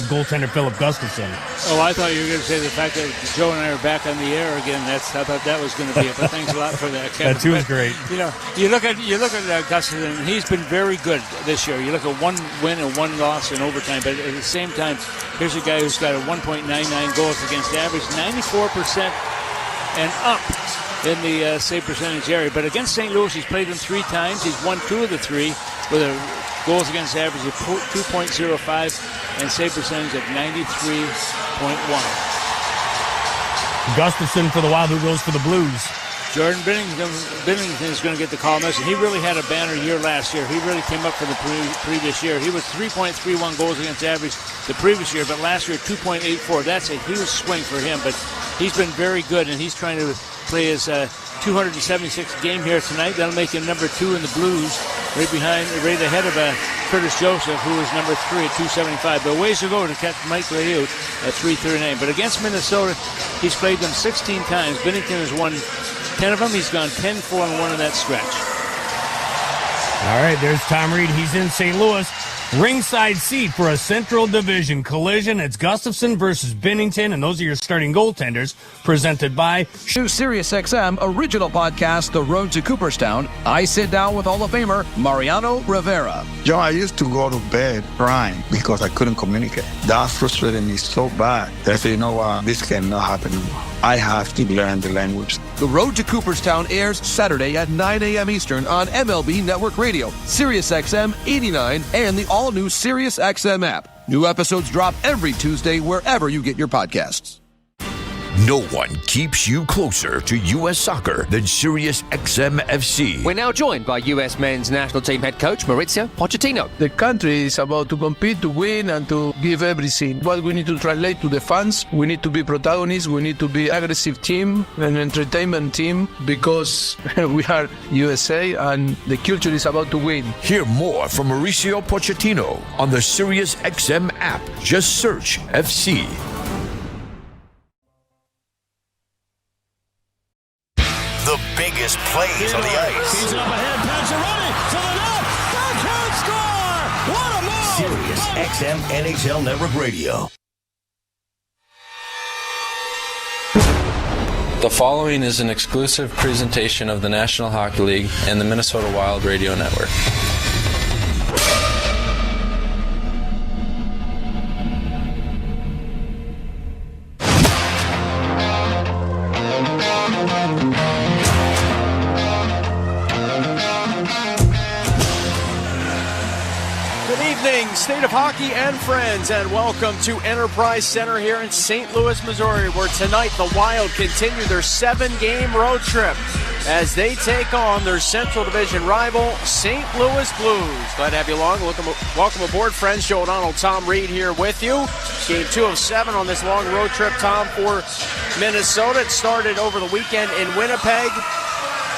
goaltender Philip Gustafsson. Oh, I thought you were going to say the fact that Joe and I are back on the air again. I thought that was going to be it. But thanks a lot for that, Kevin. That too is great. You know, you look at Gustafsson, and he's been very good this year. You look at 1 win and 1 loss in overtime, but at the same time, here's a guy who's got a 1.99 goals against average, 94% and up in the save percentage area. But against St. Louis, he's played them 3 times. He's won 2 of the 3 with a goals against average of 2.05 and save percentage of 93.1. Gustafsson for the Wild, who goes for the Blues. Jordan Binnington is going to get the call message. He really had a banner year last year. He really came up for the previous year. He was 3.31 goals against average the previous year, but last year 2.84. That's a huge swing for him, but he's been very good, and he's trying to play his 276th game here tonight. That'll make him number 2 in the Blues, right ahead of Curtis Joseph, who is number 3 at 275. But ways to go to catch Mike Leault at 339. But against Minnesota, he's played them 16 times. Binnington has won 10 of them. He's gone 10-4-1 in that stretch. All right, there's Tom Reed. He's in St. Louis. Ringside seat for a Central Division collision. It's Gustafsson versus Binnington, and those are your starting goaltenders, presented by New SiriusXM original podcast, The Road to Cooperstown. I sit down with Hall of Famer Mariano Rivera. John, I used to go to bed crying because I couldn't communicate. That frustrated me so bad that I said, you know what, this cannot happen anymore. I have to learn the language. The Road to Cooperstown airs Saturday at 9 a.m. Eastern on MLB Network Radio, SiriusXM 89, and the all-new SiriusXM app. New episodes drop every Tuesday wherever you get your podcasts. No one keeps you closer to U.S. soccer than SiriusXM FC. We're now joined by U.S. men's national team head coach Mauricio Pochettino. The country is about to compete, to win, and to give everything. What we need to translate to the fans, we need to be protagonists, we need to be aggressive team, an entertainment team, because we are USA and the culture is about to win. Hear more from Mauricio Pochettino on the SiriusXM app. Just search FC. The biggest plays on the ice. He's up ahead, Pacioretty to the net. Backhand score! What a move! Sirius XM NHL Network Radio. The following is an exclusive presentation of the National Hockey League and the Minnesota Wild Radio Network. State of Hockey and friends, and welcome to Enterprise Center here in St. Louis, Missouri, where tonight the Wild continue their 7-game road trip as they take on their Central Division rival, St. Louis Blues. Glad to have you along. Welcome aboard, friends. Joe O'Donnell, Tom Reed here with you. Game 2 of 7 on this long road trip, Tom, for Minnesota. It started over the weekend in Winnipeg.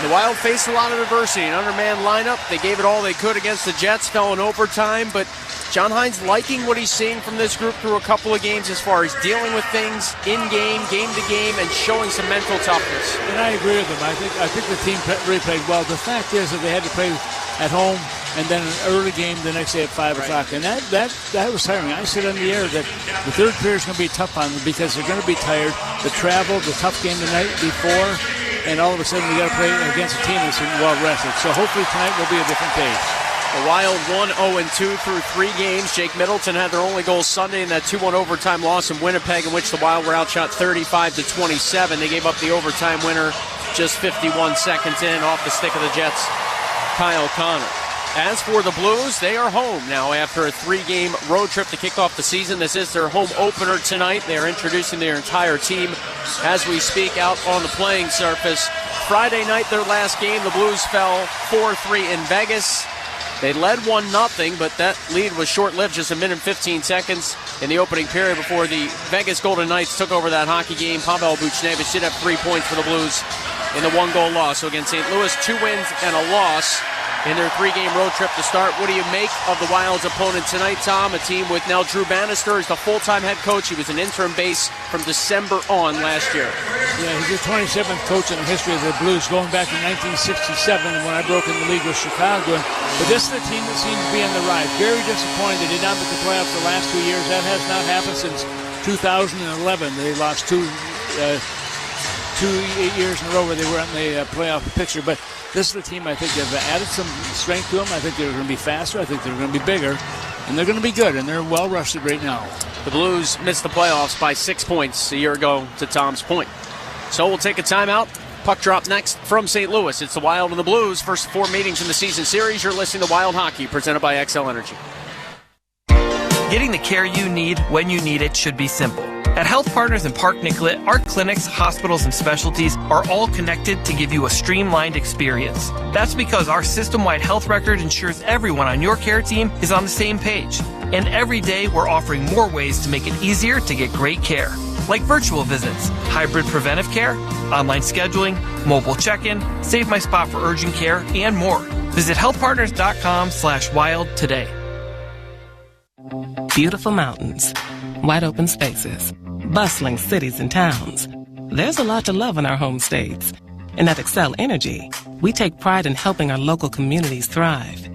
The Wild faced a lot of adversity, an undermanned lineup. They gave it all they could against the Jets, fell in overtime, but John Hines liking what he's seeing from this group through a couple of games as far as dealing with things in-game, game-to-game, and showing some mental toughness. And I agree with him. I think the team really played well. The fact is that they had to play at home and then an early game the next day at 5 o'clock. And that was tiring. I said on the air that the third period is going to be tough on them because they're going to be tired. The travel, the tough game the night before, and all of a sudden we got to play against a team that's well rested. So hopefully tonight will be a different page. The Wild 1-0-2 through 3 games. Jake Middleton had their only goal Sunday in that 2-1 overtime loss in Winnipeg, in which the Wild were outshot 35-27. They gave up the overtime winner just 51 seconds in off the stick of the Jets' Kyle Connor. As for the Blues, they are home now after a 3-game road trip to kick off the season. This is their home opener tonight. They are introducing their entire team as we speak out on the playing surface. Friday night, their last game, the Blues fell 4-3 in Vegas. They led 1-0, but that lead was short-lived, just a minute and 15 seconds in the opening period before the Vegas Golden Knights took over that hockey game. Pavel Buchnevich did have 3 points for the Blues in the 1-goal loss. So against St. Louis, 2 wins and a loss. in their 3-game road trip to start. What do you make of the Wild's opponent tonight, Tom? A team with now Drew Bannister as the full-time head coach. He was an interim base from December on last year. Yeah, he's the 27th coach in the history of the Blues, going back to 1967 when I broke in the league with Chicago. But this is a team that seems to be on the rise. Very disappointed. They did not make the playoffs the last 2 years. That has not happened since 2011. They lost two years in a row where they were in the playoff picture. But this is the team I think they've added some strength to them. I think they're going to be faster. I think they're going to be bigger. And they're going to be good. And they're well rested right now. The Blues missed the playoffs by 6 points a year ago, to Tom's point. So we'll take a timeout. Puck drop next from St. Louis. It's the Wild and the Blues. First 4 meetings in the season series. You're listening to Wild Hockey, presented by XL Energy. Getting the care you need when you need it should be simple. At Health Partners in Park Nicollet, our clinics, hospitals, and specialties are all connected to give you a streamlined experience. That's because our system-wide health record ensures everyone on your care team is on the same page. And every day, we're offering more ways to make it easier to get great care. Like virtual visits, hybrid preventive care, online scheduling, mobile check-in, Save My Spot for urgent care, and more. Visit healthpartners.com/wild today. Beautiful mountains, wide open spaces, bustling cities and towns. There's a lot to love in our home states. And at Xcel Energy, we take pride in helping our local communities thrive.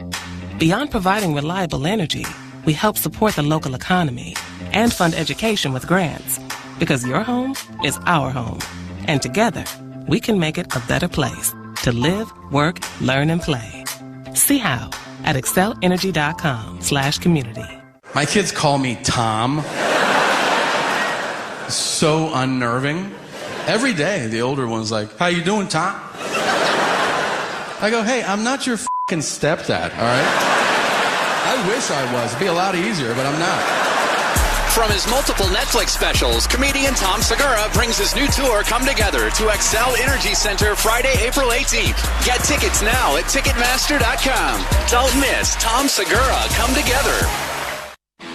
Beyond providing reliable energy, we help support the local economy and fund education with grants. Because your home is our home. And together, we can make it a better place to live, work, learn, and play. See how at excelenergy.com/community. My kids call me Tom. So unnerving. Every day, the older one's like, "How you doing, Tom?" I go, "Hey, I'm not your fucking stepdad, all right?" I wish I was. It'd be a lot easier, but I'm not. From his multiple Netflix specials, comedian Tom Segura brings his new tour, Come Together, to Xcel Energy Center Friday, April 18th. Get tickets now at Ticketmaster.com. Don't miss Tom Segura, Come Together.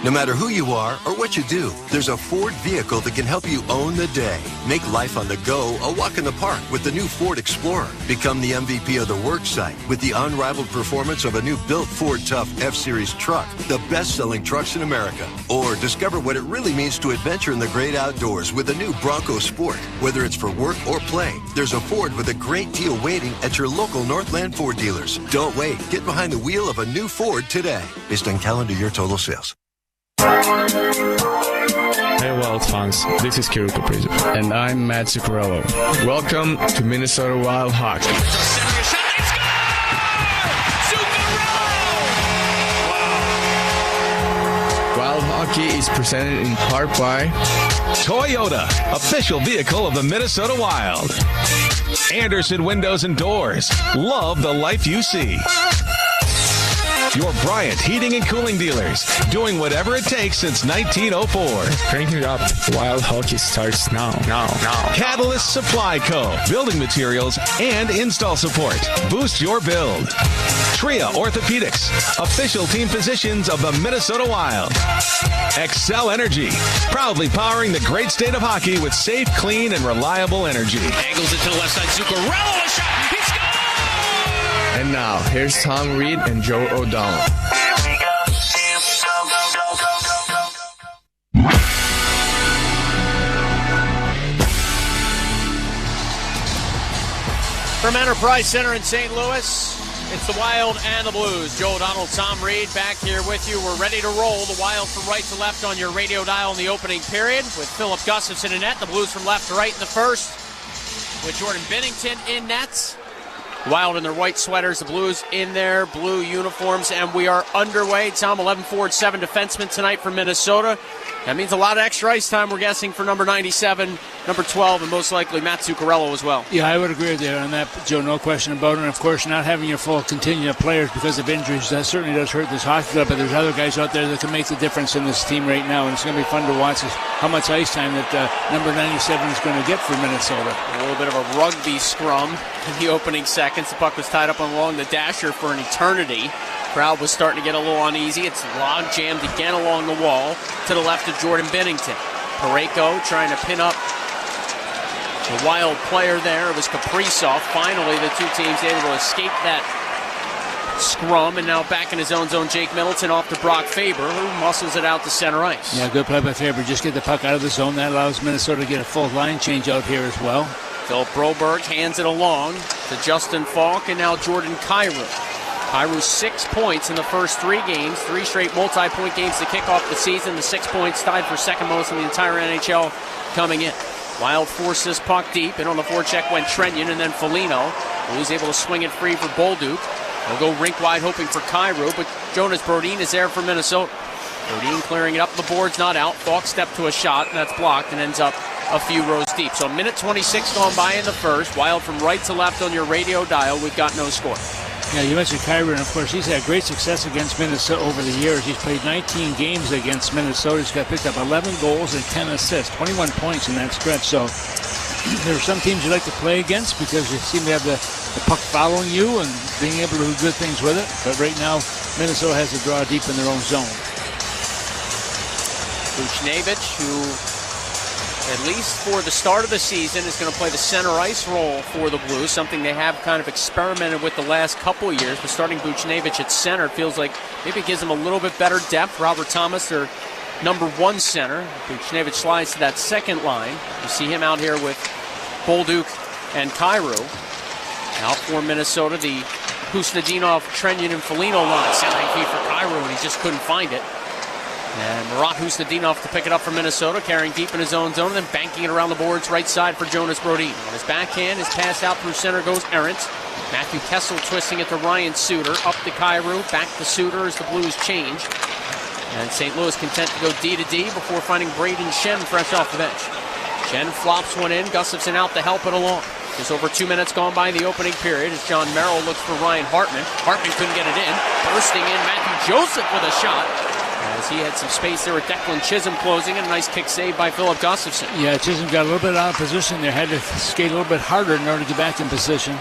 No matter who you are or what you do, there's a Ford vehicle that can help you own the day. Make life on the go a walk in the park with the new Ford Explorer. Become the MVP of the work site with the unrivaled performance of a new built Ford Tough F-Series truck, the best-selling trucks in America. Or discover what it really means to adventure in the great outdoors with the new Bronco Sport. Whether it's for work or play, there's a Ford with a great deal waiting at your local Northland Ford dealers. Don't wait. Get behind the wheel of a new Ford today. Based on calendar year total sales. Hey Wild fans, this is Kirill Kaprizov. And I'm Matt Zuccarello. Welcome to Minnesota Wild Hockey. Wild Hockey is presented in part by Toyota, official vehicle of the Minnesota Wild. Anderson Windows and Doors, love the life you see. Your Bryant Heating and Cooling dealers, doing whatever it takes since 1904. Crank it up. Wild Hockey starts now. Catalyst Supply Co. Building materials and install support. Boost your build. Tria Orthopedics, official team physicians of the Minnesota Wild. Xcel Energy, proudly powering the great state of hockey with safe, clean, and reliable energy. Angles it to the left side. Zuccarello, a shot. He scores! And now, here's Tom Reed and Joe O'Donnell. From Enterprise Center in St. Louis, it's the Wild and the Blues. Joe O'Donnell, Tom Reed back here with you. We're ready to roll. The Wild from right to left on your radio dial in the opening period with Philip Gustafson in net. The Blues from left to right in the first with Jordan Binnington in nets. Wild in their white sweaters, the Blues in their blue uniforms, and we are underway. Tom, 11 forward, 7 defensemen tonight for Minnesota. That means a lot of extra ice time, we're guessing, for number 97, number 12, and most likely Matt Zuccarello as well. Yeah, I would agree with you on that, Joe, no question about it. And, of course, not having your full contingent of players because of injuries, that certainly does hurt this hockey club, but there's other guys out there that can make the difference in this team right now, and it's going to be fun to watch how much ice time that number 97 is going to get for Minnesota. A little bit of a rugby scrum in the opening seconds. The puck was tied up along the dasher for an eternity. Crowd was starting to get a little uneasy. It's log jammed again along the wall to the left of Jordan Binnington. Parayko trying to pin up the Wild player there. It was Kaprizov. Finally, the two teams able to escape that scrum, and now back in his own zone, Jake Middleton off to Brock Faber, who muscles it out to center ice. Yeah, good play by Faber. Just get the puck out of the zone. That allows Minnesota to get a full line change out here as well. Phil Broberg hands it along to Justin Falk, and now Jordan Kyrou. Kyrou 6 points in the first 3 games, 3 straight multi-point games to kick off the season. The 6 points tied for second most in the entire NHL coming in. Wild forced this puck deep, and on the forecheck went Trenyon and then Foligno, who was able to swing it free for Bolduc. They'll go rink wide hoping for Kyrou, but Jonas Brodin is there for Minnesota. Brodin clearing it up the boards, not out. Falk stepped to a shot, and that's blocked and ends up a few rows deep. So a minute 26 gone by in the first. Wild from right to left on your radio dial. We've got no score. Yeah, you mentioned Kyrou, and of course he's had great success against Minnesota over the years. He's played 19 games against Minnesota. He's got picked up 11 goals and 10 assists, 21 points in that stretch. So there are some teams you like to play against because you seem to have the puck following you and being able to do good things with it. But right now, Minnesota has to draw deep in their own zone. Buchnevich, who at least for the start of the season is going to play the center ice role for the Blues, something they have kind of experimented with the last couple years. But starting Buchnevich at center feels like maybe it gives them a little bit better depth. Robert Thomas, their number 1 center. Buchnevich slides to that second line. You see him out here with Bolduc and Kyrou. Out for Minnesota, the Husnudinov, Trenyon, and Foligno line. 70 feet for Kyrou, and he just couldn't find it. And Marat Husnudinov to pick it up for Minnesota, carrying deep in his own zone, and then banking it around the boards right side for Jonas Brodin. On his backhand, his pass out through center goes errant. Matthew Kessel twisting it to Ryan Suter, up to Kyrou, back to Suter as the Blues change. And St. Louis content to go D to D before finding Braden Shen fresh off the bench. Shen flops one in, Gustafsson out to help it along. Just over 2 minutes gone by in the opening period as John Merrill looks for Ryan Hartman. Hartman couldn't get it in. Bursting in, Matthew Joseph with a shot. As he had some space there with Declan Chisholm closing, and a nice kick save by Philip Gustafsson. Yeah, Chisholm got a little bit out of position there. Had to skate a little bit harder in order to get back in position.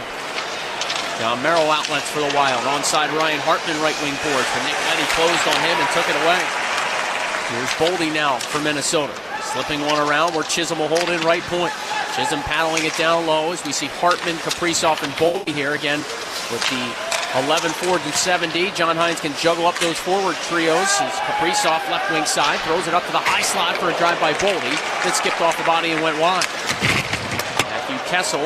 John Merrill outlets for the Wild. Onside Ryan Hartman, right wing boards. But Nick Leddy closed on him and took it away. Here's Boldy now for Minnesota. Slipping one around where Chisholm will hold in right point. Chisholm paddling it down low as we see Hartman, Kaprizov, and Boldy here again with the 11 forward and 7D. John Hines can juggle up those forward trios as Kaprizov left wing side throws it up to the high slot for a drive by Boldy that skipped off the body and went wide. Matthew Kessel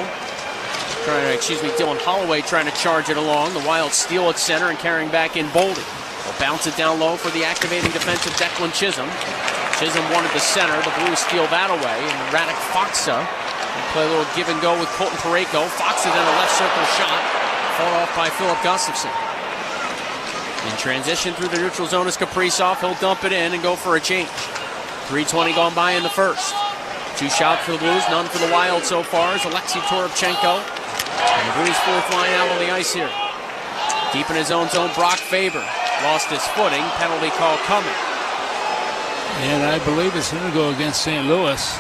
Dylan Holloway trying to charge it along. The Wild steal at center and carrying back in Boldy. They'll bounce it down low for the activating defensive Declan Chisholm. Chisholm wanted the center. The Blues steal that away. And Radek Faksa will play a little give and go with Colton Parayko. Faksa then a left circle shot. Fought off by Philip Gustafsson. In transition through the neutral zone is Kaprizov. He'll dump it in and go for a change. 3:20 gone by in the first. 2 shots for the Blues, none for the Wild so far as Alexei Toropchenko. And the Blues fourth line out on the ice here. Deep in his own zone, Brock Faber lost his footing. Penalty call coming. And I believe it's going to go against St. Louis.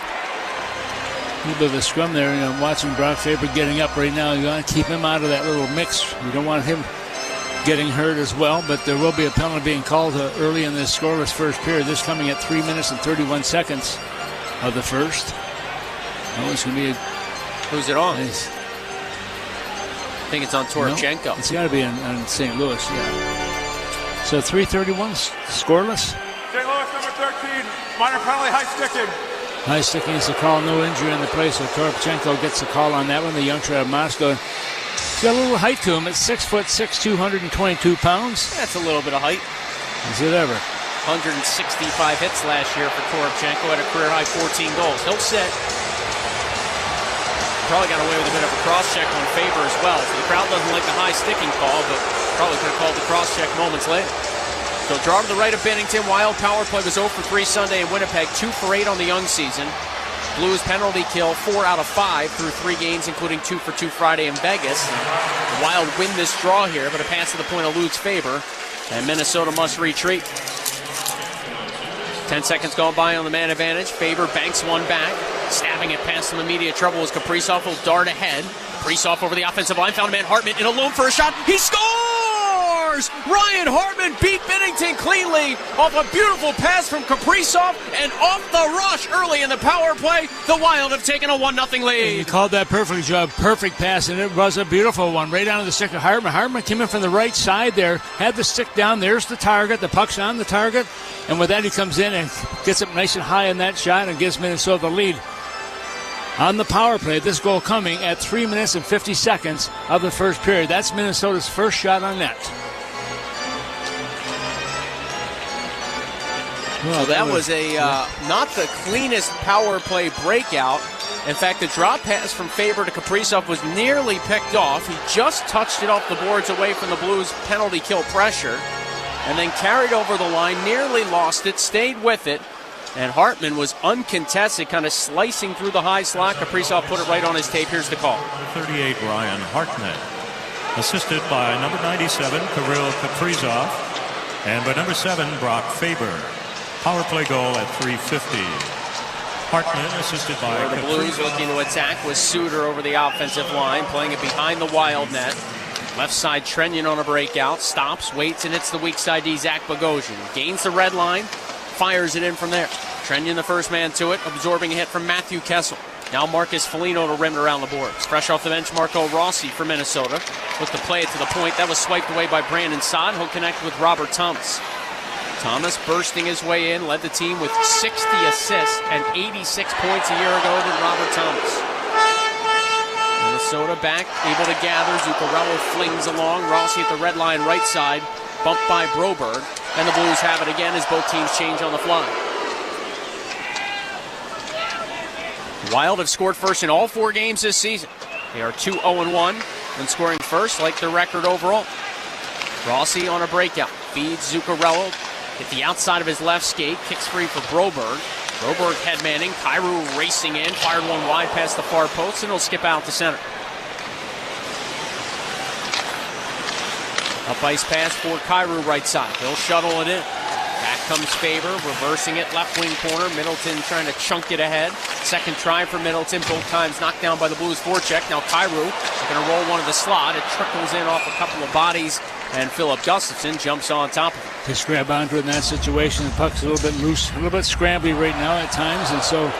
A little bit of a scrum there. I'm watching Brock Faber getting up right now. You want to keep him out of that little mix. You don't want him getting hurt as well, but there will be a penalty being called early in this scoreless first period. This coming at 3 minutes and 31 seconds of the first. Oh, it's going to be a... Who's it on? I think it's on Toropchenko. No, it's got to be on St. Louis, yeah. So 3:31 scoreless. St. Louis number 13, minor penalty, high sticking. High sticking is the call, no injury in the play, so Toropchenko gets the call on that one. The youngster out of Moscow. He's got a little height to him. It's 6'6", 222 pounds. That's a little bit of height. Is it ever? 165 hits last year for Toropchenko at a career high 14 goals. He'll sit. Probably got away with a bit of a cross-check on Faber as well. So the crowd doesn't like the high sticking call, but probably could have called the cross-check moments later. So draw to the right of Binnington. Wild power play was 0 for 3 Sunday in Winnipeg, 2 for 8 on the young season. Blues penalty kill 4 out of 5 through 3 games, including 2 for 2 Friday in Vegas. The Wild win this draw here, but a pass to the point eludes Faber, and Minnesota must retreat. 10 seconds gone by on the man advantage. Faber banks one back. Stabbing it past some immediate trouble as Kaprizov will dart ahead. Kaprizov over the offensive line, found a man Hartman in alone for a shot. He scores! scores! Ryan Hartman beat Bennington cleanly off a beautiful pass from Kaprizov, and off the rush early in the power play, the Wild have taken a 1-0 lead. He called that perfect job, perfect pass, and it was a beautiful one right down to the stick of Hartman. Hartman came in from the right side there, had the stick down. There's the target. The puck's on the target, and with that he comes in and gets it nice and high in that shot and gives Minnesota the lead on the power play. This goal coming at 3 minutes and 50 seconds of the first period. That's Minnesota's first shot on net. Well, that was a not the cleanest power play breakout. In fact, the drop pass from Faber to Kaprizov was nearly picked off. He just touched it off the boards away from the Blues' penalty kill pressure, and then carried over the line, nearly lost it, stayed with it, and Hartman was uncontested, kind of slicing through the high slot. Kaprizov put it right on his tape. Here's the call. 38, Ryan Hartman, assisted by number 97, Kirill Kaprizov, and by number 7, Brock Faber. Power play goal at 3:50. Hartman assisted by the Blues looking to attack with Suter over the offensive line, playing it behind the Wild net. Left side, Trenyon on a breakout, stops, waits, and it's the weak side D, Zach Bogosian. Gains the red line, fires it in from there. Trenyon the first man to it, absorbing a hit from Matthew Kessel. Now Marcus Foligno to rim it around the boards. Fresh off the bench, Marco Rossi for Minnesota. Look to play it to the point. That was swiped away by Brandon Saad. He'll connect with Robert Thomas. Thomas bursting his way in, led the team with 60 assists and 86 points a year ago to Robert Thomas. Minnesota back, able to gather. Zuccarello flings along. Rossi at the red line right side, bumped by Broberg. And the Blues have it again as both teams change on the fly. The Wild have scored first in all 4 games this season. They are 2-0-1 when scoring first, like their record overall. Rossi on a breakout, feeds Zuccarello. Hit the outside of his left skate, kicks free for Broberg. Broberg headmanning, Kyrou racing in, fired one wide past the far post, and he'll skip out to center. Up ice pass for Kyrou right side. He'll shuttle it in. Back comes Faber, reversing it, left wing corner. Middleton trying to chunk it ahead. Second try for Middleton, both times knocked down by the Blues forecheck. Now Kyrou going to roll one of the slot. It trickles in off a couple of bodies, and Philip Gustafson jumps on top of it. Just grab onto it in that situation. The puck's a little bit loose, a little bit scrambly right now at times, and so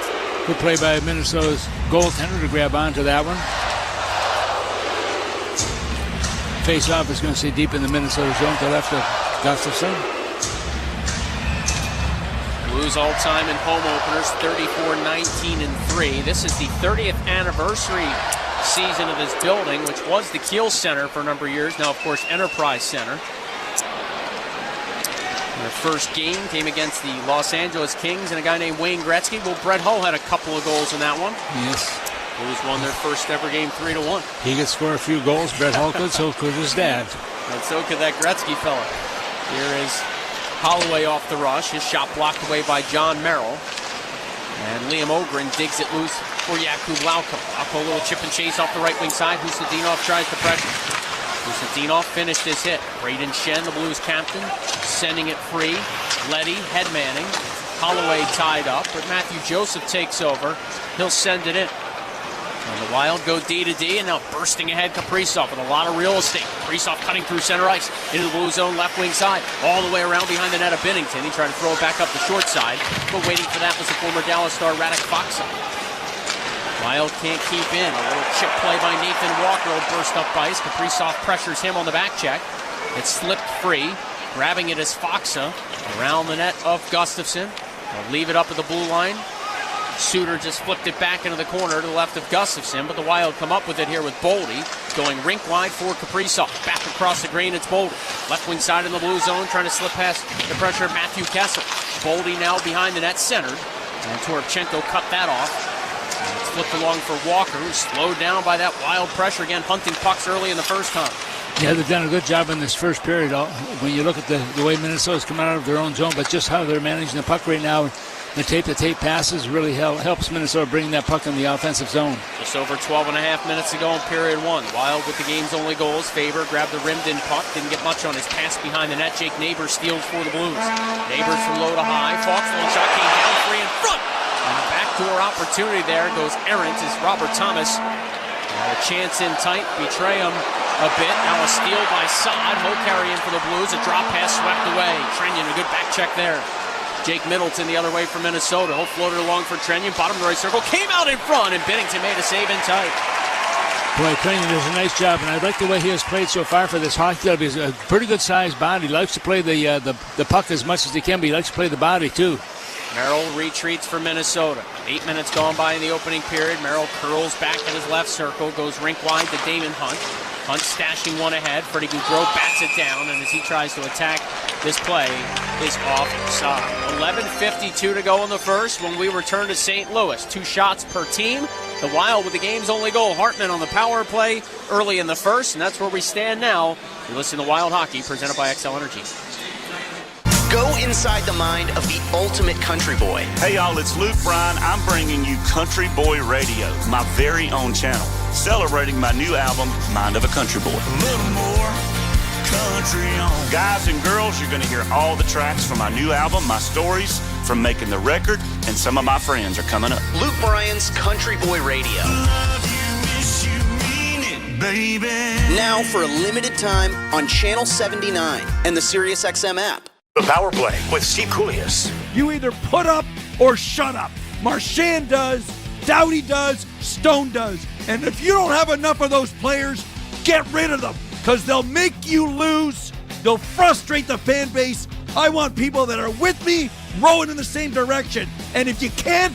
good play by Minnesota's goaltender to grab onto that one. Face-off is going to stay deep in the Minnesota zone to the left of Gustafson. Blues all-time in home openers, 34-19-3. This is the 30th anniversary season of this building, which was the Kiel Center for a number of years. Now, of course, Enterprise Center. Their first game came against the Los Angeles Kings and a guy named Wayne Gretzky. Well, Brett Hull had a couple of goals in that one. Yes. Blues won their first ever game 3-1. He could score a few goals. Brett Hull could, so could his dad. And so could that Gretzky fella. Here is Holloway off the rush. His shot blocked away by John Merrill. And Liam Ogren digs it loose for Jakub Lauko. Lauko, a little chip and chase off the right wing side. Husadinov tries to pressure. Husadinov finished his hit. Braden Shen, the Blues captain, sending it free. Leddy headmanning. Holloway tied up, but Matthew Joseph takes over. He'll send it in. And the Wild go D to D, and now bursting ahead Kaprizov with a lot of real estate. Kaprizov cutting through center ice into the Blue zone left wing side, all the way around behind the net of Binnington. He tried to throw it back up the short side, but waiting for that was the former Dallas star Radek Faksa. Wild can't keep in. A little chip play by Nathan Walker will burst up ice. Kaprizov pressures him on the back check. It slipped free. Grabbing it is Faksa around the net of Gustafson. They'll leave it up at the blue line. Suter just flipped it back into the corner to the left of Gustafson, but the Wild come up with it here with Boldy, going rink wide for Kaprizov. Back across the green, it's Boldy. Left wing side in the blue zone, trying to slip past the pressure of Matthew Kessel. Boldy now behind the net, centered, and Toropchenko cut that off. And it's flipped along for Walker, who's slowed down by that Wild pressure again, hunting pucks early in the first time. Yeah, they've done a good job in this first period. When you look at the way Minnesota's come out of their own zone, but just how they're managing the puck right now. The tape-to-tape passes really helps Minnesota bring that puck in the offensive zone. Just over 12 and a half minutes to go in period one. Wild with the game's only goals. Faber grabbed the rimmed-in puck. Didn't get much on his pass behind the net. Jake Neighbors steals for the Blues. Neighbors from low to high. Falk's long shot came down free in front. And a backdoor opportunity there goes errant as Robert Thomas. A chance in tight, betray him a bit. Now a steal by Saad. He'll carry in for the Blues. A drop pass swept away. Trenyon, a good back check there. Jake Middleton the other way from Minnesota. He'll float it along for Trenyon. Bottom of the right circle. Came out in front, and Binnington made a save in tight. Boy, Trenyon does a nice job, and I like the way he has played so far for this hockey club. He's a pretty good-sized body. He likes to play the puck as much as he can, but he likes to play the body, too. Merrill retreats for Minnesota. 8 minutes gone by in the opening period. Merrill curls back at his left circle, goes rink wide to Damon Hunt. Hunt stashing one ahead. Freddie Gaudreau bats it down, and as he tries to attack, this play is offside. 11:52 to go in the first when we return to St. Louis. 2 shots per team. The Wild with the game's only goal. Hartman on the power play early in the first, and that's where we stand now. You listen to Wild Hockey, presented by XL Energy. Go inside the mind of the ultimate country boy. Hey y'all, it's Luke Bryan. I'm bringing you Country Boy Radio, my very own channel, celebrating my new album, Mind of a Country Boy. A little more country on. Guys and girls, you're going to hear all the tracks from my new album, my stories from making the record, and some of my friends are coming up. Luke Bryan's Country Boy Radio. Love you, miss you, mean it, baby. Now for a limited time on Channel 79 and the SiriusXM app. The Power Play with Steve Koulias. You either put up or shut up. Marchand does, Doughty does, Stone does. And if you don't have enough of those players, get rid of them, because they'll make you lose. They'll frustrate the fan base. I want people that are with me, rowing in the same direction. And if you can't,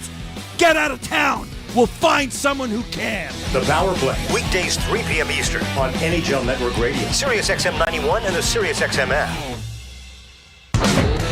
get out of town. We'll find someone who can. The Power Play, weekdays 3 p.m. Eastern on NHL Network Radio, SiriusXM 91, and the SiriusXM app.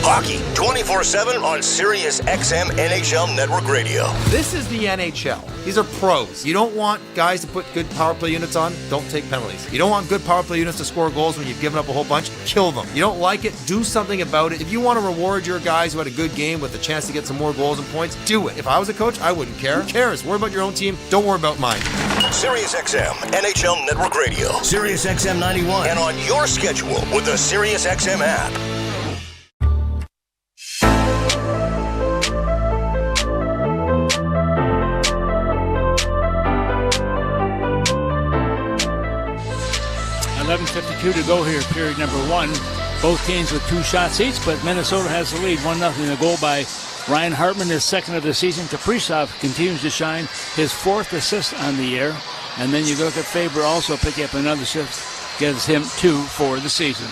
Hockey 24/7 on SiriusXM NHL Network Radio. This is the NHL. These are pros. You don't want guys to put good power play units on, don't take penalties. You don't want good power play units to score goals when you've given up a whole bunch, kill them. You don't like it, do something about it. If you want to reward your guys who had a good game with a chance to get some more goals and points, do it. If I was a coach, I wouldn't care. Who cares? Worry about your own team. Don't worry about mine. SiriusXM NHL Network Radio, SiriusXM 91, and on your schedule with the SiriusXM app. .52 to go here, period number 1. Both teams with 2 shots each, but Minnesota has the lead, 1-0. A goal by Ryan Hartman, his second of the season. Kaprizov continues to shine, his 4th assist on the year. And then you look at Faber also picking up another assist, gives him 2 for the season.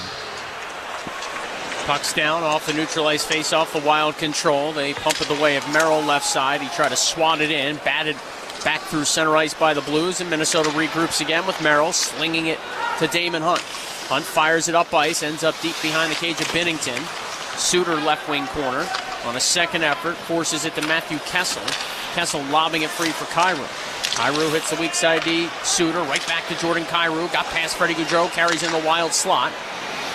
Puck's down off the neutral ice face-off, the Wild control. They pump it the way of Merrill left side. He tried to swat it in, batted back through center ice by the Blues, and Minnesota regroups again with Merrill, slinging it to Damon Hunt. Hunt fires it up ice, ends up deep behind the cage of Binnington. Suter left wing corner. On a second effort, forces it to Matthew Kessel. Kessel lobbing it free for Kyrou. Kyrou hits the weak side D. Suter right back to Jordan Kyrou. Got past Freddie Gaudreau, carries in the Wild slot.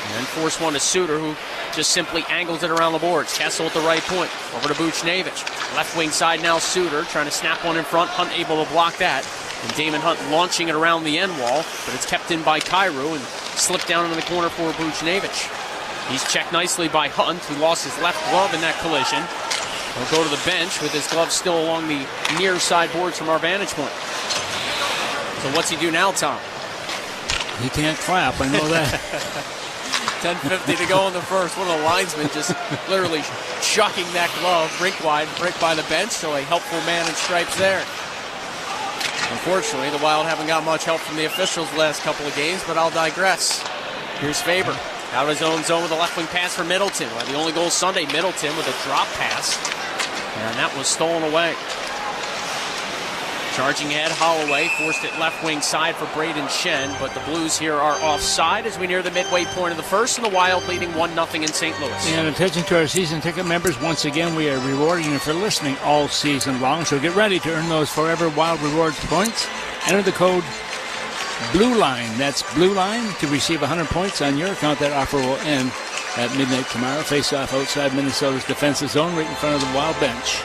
And then force one to Suter, who just simply angles it around the boards. Kessel at the right point. Over to Buchnevich. Left wing side now Suter, trying to snap one in front. Hunt able to block that. And Damon Hunt launching it around the end wall, but it's kept in by Kyrou and slipped down into the corner for Buchnevich. He's checked nicely by Hunt, who lost his left glove in that collision. He'll go to the bench with his glove still along the near side boards from our vantage point. So what's he do now, Tom? He can't clap, I know that. 10:50 to go in the first. One of the linesmen just literally chucking that glove rink wide, right by the bench. So a helpful man in stripes there. Unfortunately, the Wild haven't got much help from the officials the last couple of games, but I'll digress. Here's Faber. Out of his own zone with a left wing pass for Middleton. Well, the only goal Sunday, Middleton with a drop pass. And that was stolen away. Charging ahead, Holloway forced it left wing side for Braden Shen, but the Blues here are offside as we near the midway point of the first, and the Wild leading 1-0 in St. Louis. And attention to our season ticket members, once again we are rewarding you for listening all season long, so get ready to earn those forever Wild Rewards points. Enter the code BLUELINE, that's Blue Line, to receive 100 points on your account. That offer will end at midnight tomorrow. Face off outside Minnesota's defensive zone right in front of the Wild bench.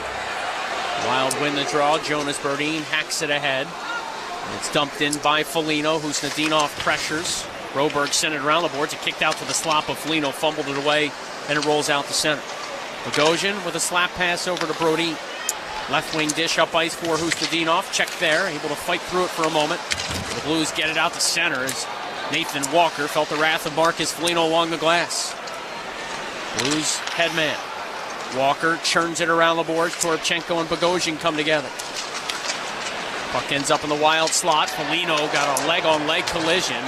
Wild win the draw. Jonas Berdine hacks it ahead. And it's dumped in by Foligno, who Snedinov pressures. Broberg sent it around the boards. It kicked out to the slot, but Foligno fumbled it away, and it rolls out to center. Bogosian with a slap pass over to Brodin. Left wing dish up ice for Hustadinov. Check there, able to fight through it for a moment. The Blues get it out to center as Nathan Walker felt the wrath of Marcus Foligno along the glass. Blues headman. Walker churns it around the boards. Toropchenko and Bogosian come together. Puck ends up in the Wild slot. Foligno got a leg-on-leg collision.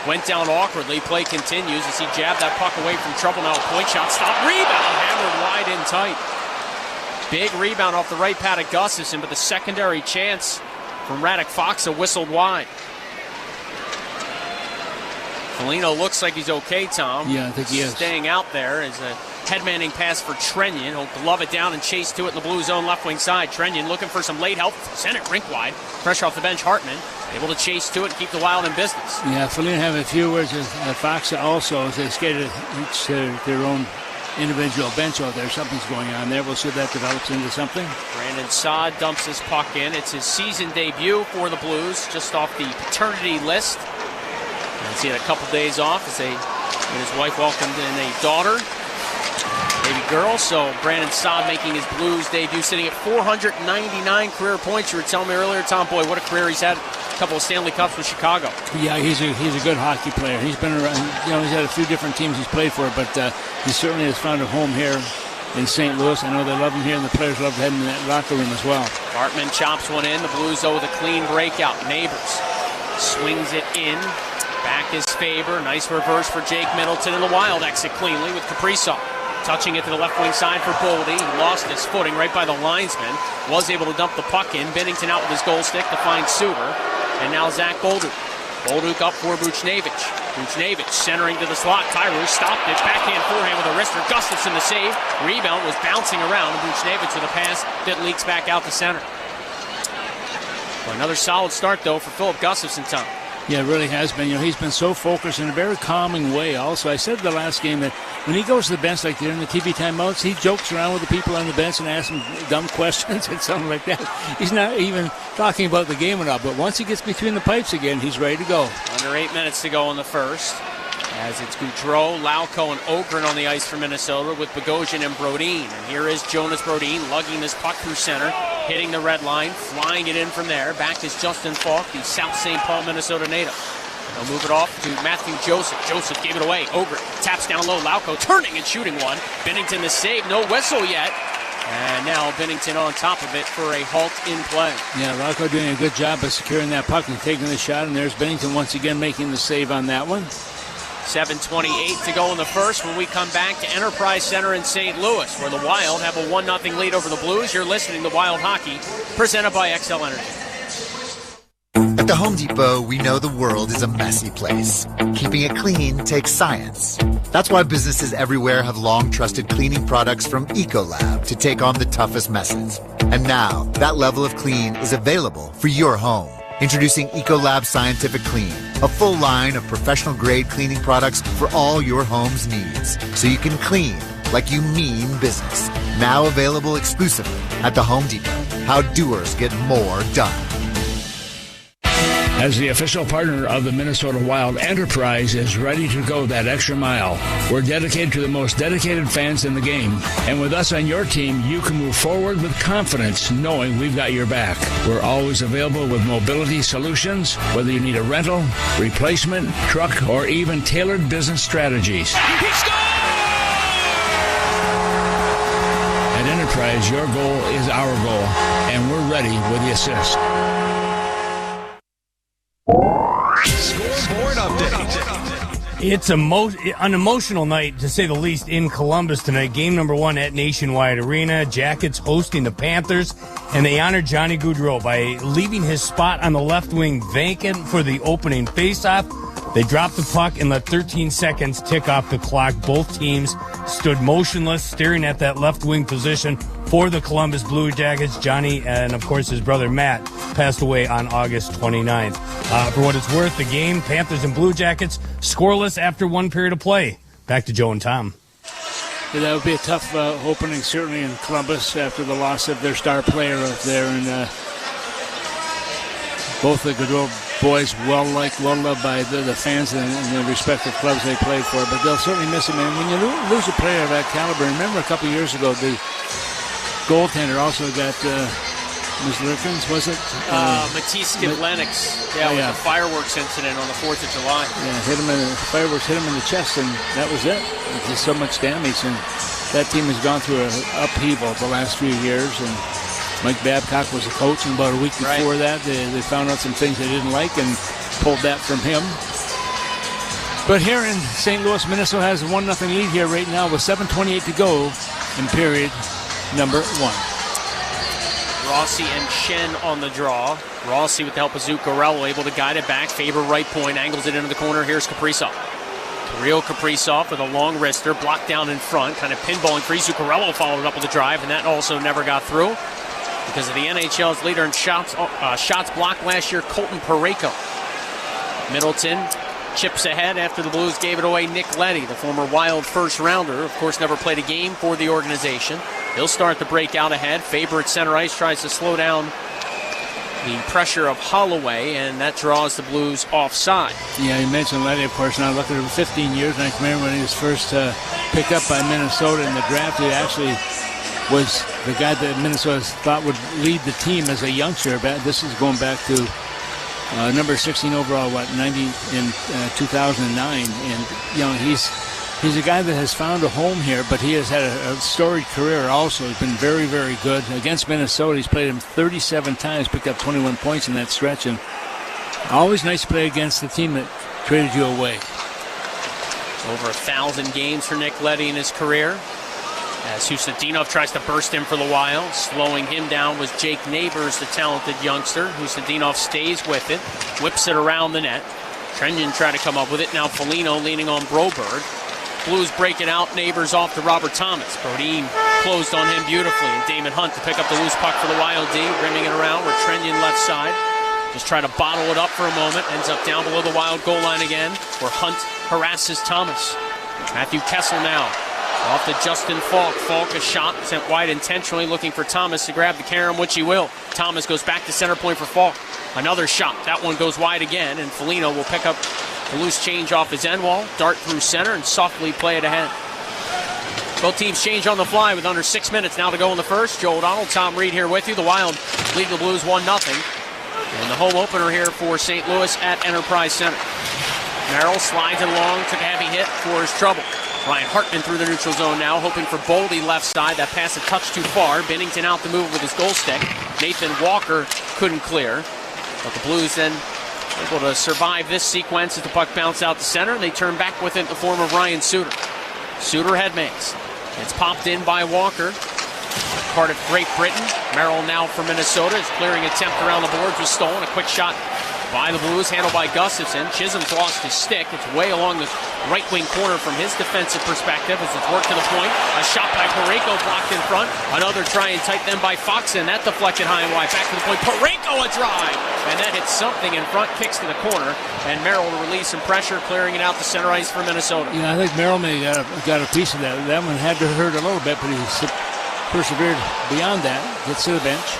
Went down awkwardly. Play continues as he jabbed that puck away from trouble. Now a point shot. Stop. Rebound. Hammered wide in tight. Big rebound off the right pad of Gustafsson, but the secondary chance from Radek Faksa whistled wide. Foligno looks like he's okay, Tom. Yeah, I think he is. Staying out there as a headmanning pass for Trenyon. He'll glove it down and chase to it in the blue zone left wing side. Trenyon looking for some late help. Sent it rink wide. Pressure off the bench. Hartman able to chase to it and keep the Wild in business. Yeah, Foligno have a few words with Faksa also as they skated each their own individual bench out there. Something's going on there. We'll see if that develops into something. Brandon Saad dumps his puck in. It's his season debut for the Blues, just off the paternity list. He's had a couple days off as he and his wife welcomed in a daughter, baby girl. So Brandon Saad making his Blues debut, sitting at 499 career points. You were telling me earlier, Tom, boy, what a career he's had. A couple of Stanley Cups with Chicago. Yeah, he's a good hockey player. He's been around, he's had a few different teams he's played for, but he certainly has found a home here in St. Louis. I know they love him here, and the players love having him in that locker room as well. Bartman chops one in. The Blues, though, with a clean breakout. Neighbors swings it in. Back is Faber. Nice reverse for Jake Middleton, and the Wild exit cleanly with Kaprizov. Touching it to the left wing side for Boldy. He lost his footing right by the linesman. Was able to dump the puck in. Bennington out with his goal stick to find Suter. And now Zach Bolduc. Bolduc up for Buchnevich. Buchnevich centering to the slot. Kyrou stopped it. Backhand forehand with a wrister. Gustafsson the save. Rebound was bouncing around. Buchnevich with a pass that leaks back out to center. Well, another solid start, though, for Philip Gustafsson, Tom. Yeah, it really has been. He's been so focused in a very calming way also. I said the last game that when he goes to the bench like during the TV timeouts, he jokes around with the people on the bench and asks them dumb questions and something like that. He's not even talking about the game at all, but once he gets between the pipes again, he's ready to go. Under 8 minutes to go in the first. As it's Goudreau, Lauko, and Ogren on the ice for Minnesota with Bogosian and Brodin. And here is Jonas Brodin lugging this puck through center, hitting the red line, flying it in from there. Back is Justin Falk, the South St. Paul, Minnesota native. They'll move it off to Matthew Joseph. Joseph gave it away. Ogren taps down low. Lauko turning and shooting one. Bennington the save. No whistle yet. And now Bennington on top of it for a halt in play. Yeah, Lauko doing a good job of securing that puck and taking the shot. And there's Bennington once again making the save on that one. 7:28 to go in the first when we come back to Enterprise Center in St. Louis, where the Wild have a 1-0 lead over the Blues. You're listening to Wild Hockey, presented by XL Energy. At the Home Depot, we know the world is a messy place. Keeping it clean takes science. That's why businesses everywhere have long trusted cleaning products from Ecolab to take on the toughest messes. And now, that level of clean is available for your home. Introducing Ecolab Scientific Clean, a full line of professional-grade cleaning products for all your home's needs, so you can clean like you mean business. Now available exclusively at the Home Depot. How doers get more done. As the official partner of the Minnesota Wild, Enterprise is ready to go that extra mile. We're dedicated to the most dedicated fans in the game. And with us on your team, you can move forward with confidence, knowing we've got your back. We're always available with mobility solutions, whether you need a rental, replacement, truck, or even tailored business strategies. At Enterprise, your goal is our goal, and we're ready with the assist. Scoreboard update. It's an emotional night, to say the least, in Columbus tonight. Game number 1 at Nationwide Arena. Jackets hosting the Panthers, and they honor Johnny Gaudreau by leaving his spot on the left wing vacant for the opening faceoff. They dropped the puck and let 13 seconds tick off the clock. Both teams stood motionless, staring at that left wing position for the Columbus Blue Jackets. Johnny and, of course, his brother Matt passed away on August 29th. For what it's worth, the game, Panthers and Blue Jackets, scoreless after one period of play. Back to Joe and Tom. Yeah, that would be a tough opening, certainly in Columbus, after the loss of their star player up there. And both the Gaudreau boys well-loved by the fans and the respective clubs they played for, but they'll certainly miss him. And when you lose a player of that caliber, remember a couple years ago, the goaltender also got Ms. Lurkins, was it? Matisse Lennox. Yeah, with the fireworks incident on the 4th of July. Yeah, fireworks hit him in the chest, and that was it. Just so much damage, and that team has gone through an upheaval the last few years, and Mike Babcock was the coach, and about a week before that, they found out some things they didn't like and pulled that from him. But here in St. Louis, Minnesota has a 1-0 lead here right now with 7:28 to go in period number 1. Rossi and Shen on the draw. Rossi with the help of Zuccarello able to guide it back. Faber right point, angles it into the corner. Here's Kaprizov. Kirill Kaprizov with a long wrister, blocked down in front, kind of pinballing free. Zuccarello followed up with a drive, and that also never got through because of the NHL's leader in shots blocked last year, Colton Parayko. Middleton chips ahead after the Blues gave it away. Nick Leddy, the former Wild first-rounder, of course never played a game for the organization. He'll start the break out ahead. Faber at center ice tries to slow down the pressure of Holloway, and that draws the Blues offside. Yeah, you mentioned Leddy, of course. Now look at him, 15 years, and I can remember when he was first picked up by Minnesota in the draft. He actually was the guy that Minnesota thought would lead the team as a youngster. This is going back to number 16 overall, 2009, and he's a guy that has found a home here, but he has had a storied career also. He's been very, very good. Against Minnesota, he's played him 37 times, picked up 21 points in that stretch, and always nice to play against the team that traded you away. Over 1,000 games for Nick Leddy in his career. As Husadinov tries to burst in for the Wild. Slowing him down was Jake Neighbors, the talented youngster. Husadinov stays with it, whips it around the net. Trenjan tried to come up with it. Now Foligno leaning on Broberg. Blues break it out. Neighbors off to Robert Thomas. Brodin closed on him beautifully. And Damon Hunt to pick up the loose puck for the Wild D. Rimming it around where Trenjan left side. Just try to bottle it up for a moment. Ends up down below the Wild goal line again, where Hunt harasses Thomas. Matthew Kessel now. Off to Justin Falk. Falk a shot sent wide intentionally, looking for Thomas to grab the carom, which he will. Thomas goes back to center point for Falk. Another shot. That one goes wide again, and Foligno will pick up the loose change off his end wall, dart through center, and softly play it ahead. Both teams change on the fly with under 6 minutes now to go in the first. Joe O'Donnell, Tom Reed here with you. The Wild lead the Blues 1-0. And the home opener here for St. Louis at Enterprise Center. Merrill slides it along, took a heavy hit for his trouble. Ryan Hartman through the neutral zone now, hoping for Boldy left side. That pass a touch too far. Bennington out the move with his goal stick. Nathan Walker couldn't clear. But the Blues then able to survive this sequence as the puck bounced out to center, and they turn back with it in the form of Ryan Suter. Suter head makes. It's popped in by Walker. Part of Great Britain. Merrill now for Minnesota. His clearing attempt around the boards was stolen. A quick shot by the Blues, handled by Gustafson. Chisholm's lost his stick. It's way along the right wing corner from his defensive perspective as it's worked to the point. A shot by Parayko blocked in front. Another try and tight then by Foxen. That deflected high and wide. Back to the point. Parayko a drive! And that hits something in front, kicks to the corner. And Merrill will release some pressure, clearing it out to center ice for Minnesota. Yeah, I think Merrill may have got a piece of that. That one had to hurt a little bit, but he persevered beyond that. Gets to the bench.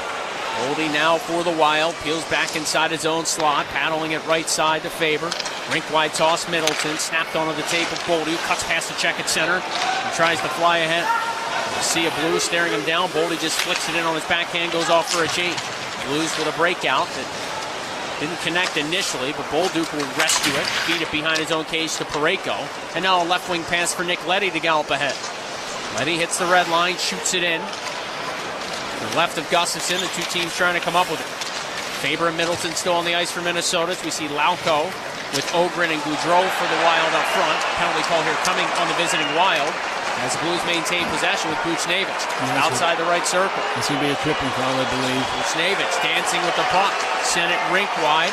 Boldy now for the Wild, peels back inside his own slot, paddling it right side to Faber. Rink-wide toss, Middleton, snapped onto the tape of Boldy, cuts past the check at center, and tries to fly ahead. You see a Blue staring him down. Boldy just flicks it in on his backhand, goes off for a change. Blues with a breakout that didn't connect initially, but Bolduc will rescue it, feed it behind his own cage to Parayko, and now a left wing pass for Nick Leddy to gallop ahead. Leddy hits the red line, shoots it in. To the left of Gustafson, the two teams trying to come up with it. Faber and Middleton still on the ice for Minnesota. We see Lauko with Ogren and Goudreau for the Wild up front. Penalty call here coming on the visiting Wild as the Blues maintain possession with Buchnevich outside the right circle. It's going to be a tripping call, I believe. Buchnevich dancing with the puck. Sent it rink wide.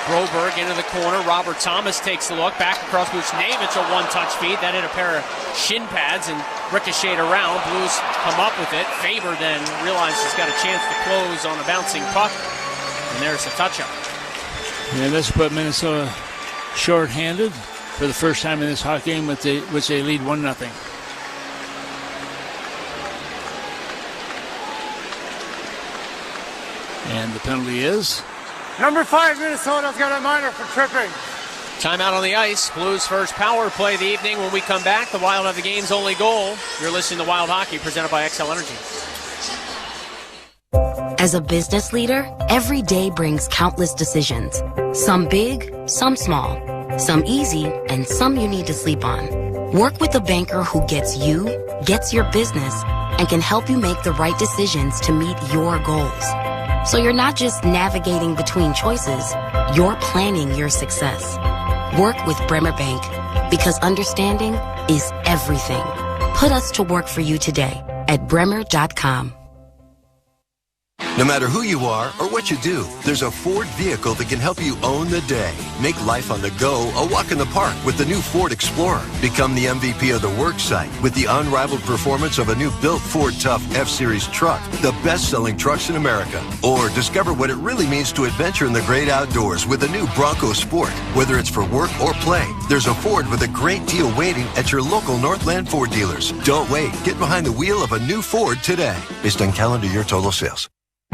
Broberg into the corner. Robert Thomas takes a look. Back across Buchnevich, a one-touch feed. That hit a pair of shin pads and ricocheted around. Blues come up with it. Faber then realizes he's got a chance to close on a bouncing puck. And there's a touch-up. Yeah, this put Minnesota short-handed for the first time in this hockey game, which they lead 1-0. And the penalty is? Number 5, Minnesota's got a minor for tripping. Timeout on the ice. Blues' first power play of the evening. When we come back, the Wild have the game's only goal. You're listening to Wild Hockey, presented by XL Energy. As a business leader, every day brings countless decisions. Some big, some small, some easy, and some you need to sleep on. Work with a banker who gets you, gets your business, and can help you make the right decisions to meet your goals. So you're not just navigating between choices, you're planning your success. Work with Bremer Bank, because understanding is everything. Put us to work for you today at bremer.com. No matter who you are or what you do, there's a Ford vehicle that can help you own the day. Make life on the go a walk in the park with the new Ford Explorer. Become the MVP of the work site with the unrivaled performance of a new built Ford Tough F-Series truck, the best-selling trucks in America. Or discover what it really means to adventure in the great outdoors with the new Bronco Sport. Whether it's for work or play, there's a Ford with a great deal waiting at your local Northland Ford dealers. Don't wait. Get behind the wheel of a new Ford today. Based on calendar year total sales.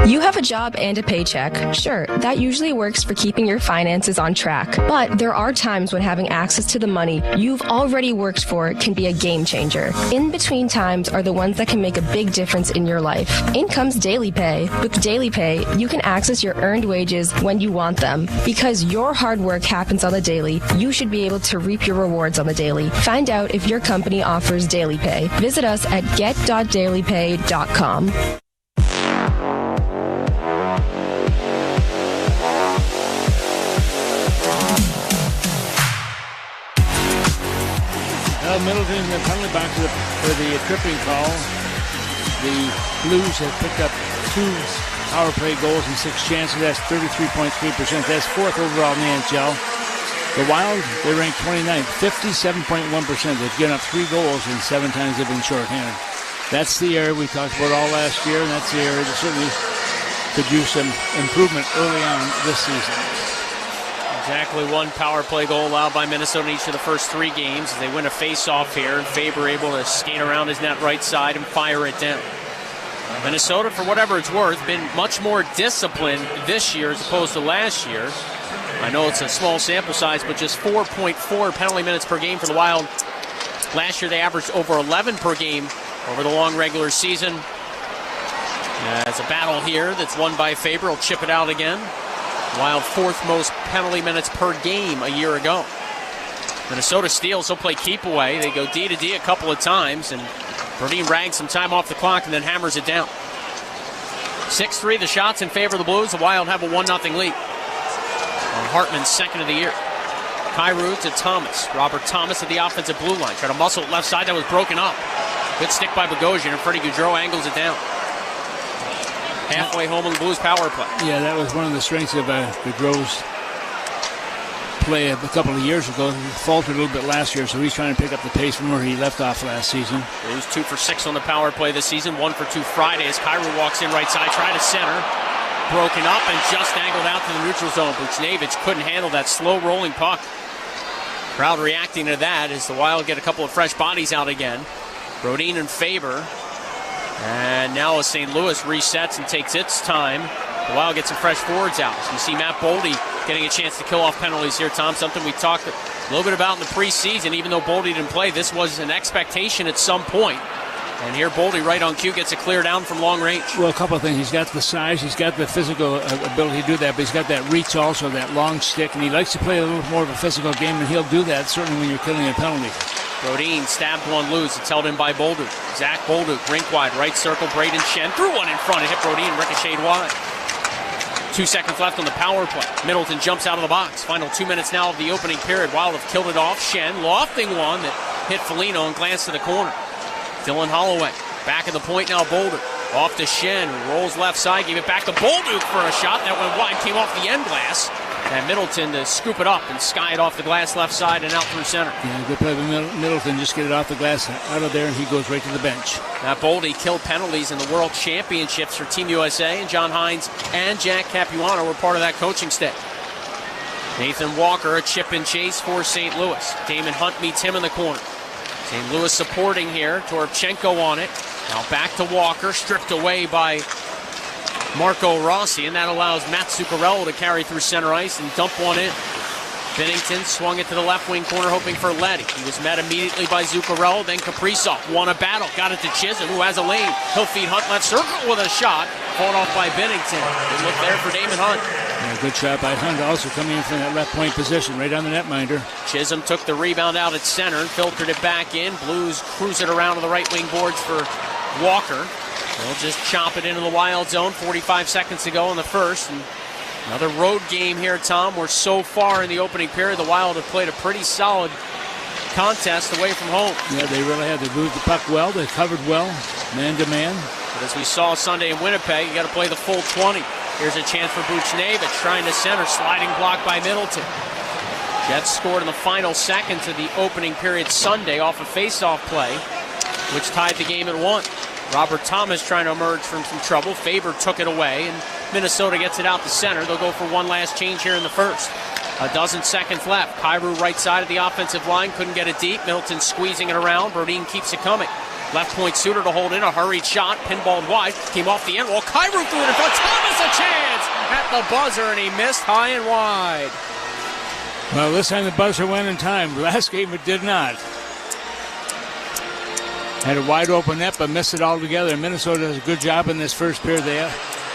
You have a job and a paycheck. Sure, that usually works for keeping your finances on track. But there are times when having access to the money you've already worked for can be a game changer. In between times are the ones that can make a big difference in your life. In comes Daily Pay. With Daily Pay, you can access your earned wages when you want them. Because your hard work happens on the daily, you should be able to reap your rewards on the daily. Find out if your company offers Daily Pay. Visit us at get.dailypay.com. Middleton in the penalty box for the tripping call. The Blues have picked up 2 power play goals and 6 chances. That's 33.3%. That's 4th overall in the NHL. The Wild, they rank 29th, 57.1%. They've given up 3 goals and 7 times they've been shorthanded. That's the area we talked about all last year, and that's the area that certainly could use some improvement early on this season. Exactly 1 power play goal allowed by Minnesota in each of the first 3 games. They win a face-off here, and Faber able to skate around his net right side and fire it down. Minnesota, for whatever it's worth, been much more disciplined this year as opposed to last year. I know it's a small sample size, but just 4.4 penalty minutes per game for the Wild. Last year they averaged over 11 per game over the long regular season. It's a battle here that's won by Faber. He'll chip it out again. Wild 4th most penalty minutes per game a year ago. Minnesota steals, he'll play keep away. They go D to D a couple of times, and Brodin rags some time off the clock and then hammers it down. 6-3, the shots in favor of the Blues. The Wild have a 1-0 lead. On Hartman's 2nd of the year. Kyrou to Thomas. Robert Thomas at the offensive blue line. Tried to muscle it left side, that was broken up. Good stick by Bogosian, and Freddie Gaudreau angles it down. Halfway home on the Blues power play. Yeah, that was one of the strengths of Gaudreau's play a couple of years ago. He faltered a little bit last year, so he's trying to pick up the pace from where he left off last season. He was 2 for 6 on the power play this season, 1 for 2 Friday as Kyrou walks in right side, try to center. Broken up and just angled out to the neutral zone. Buchnevich couldn't handle that slow rolling puck. Crowd reacting to that as the Wild get a couple of fresh bodies out again. Brodin and Faber. And now as St. Louis resets and takes its time, the Wild get some fresh forwards out. So you see Matt Boldy getting a chance to kill off penalties here, Tom. Something we talked a little bit about in the preseason. Even though Boldy didn't play, this was an expectation at some point. And here Boldy right on cue gets a clear down from long range. Well, a couple of things. He's got the size, he's got the physical ability to do that, but he's got that reach also, that long stick, and he likes to play a little more of a physical game, and he'll do that certainly when you're killing a penalty. Brodin stabbed one loose. It's held in by Bolduc. Zach Bolduc, rink wide, right circle. Braden Shen threw one in front. It hit Brodin, ricocheted wide. 2 seconds left on the power play. Middleton jumps out of the box. Final 2 minutes now of the opening period. Wild have killed it off. Shen lofting one that hit Foligno and glanced to the corner. Dylan Holloway back at the point now. Bolduc off to Shen. Rolls left side. Gave it back to Bolduc for a shot that went wide. Came off the end glass. And Middleton to scoop it up and sky it off the glass left side and out through center. Yeah, good play by Middleton. Just get it off the glass out of there, and he goes right to the bench. Now Boldy killed penalties in the World Championships for Team USA, and John Hines and Jack Capuano were part of that coaching staff. Nathan Walker, a chip and chase for St. Louis. Damon Hunt meets him in the corner. St. Louis supporting here. Toropchenko on it. Now back to Walker, stripped away by Marco Rossi, and that allows Matt Zuccarello to carry through center ice and dump one in. Binnington swung it to the left wing corner, hoping for Leddy. He was met immediately by Zuccarello, then Kaprizov won a battle, got it to Chisholm, who has a lane. He'll feed Hunt left circle with a shot. fought off by Bennington. Good look there for Damon Hunt. Yeah, good shot by Hunt, also coming in from that left point position, right on the netminder. Chisholm took the rebound out at center, filtered it back in. Blues cruise it around to the right wing boards for Walker. They'll just chomp it into the Wild zone. 45 seconds to go in the first. And another road game here, Tom, where so far in the opening period, the Wild have played a pretty solid contest away from home. Yeah, they really had. They moved the puck well. They covered well, man to man. But as we saw Sunday in Winnipeg, you got to play the full 20. Here's a chance for Buchnevich, trying to center, sliding block by Middleton. Jets scored in the final seconds of the opening period Sunday off a face-off play, which tied the game at 1. Robert Thomas trying to emerge from some trouble. Faber took it away, and Minnesota gets it out the center. They'll go for one last change here in the first. A dozen seconds left. Kyrou right side of the offensive line. Couldn't get it deep. Middleton squeezing it around. Brodin keeps it coming. Left point Suter to hold in. A hurried shot. Pinballed wide. Came off the end wall. Kyrou threw it in front. Thomas a chance at the buzzer, and he missed high and wide. Well, this time the buzzer went in time. Last game it did not. Had a wide open net, but missed it altogether. Minnesota does a good job in this first period. They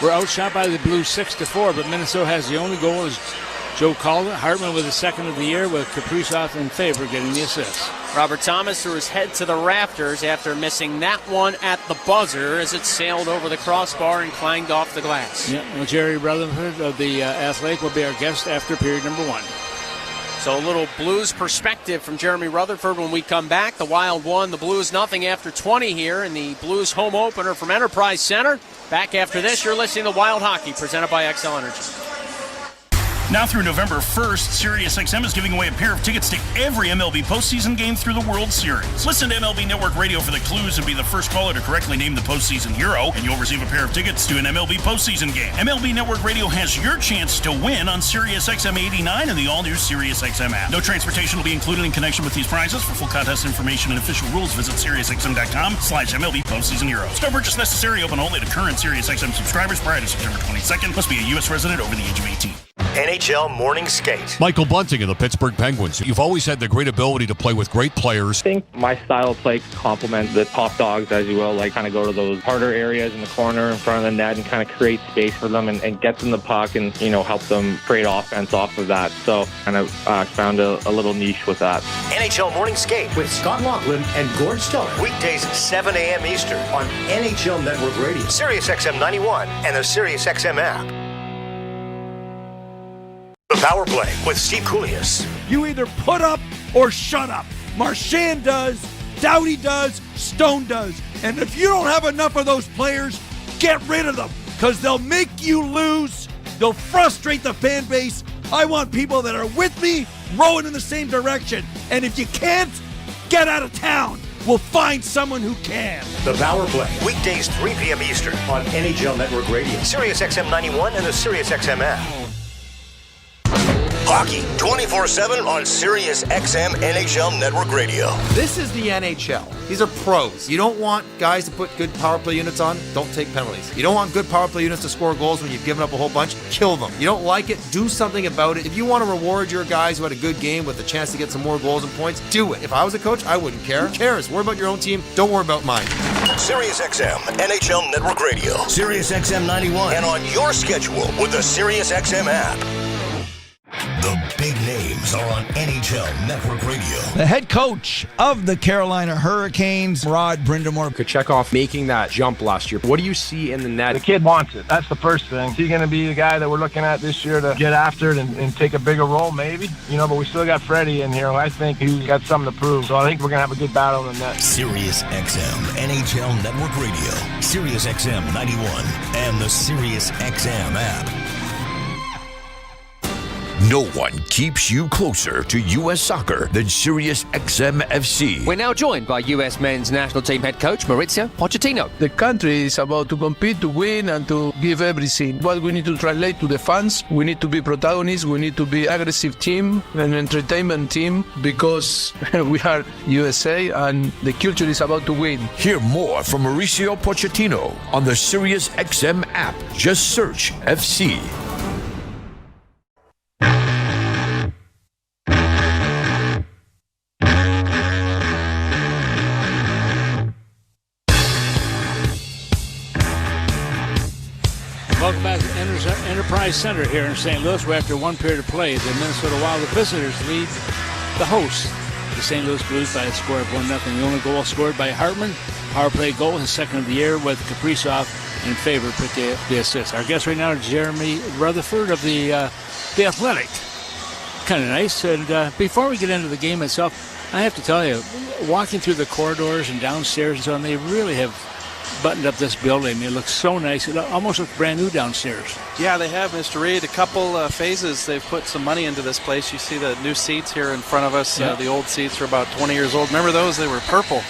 were outshot by the Blues 6-4, but Minnesota has the only goal as Joe called it. Hartman with his second of the year, with Kaprizov and Faber getting the assist. Robert Thomas threw his head to the rafters after missing that one at the buzzer as it sailed over the crossbar and clanged off the glass. Yeah, well, Jerry Rutherford of the Athletic will be our guest after period number 1. So a little Blues perspective from Jeremy Rutherford when we come back. The Wild won, the Blues nothing after 20 here in the Blues home opener from Enterprise Center. Back after this, you're listening to Wild Hockey, presented by XL Energy. Now through November 1st, SiriusXM is giving away a pair of tickets to every MLB postseason game through the World Series. Listen to MLB Network Radio for the clues and be the first caller to correctly name the postseason hero, and you'll receive a pair of tickets to an MLB postseason game. MLB Network Radio has your chance to win on SiriusXM 89 and the all-new SiriusXM app. No transportation will be included in connection with these prizes. For full contest information and official rules, visit SiriusXM.com/MLB postseason heroes. No purchase necessary. Open only to current SiriusXM subscribers prior to September 22nd. Must be a U.S. resident over the age of 18. NHL Morning Skate. Michael Bunting of the Pittsburgh Penguins. You've always had the great ability to play with great players. I think my style of play complements the top dogs, as you will, like kind of go to those harder areas in the corner in front of the net and kind of create space for them and get them the puck and, help them create offense off of that. So kind of found a little niche with that. NHL Morning Skate with Scott Laughlin and Gord Stellar. Weekdays 7 a.m. Eastern on NHL Network Radio, SiriusXM 91, and the SiriusXM app. The Power Play with Steve Koulias. You either put up or shut up. Marchand does, Doughty does, Stone does. And if you don't have enough of those players, get rid of them, because they'll make you lose. They'll frustrate the fan base. I want people that are with me, rowing in the same direction. And if you can't, get out of town. We'll find someone who can. The Power Play, weekdays 3 p.m. Eastern on NHL Network Radio, SiriusXM 91, and the SiriusXM app. Hockey 24/7 on SiriusXM NHL Network Radio. This is the NHL. These are pros. You don't want guys to put good power play units on, don't take penalties. You don't want good power play units to score goals when you've given up a whole bunch, kill them. You don't like it, do something about it. If you want to reward your guys who had a good game with a chance to get some more goals and points, do it. If I was a coach, I wouldn't care. Who cares? Worry about your own team, don't worry about mine. SiriusXM NHL Network Radio, SiriusXM 91, and on your schedule with the SiriusXM app. The big names are on NHL Network Radio. The head coach of the Carolina Hurricanes, Rod Brindamore. Kochetkov making that jump last year. What do you see in the net? The kid wants it. That's the first thing. Is he going to be the guy that we're looking at this year to get after it and take a bigger role? Maybe. But we still got Freddie in here. I think he's got something to prove. So I think we're going to have a good battle in the net. SiriusXM NHL Network Radio, SiriusXM 91, and the SiriusXM app. No one keeps you closer to U.S. soccer than SiriusXM FC. We're now joined by U.S. men's national team head coach Mauricio Pochettino. The country is about to compete, to win, and to give everything. What we need to translate to the fans, we need to be protagonists, we need to be aggressive team, an entertainment team, because we are USA and the culture is about to win. Hear more from Mauricio Pochettino on the SiriusXM app. Just search FC. back to Enterprise Center here in St. Louis, where after one period of play, the Minnesota Wild, the visitors, lead the hosts, the St. Louis Blues, by a score of 1-0. The only goal scored by Hartman, power play goal, his second of the year, with Kaprizov and Faber picked the assist. Our guest right now is Jeremy Rutherford of the Athletic. Kind of nice. And before we get into the game itself, I have to tell you, walking through the corridors and downstairs and so on, they really have buttoned up this building. It looks so nice. It almost looks brand new downstairs. Yeah, they have, Mr. Reed. A couple phases. They've put some money into this place. You see the new seats here in front of us. Yeah. The old seats are about 20 years old. Remember those? They were purple.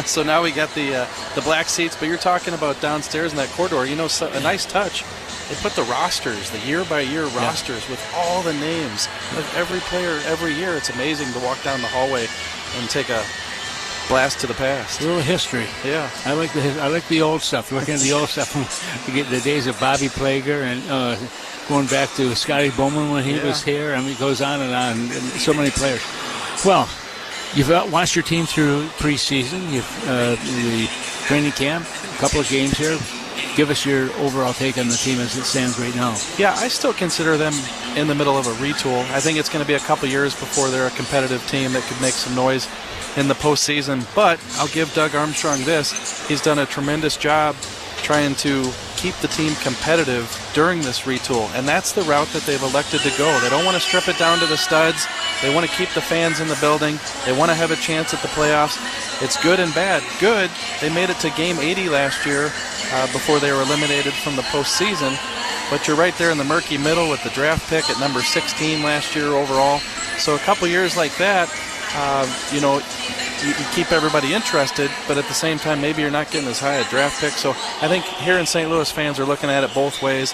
So now we got the black seats. But you're talking about downstairs in that corridor. You know, a nice touch. They put the rosters, the year-by-year rosters with all the names of every player every year. It's amazing to walk down the hallway and take a blast to the past. A little history. Yeah. I like the old stuff. Looking at the old stuff, you get the days of Bobby Plager and going back to Scotty Bowman when he was here. I mean, it goes on and on. And so many players. Well, you've watched your team through preseason. You've the training camp, a couple of games here. Give us your overall take on the team as it stands right now. Yeah, I still consider them in the middle of a retool. I think it's going to be a couple years before they're a competitive team that could make some noise in the postseason. But I'll give Doug Armstrong this. He's done a tremendous job trying to keep the team competitive during this retool. And that's the route that they've elected to go. They don't want to strip it down to the studs. They want to keep the fans in the building. They want to have a chance at the playoffs. It's good and bad. Good, they made it to Game 80 last year before they were eliminated from the postseason. But you're right there in the murky middle with the draft pick at number 16 last year overall. So a couple years like that, you keep everybody interested, but at the same time, maybe you're not getting as high a draft pick. So I think here in St. Louis, fans are looking at it both ways.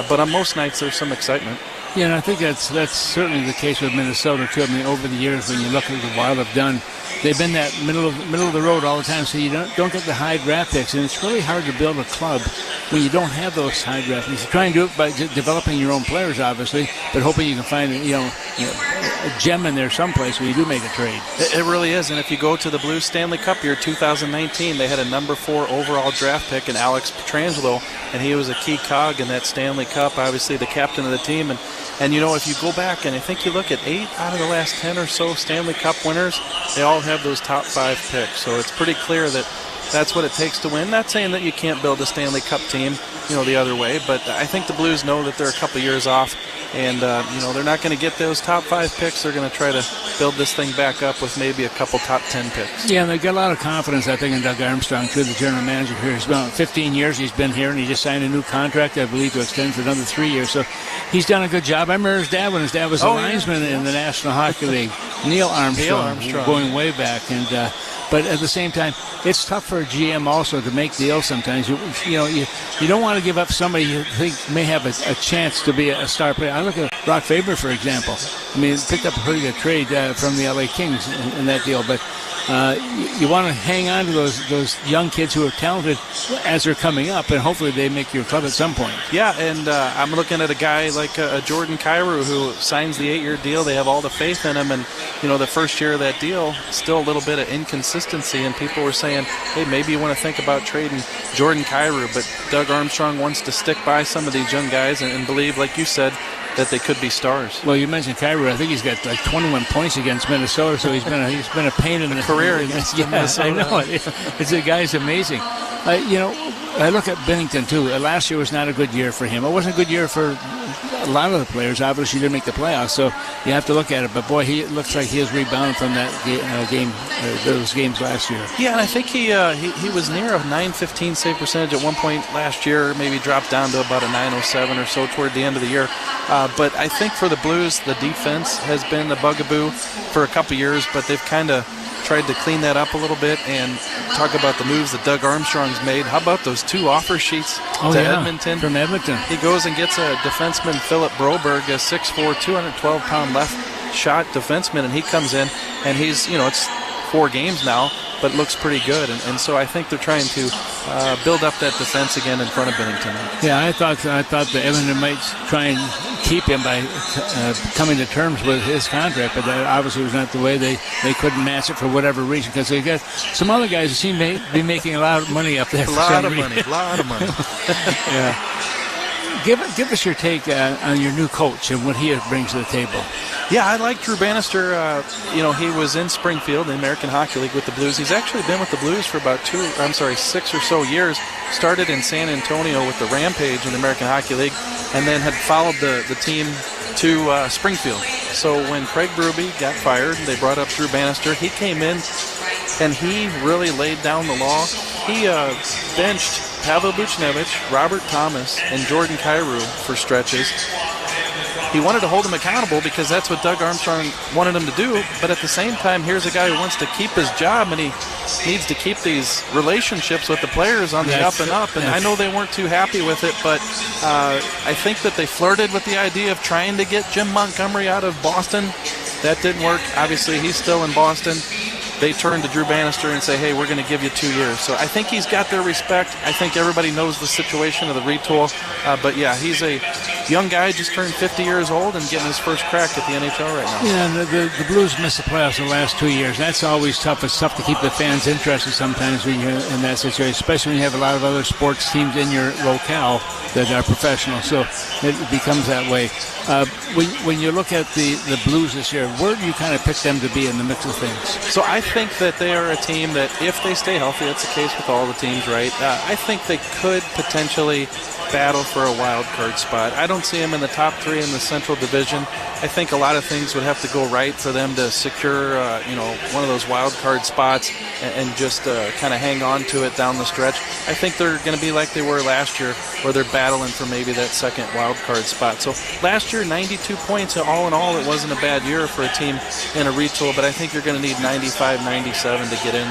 But on most nights, there's some excitement. Yeah, and I think that's certainly the case with Minnesota, too. I mean, over the years, when you look at the Wild have done, they've been that middle of the road all the time, so you don't get the high draft picks, and it's really hard to build a club when you don't have those high draft picks. You try and do it by developing your own players, obviously, but hoping you can find a gem in there someplace when you do make a trade. It really is, and if you go to the Blues Stanley Cup year 2019, they had a number 4 overall draft pick in Alex Pietrangelo, and he was a key cog in that Stanley Cup, obviously the captain of the team. And you know, if you go back and I think you look at 8 out of the last 10 or so Stanley Cup winners, they all have those top 5 picks. So it's pretty clear that that's what it takes to win. Not saying that you can't build a Stanley Cup team, the other way, but I think the Blues know that they're a couple years off, and they're not going to get those top 5 picks. They're going to try to build this thing back up with maybe a couple top 10 picks. Yeah, and they've got a lot of confidence, I think, in Doug Armstrong, too, the general manager here. He's been 15 years he's been here, and he just signed a new contract, I believe, to extend for another 3 years. So he's done a good job. I remember his dad when his dad was a linesman in the National Hockey League, Neil Armstrong, going way back. And but at the same time, it's tough for a GM also to make deals sometimes. You don't want to give up somebody you think may have a chance to be a star player. I look at Brock Faber, for example. I mean, picked up a pretty good trade from the LA Kings in that deal. But you want to hang on to those young kids who are talented as they're coming up, and hopefully they make your club at some point. Yeah, and I'm looking at a guy like Jordan Kyrou who signs the 8-year deal. They have all the faith in him, and the first year of that deal, still a little bit of inconsistency, and people were saying, hey, maybe you want to think about trading Jordan Kyrou, but Doug Armstrong wants to stick by some of these young guys and believe, like you said, that they could be stars. Well, you mentioned Kyrou. I think he's got like 21 points against Minnesota, so he's been a pain in the career against Minnesota. I know. It's a guy's amazing. I look at Binnington too. Last year was not a good year for him. It wasn't a good year for a lot of the players. Obviously, didn't make the playoffs, so you have to look at it. But boy, he looks like he has rebounded from that game, those games last year. Yeah, and I think he was near a .915 save percentage at one point last year. Maybe dropped down to about a .907 or so toward the end of the year. But I think for the Blues, the defense has been a bugaboo for a couple years, but they've kind of tried to clean that up a little bit and talk about the moves that Doug Armstrong's made. How about those 2 offer sheets to Edmonton? From Edmonton. He goes and gets a defenseman, Philip Broberg, a 6'4", 212-pound left shot defenseman, and he comes in, and he's, it's 4 games now, but looks pretty good. And so I think they're trying to build up that defense again in front of Binnington. Yeah, I thought that Edmonton might try and keep him by coming to terms with his contract, but that obviously was not the way. They couldn't match it for whatever reason, because they got some other guys who seem to be making a lot of money up there. A lot of money. Yeah. Give us your take on your new coach and what he brings to the table. Yeah, I like Drew Bannister. He was in Springfield, the American Hockey League with the Blues. He's actually been with the Blues for about 6 or so years. Started in San Antonio with the Rampage in the American Hockey League, and then had followed the team to Springfield. So when Craig Berube got fired, they brought up Drew Bannister. He came in, and he really laid down the law. He benched Pavel Buchnevich, Robert Thomas, and Jordan Kyrou for stretches. He wanted to hold them accountable because that's what Doug Armstrong wanted him to do. But at the same time, here's a guy who wants to keep his job, and he needs to keep these relationships with the players on the up and up. And I know they weren't too happy with it, but I think that they flirted with the idea of trying to get Jim Montgomery out of Boston. That didn't work. Obviously, he's still in Boston. They turn to Drew Bannister and say, hey, we're going to give you 2 years. So I think he's got their respect. I think everybody knows the situation of the retool. But, yeah, he's a young guy, just turned 50 years old and getting his first crack at the NHL right now. Yeah, and the Blues missed the playoffs the last 2 years. That's always tough. It's tough to keep the fans interested sometimes when you're in that situation, especially when you have a lot of other sports teams in your locale that are professional. So it becomes that way. When you look at the Blues this year, where do you kind of pick them to be in the mix of things? So I think that they are a team that, if they stay healthy, that's the case with all the teams, right? I think they could potentially battle for a wild card spot. I don't see them in the top 3 in the Central Division. I think a lot of things would have to go right for them to secure, one of those wild card spots and just kind of hang on to it down the stretch. I think they're going to be like they were last year, where they're battling for maybe that second wild card spot. So last year, 92 points. All in all, it wasn't a bad year for a team in a retool, but I think you're going to need 95, 97 to get in,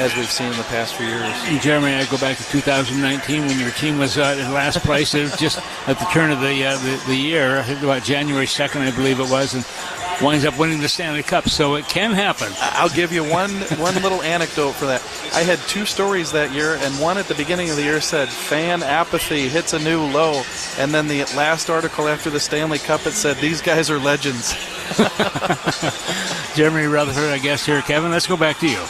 as we've seen in the past few years. Jeremy, I go back to 2019 when your team was in last place. It was just at the turn of the year, I think about January 2nd, I believe it was, and winds up winning the Stanley Cup. So it can happen. I'll give you one little anecdote for that. I had 2 stories that year, and one at the beginning of the year said, fan apathy hits a new low. And then the last article after the Stanley Cup, it said, these guys are legends. Jeremy Rutherford, I guess, here. Kevin, let's go back to you.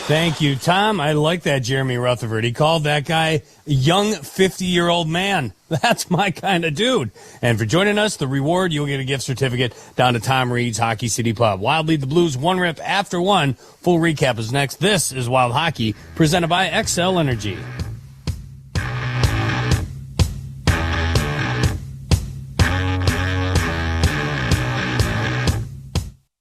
Thank you, Tom. I like that, Jeremy Rutherford. He called that guy a young 50-year-old man. That's my kind of dude. And for joining us, the reward, you'll get a gift certificate down to Tom Reed's Hockey City Pub. Wild lead the Blues 1 rip after 1. Full recap is next. This is Wild Hockey, presented by XL Energy.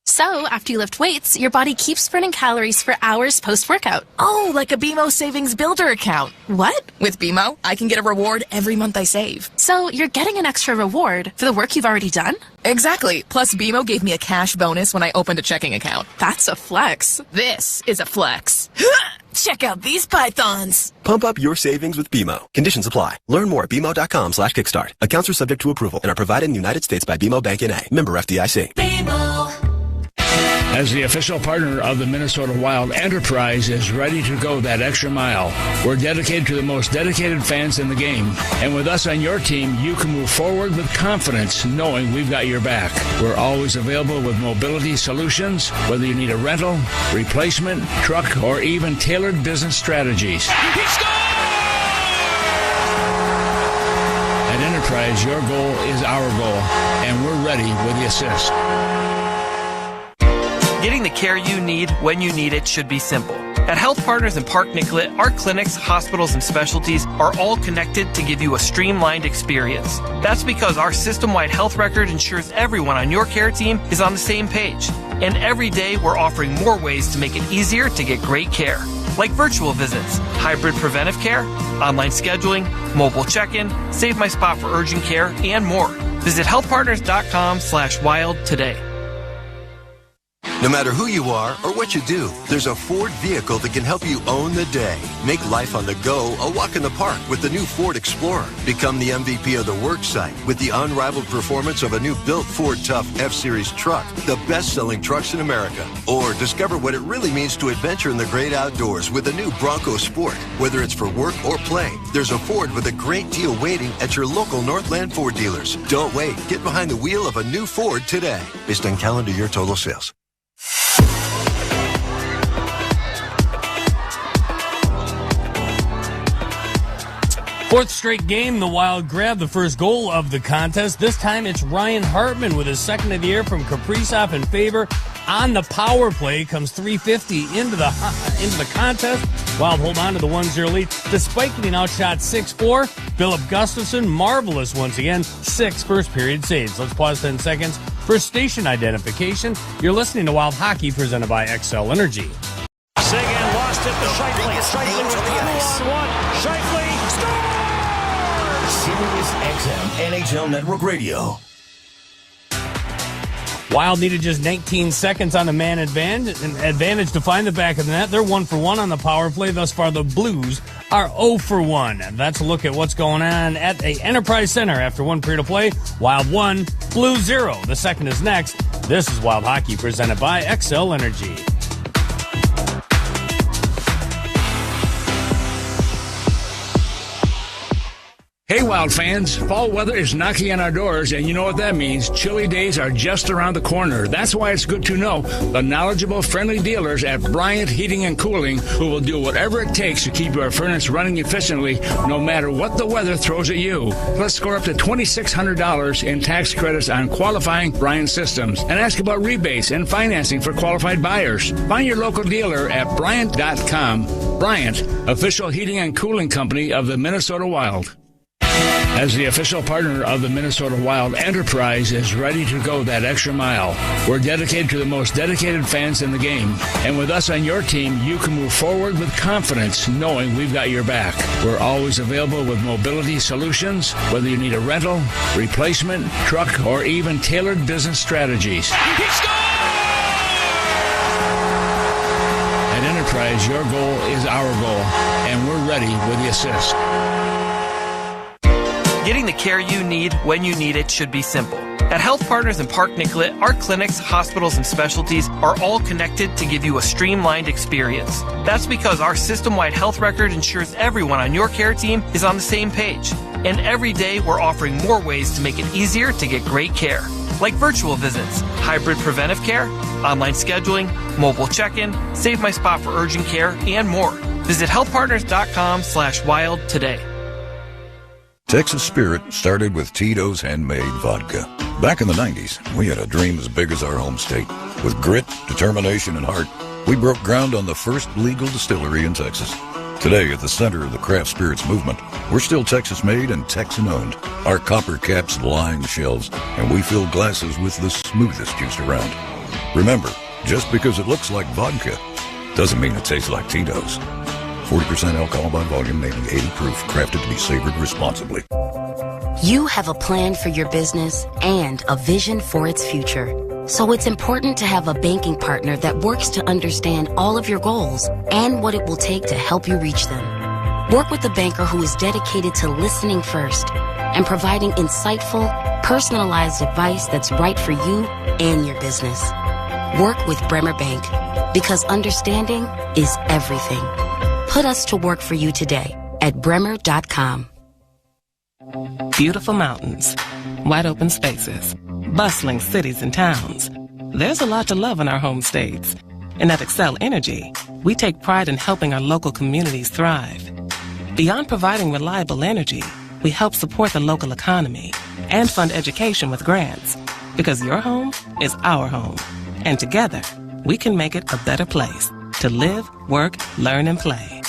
So, after you lift weights, your body keeps burning calories for hours post-workout. Oh, like a BMO Savings Builder account. What? With BMO, I can get a reward every month I save. So, you're getting an extra reward for the work you've already done? Exactly. Plus, BMO gave me a cash bonus when I opened a checking account. That's a flex. This is a flex. Check out these pythons. Pump up your savings with BMO. Conditions apply. Learn more at BMO.com/kickstart. Accounts are subject to approval and are provided in the United States by BMO Bank N.A. Member FDIC. BMO. As the official partner of the Minnesota Wild, Enterprise is ready to go that extra mile. We're dedicated to the most dedicated fans in the game. And with us on your team, you can move forward with confidence, knowing we've got your back. We're always available with mobility solutions, whether you need a rental, replacement, truck, or even tailored business strategies. He scored! At Enterprise, your goal is our goal, and we're ready with the assist. Getting the care you need when you need it should be simple. At Health Partners in Park Nicollet, our clinics, hospitals, and specialties are all connected to give you a streamlined experience. That's because our system-wide health record ensures everyone on your care team is on the same page. And every day, we're offering more ways to make it easier to get great care. Like virtual visits, hybrid preventive care, online scheduling, mobile check-in, Save My Spot for urgent care, and more. Visit healthpartners.com/wild today. No matter who you are or what you do, there's a Ford vehicle that can help you own the day. Make life on the go a walk in the park with the new Ford Explorer. Become the MVP of the work site with the unrivaled performance of a new built Ford Tough F-Series truck, the best-selling trucks in America. Or discover what it really means to adventure in the great outdoors with the new Bronco Sport. Whether it's for work or play, there's a Ford with a great deal waiting at your local Northland Ford dealers. Don't wait. Get behind the wheel of a new Ford today. Based on calendar year total sales. Fourth straight game, the Wild grabbed the first goal of the contest. This time it's Ryan Hartman with his second of the year from Kaprizov in favor. On the power play comes .350 into the contest. Wild hold on to the 1-0 lead despite getting outshot 6-4. Philip Gustafsson, marvelous once again, 6 first period saves. Let's pause 10 seconds for station identification. You're listening to Wild Hockey presented by XL Energy. Seguin lost it to Scheifele. Scheifele with 2-on-1. Scheifele scores! Sirius XM NHL Network Radio. Wild needed just 19 seconds on the man advantage to find the back of the net. They're 1 for 1 on the power play. Thus far, the Blues are 0 for 1. That's a look at what's going on at the Enterprise Center after 1 period of play. Wild 1, Blues 0. The second is next. This is Wild Hockey presented by XL Energy. Hey, Wild fans, fall weather is knocking on our doors, and you know what that means. Chilly days are just around the corner. That's why it's good to know the knowledgeable, friendly dealers at Bryant Heating and Cooling who will do whatever it takes to keep your furnace running efficiently no matter what the weather throws at you. Plus, score up to $2,600 in tax credits on qualifying Bryant systems. And ask about rebates and financing for qualified buyers. Find your local dealer at Bryant.com. Bryant, official heating and cooling company of the Minnesota Wild. As the official partner of the Minnesota Wild, Enterprise is ready to go that extra mile. We're dedicated to the most dedicated fans in the game. And with us on your team, you can move forward with confidence, knowing we've got your back. We're always available with mobility solutions, whether you need a rental, replacement, truck, or even tailored business strategies. He scores! At Enterprise, your goal is our goal, and we're ready with the assist. Getting the care you need when you need it should be simple. At Health Partners in Park Nicollet, our clinics, hospitals, and specialties are all connected to give you a streamlined experience. That's because our system-wide health record ensures everyone on your care team is on the same page. And every day we're offering more ways to make it easier to get great care. Like virtual visits, hybrid preventive care, online scheduling, mobile check-in, Save My Spot for urgent care, and more. Visit healthpartners.com/wild today. Texas Spirit started with Tito's handmade vodka. Back in the 90s, we had a dream as big as our home state. With grit, determination, and heart, we broke ground on the first legal distillery in Texas. Today, at the center of the craft spirits movement, we're still Texas-made and Texan-owned. Our copper caps line the shelves, and we fill glasses with the smoothest juice around. Remember, just because it looks like vodka doesn't mean it tastes like Tito's. 40% alcohol by volume, made 80 proof, crafted to be savored responsibly. You have a plan for your business and a vision for its future. So it's important to have a banking partner that works to understand all of your goals and what it will take to help you reach them. Work with a banker who is dedicated to listening first and providing insightful, personalized advice that's right for you and your business. Work with Bremer Bank, because understanding is everything. Put us to work for you today at bremer.com. Beautiful mountains, wide open spaces, bustling cities and towns. There's a lot to love in our home states. And at Xcel Energy, we take pride in helping our local communities thrive. Beyond providing reliable energy, we help support the local economy and fund education with grants. Because your home is our home. And together, we can make it a better place to live, work, learn, and play.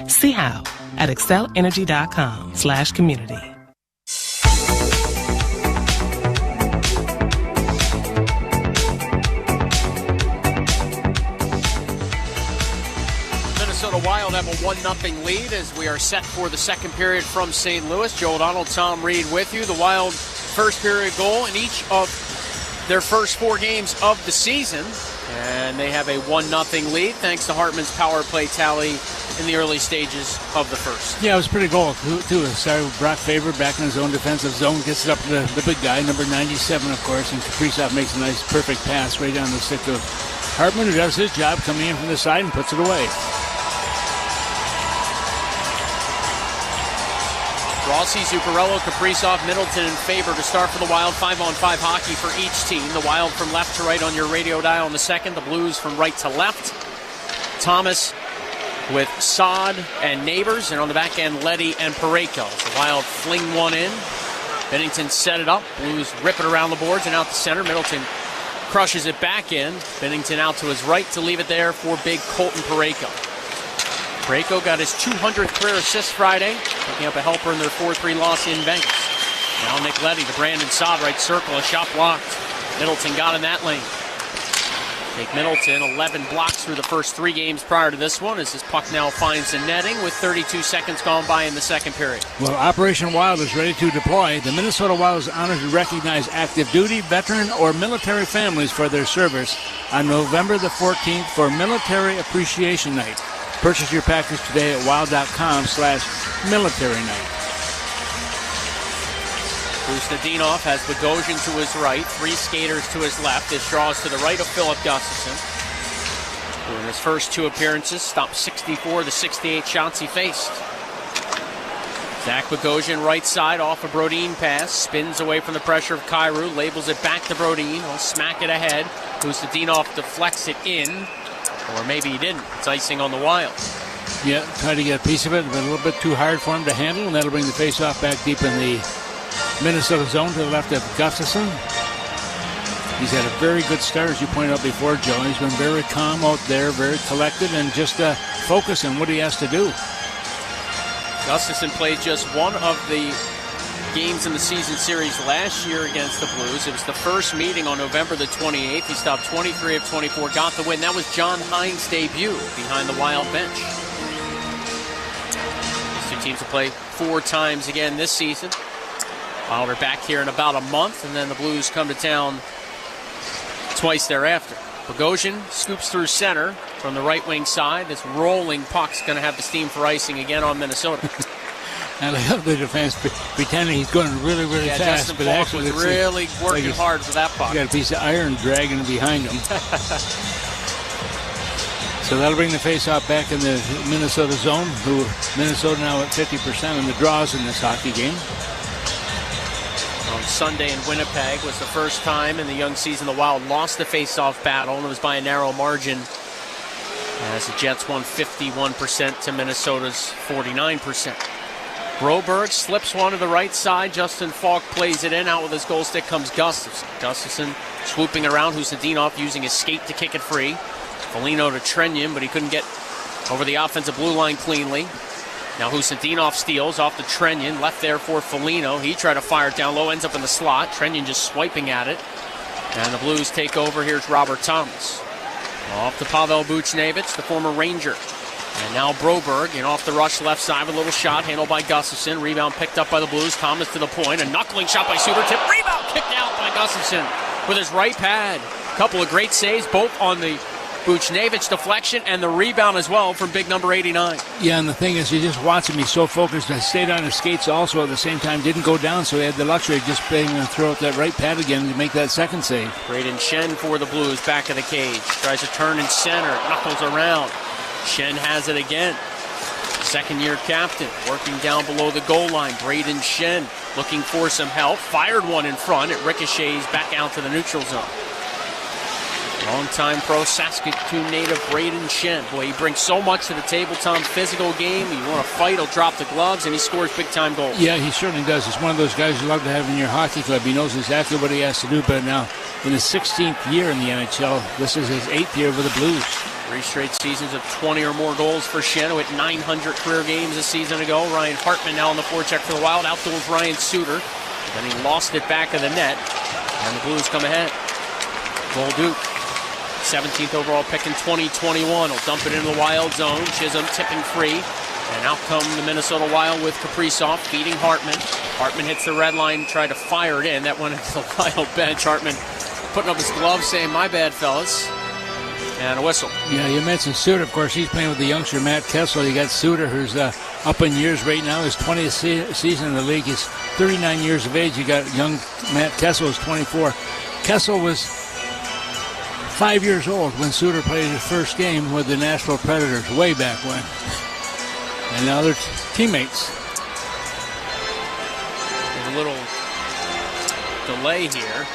See how at excelenergy.com/community. Minnesota Wild have a 1-0 lead as we are set for the second period from St. Louis. Joe O'Donnell, Tom Reed with you. The Wild first period goal in each of their first 4 games of the season. And they have a 1-0 lead thanks to Hartman's power play tally in the early stages of the first. Yeah, it was a pretty goal, too. Started with Brock Faber back in his own defensive zone, gets it up to the big guy, number 97, of course, and Kaprizov makes a nice, perfect pass right down the stick of Hartman, who does his job coming in from the side and puts it away. Rossi, Zuccarello, Kaprizov, Middleton, and Faber to start for the Wild. 5-on-5 hockey for each team. The Wild from left to right on your radio dial in the second. The Blues from right to left. Thomas with Saad and Neighbors, and on the back end, Letty and Parayko. The Wild fling one in. Bennington set it up. Blues rip it around the boards and out the center. Middleton crushes it back in. Bennington out to his right to leave it there for big Colton Parayko. Parayko got his 200th career assist Friday, picking up a helper in their 4-3 loss in Vegas. Now Nick Letty to Brandon Saad, right circle, a shot blocked. Middleton got in that lane. Jake Middleton, 11 blocks through the first 3 games prior to this one, as his puck now finds the netting with 32 seconds gone by in the second period. Well, Operation Wild is ready to deploy. The Minnesota Wild is honored to recognize active duty, veteran, or military families for their service on November the 14th for Military Appreciation Night. Purchase your package today at wild.com/military night. Kusnedinov has Bogosian to his right, 3 skaters to his left. His draws to the right of Philip Gustafsson, who in his first 2 appearances stopped 64 of the 68 shots he faced. Zach Bogosian right side off a Brodin pass, spins away from the pressure of Kyrou, labels it back to Brodin. He'll smack it ahead. Kusnedinov deflects it in, or maybe he didn't. It's icing on the Wild. Yeah, tried to get a piece of it, but a little bit too hard for him to handle, and that'll bring the faceoff back deep in the Minnesota zone to the left of Gustafsson. He's had a very good start, as you pointed out before, Joe. He's been very calm out there, very collected, and just focus on what he has to do. Gustafsson played just one of the games in the season series last year against the Blues. It was the first meeting on November the 28th. He stopped 23 of 24, got the win. That was John Hines' debut behind the Wild bench. These 2 teams will play 4 times again this season. Wild are back here in about a month, and then the Blues come to town twice thereafter. Bogosian scoops through center from the right wing side. This rolling puck's going to have the steam for icing again on Minnesota. And I love the defense pretending he's going really, really fast. Justin but Falk actually was really working hard for that puck. He got a piece of iron dragging behind him. So that'll bring the faceoff back in the Minnesota zone, who Minnesota now at 50% in the draws in this hockey game. On Sunday in Winnipeg was the first time in the young season the Wild lost the faceoff battle, and it was by a narrow margin as the Jets won 51% to Minnesota's 49%. Broberg slips one to the right side. Justin Falk plays it in. Out with his goal stick comes Gustafsson. Gustafsson swooping around. Kusnedinov using his skate to kick it free. Foligno to Trenyon, but he couldn't get over the offensive blue line cleanly. Now Kusnedinov steals off the Trenyon, left there for Foligno. He tried to fire it down low, ends up in the slot. Trenyon just swiping at it. And the Blues take over. Here's Robert Thomas. Off to Pavel Buchnevich, the former Ranger. And now Broberg, and off the rush left side with a little shot, handled by Gustafsson. Rebound picked up by the Blues. Thomas to the point. A knuckling shot by Suter. Tip. Rebound kicked out by Gustafsson with his right pad. A couple of great saves, both on the Buchnevich deflection and the rebound as well from big number 89. Yeah, and the thing is, you just watch him. He's so focused. I stayed on his skates also at the same time. Didn't go down, so he had the luxury of just being able to throw out that right pad again to make that second save. Braden Shen for the Blues, back of the cage. Tries to turn in center, knuckles around. Shen has it again. Second-year captain working down below the goal line. Braden Shen looking for some help. Fired one in front. It ricochets back out to the neutral zone. Long-time pro Saskatoon native Braden Shen. Boy, he brings so much to the table, Tom. Physical game. You want to fight, he'll drop the gloves, and he scores big-time goals. Yeah, he certainly does. He's one of those guys you love to have in your hockey club. He knows exactly what he has to do. But now, in his 16th year in the NHL, this is his 8th year with the Blues. 3 straight seasons of 20 or more goals for Shen, who hit 900 career games a season ago. Ryan Hartman now on the forecheck for the Wild. Outdoors Ryan Suter. Then he lost it back of the net, and the Blues come ahead. Bolduc, 17th overall pick in 2021. He'll dump it into the Wild zone. Chisholm tipping free. And out come the Minnesota Wild with Kaprizov feeding Hartman. Hartman hits the red line, tried to fire it in. That went into the Wild bench. Hartman putting up his gloves saying, "My bad, fellas." And a whistle. Yeah, you mentioned Suter. Of course, he's playing with the youngster Matt Kessel. You got Suter, who's up in years right now. His 20th season in the league. He's 39 years of age. You got young Matt Kessel, who's 24. Kessel was 5 years old when Suter played his first game with the Nashville Predators way back when. And now they're teammates. There's a little delay here.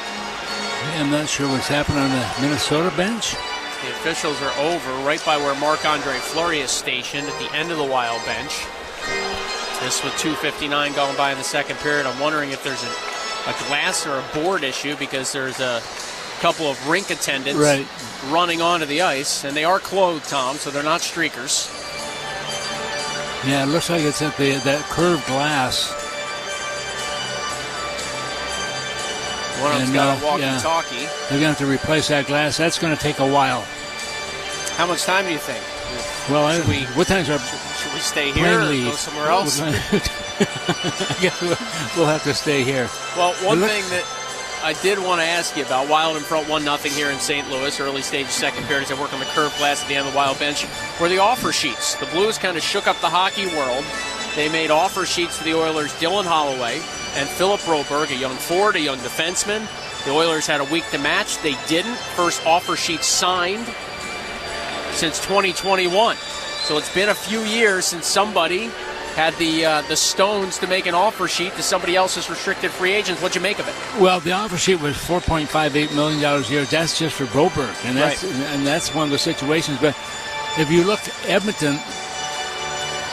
I'm not sure what's happening on the Minnesota bench. The officials are over right by where Marc-Andre Fleury is stationed at the end of the Wild bench. This with 2:59 going by in the second period. I'm wondering if there's a glass or a board issue because there's a couple of rink attendants running onto the ice, and they are clothed, Tom, so they're not streakers. Yeah, it looks like it's at that curved glass. One of them's got a walkie-talkie. They're going to have to replace that glass. That's going to take a while. How much time do you think? Well, what time's our should we stay here or go somewhere else? I guess we'll have to stay here. Well, one thing that I did want to ask you about, Wild in front 1-0 here in St. Louis, early stage second period as they work on the curved glass at the end of the Wild bench, were the offer sheets. The Blues kind of shook up the hockey world. They made offer sheets to the Oilers, Dylan Holloway and Philip Broberg, a young forward, a young defenseman. The Oilers had a week to match. They didn't. First offer sheet signed since 2021. So it's been a few years since somebody had the stones to make an offer sheet to somebody else's restricted free agents. What'd you make of it? Well, the offer sheet was $4.58 million a year. That's just for Broberg, and that's one of the situations. But if you look, Edmonton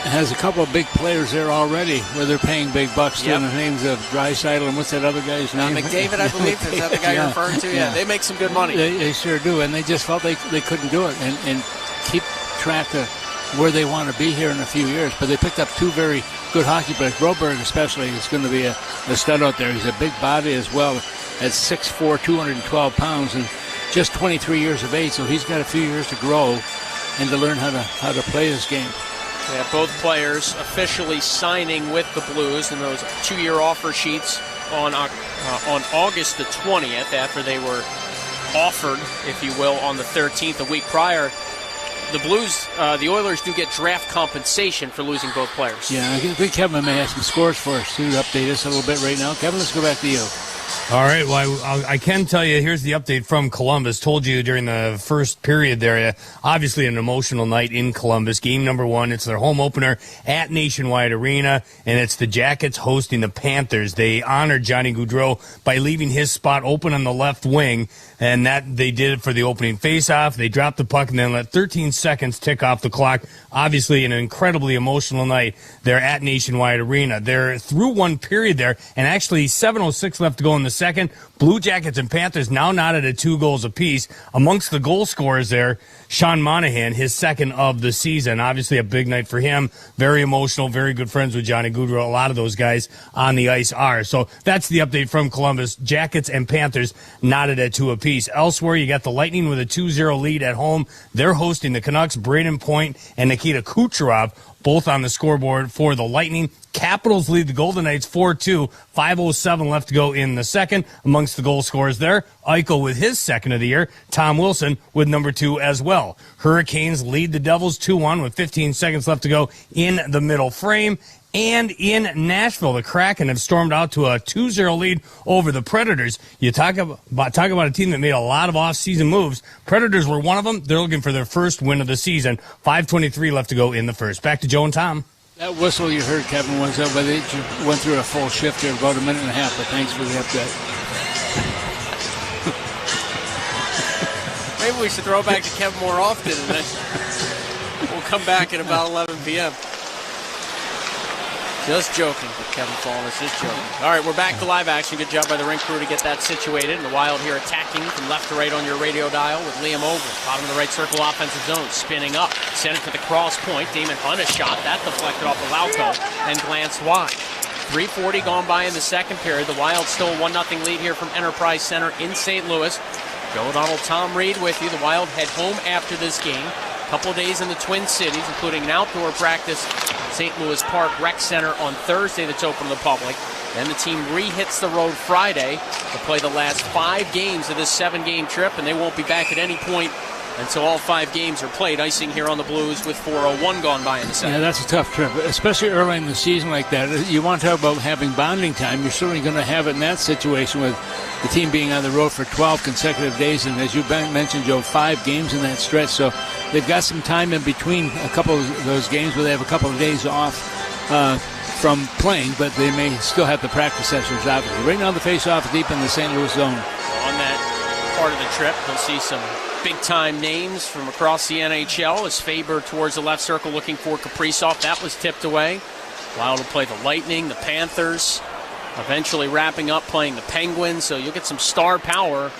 has a couple of big players there already where they're paying big bucks to, the names of Draisaitl and what's that other guy's name? McDavid, I believe. Is that the guy you're referring to? Yeah, they make some good money. They sure do, and they just felt they couldn't do it and keep track of where they want to be here in a few years. But they picked up two very good hockey players. Broberg especially is going to be a stud out there. He's a big body as well at 6'4", 212 pounds, and just 23 years of age, so he's got a few years to grow and to learn how to play this game. Yeah, both players officially signing with the Blues in those 2-year offer sheets on August the 20th after they were offered, if you will, on the 13th, a week prior. The Blues, the Oilers do get draft compensation for losing both players. Yeah, I think Kevin may have some scores for us to update us a little bit right now. Kevin, let's go back to you. All right, well, I can tell you, here's the update from Columbus. Told you during the first period there, obviously an emotional night in Columbus. Game number 1, it's their home opener at Nationwide Arena, and it's the Jackets hosting the Panthers. They honored Johnny Gaudreau by leaving his spot open on the left wing, and that they did it for the opening faceoff. They dropped the puck and then let 13 seconds tick off the clock. Obviously an incredibly emotional night there at Nationwide Arena. They're through one period there, and actually 7:06 left to go in the second. Blue Jackets and Panthers now knotted at 2 goals apiece. Amongst the goal scorers there, Sean Monahan, his second of the season. Obviously a big night for him. Very emotional, very good friends with Johnny Gaudreau. A lot of those guys on the ice are. So that's the update from Columbus. Jackets and Panthers knotted at 2 apiece. Elsewhere, you got the Lightning with a 2-0 lead at home. They're hosting the Canucks. Braden Point and Nikita Kucherov both on the scoreboard for the Lightning. Capitals lead the Golden Knights 4-2. 5:07 left to go in the second. Amongst the goal scorers there, Eichel with his second of the year. Tom Wilson with number 2 as well. Hurricanes lead the Devils 2-1 with 15 seconds left to go in the middle frame. And in Nashville, the Kraken have stormed out to a 2-0 lead over the Predators. You talk about a team that made a lot of off-season moves. Predators were one of them. They're looking for their first win of the season. 5:23 left to go in the first. Back to Joe and Tom. That whistle you heard, Kevin, was but they went through a full shift here, about a minute and a half, but thanks for the update. Maybe we should throw it back to Kevin more often, and then we'll come back at about 11 p.m. Just joking, Kevin Fallness, just joking. All right, we're back to live action. Good job by the rink crew to get that situated. And the Wild here attacking from left to right on your radio dial with Liam Ogle. Bottom of the right circle offensive zone, spinning up. Sent it to the cross point. Damon Hunt a shot. That deflected off of Lauko and glanced wide. 3:40 gone by in the second period. The Wild still 1-0 lead here from Enterprise Center in St. Louis. Joe O'Donnell, Tom Reed with you. The Wild head home after this game. Couple of days in the Twin Cities, including an outdoor practice St. Louis Park Rec Center on Thursday that's open to the public. Then the team re-hits the road Friday to play the last 5 games of this 7-game trip, and they won't be back at any point until all 5 games are played. Icing here on the Blues with 4:01 gone by in the second. Yeah, that's a tough trip, especially early in the season like that. You want to talk about having bonding time. You're certainly going to have it in that situation with the team being on the road for 12 consecutive days. And as you mentioned, Joe, 5 games in that stretch. So they've got some time in between a couple of those games where they have a couple of days off from playing, but they may still have the practice sessions, obviously. Right now the face-off is deep in the St. Louis zone. On that part of the trip, you'll see some big-time names from across the NHL as Faber towards the left circle looking for Kaprizov. That was tipped away. Wild will play the Lightning, the Panthers, eventually wrapping up playing the Penguins. So you'll get some star power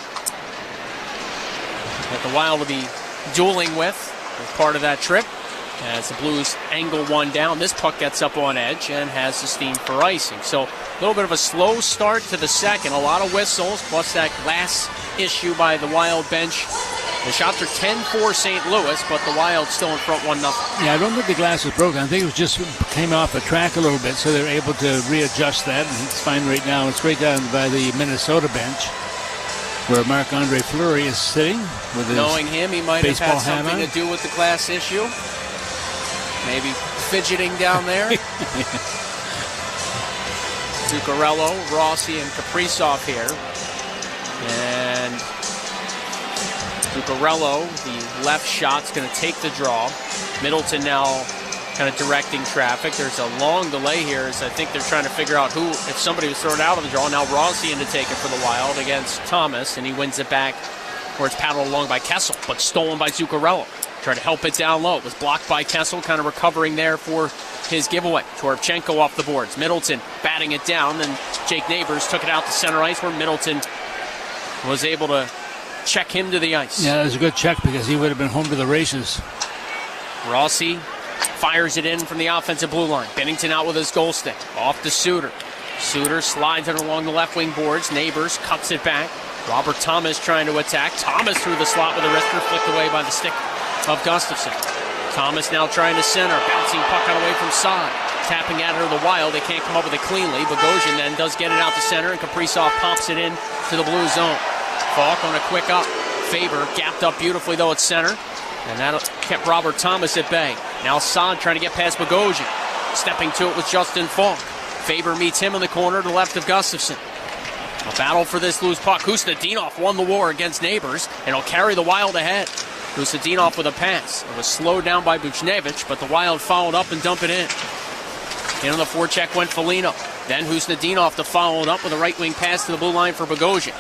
that the Wild will be dueling with as part of that trip. As the Blues angle one down, this puck gets up on edge and has the steam for icing. So a little bit of a slow start to the second. A lot of whistles, plus that glass issue by the Wild bench. The shots are 10-4 St. Louis, but the Wild still in front 1-0. Yeah, I don't think the glass was broken. I think it was just came off the track a little bit, so they're able to readjust that. And it's fine right now. It's right down by the Minnesota bench, where Marc-Andre Fleury is sitting with his knowing him, he might have had something hammer to do with the glass issue. Maybe fidgeting down there. Zuccarello, Rossi, and Kaprizov here. And Zuccarello, the left shot's going to take the draw. Middleton now kind of directing traffic. There's a long delay here as I think they're trying to figure out who, if somebody was thrown out of the draw. Now Rossi in to take it for the Wild against Thomas, and he wins it back where it's paddled along by Kessel, but stolen by Zuccarello. Tried to help it down low. It was blocked by Kessel, kind of recovering there for his giveaway. Toropchenko off the boards. Middleton batting it down, and Jake Neighbors took it out to center ice where Middleton was able to check him to the ice. Yeah, that was a good check because he would have been home to the races. Rossi fires it in from the offensive blue line. Bennington out with his goal stick. Off to Suter. Suter slides it along the left wing boards. Neighbors cuts it back. Robert Thomas trying to attack. Thomas through the slot with a wrister, flicked away by the stick of Gustafsson. Thomas now trying to center. Bouncing puck out away from Saad. Tapping at her the Wild. They can't come up with it cleanly. Bogosian then does get it out to center, and Kaprizov pops it in to the blue zone. Falk on a quick up. Faber gapped up beautifully though at center, and that kept Robert Thomas at bay. Now Saad trying to get past Bogosian. Stepping to it with Justin Falk. Faber meets him in the corner to the left of Gustafsson. A battle for this loose puck. Hustadinov won the war against Neighbors, and he'll carry the Wild ahead. Hustadinov with a pass. It was slowed down by Buchnevich, but the Wild followed up and dumped it in. In on the forecheck went Foligno. Then Hustadinov to follow it up with a right wing pass to the blue line for Bogosian.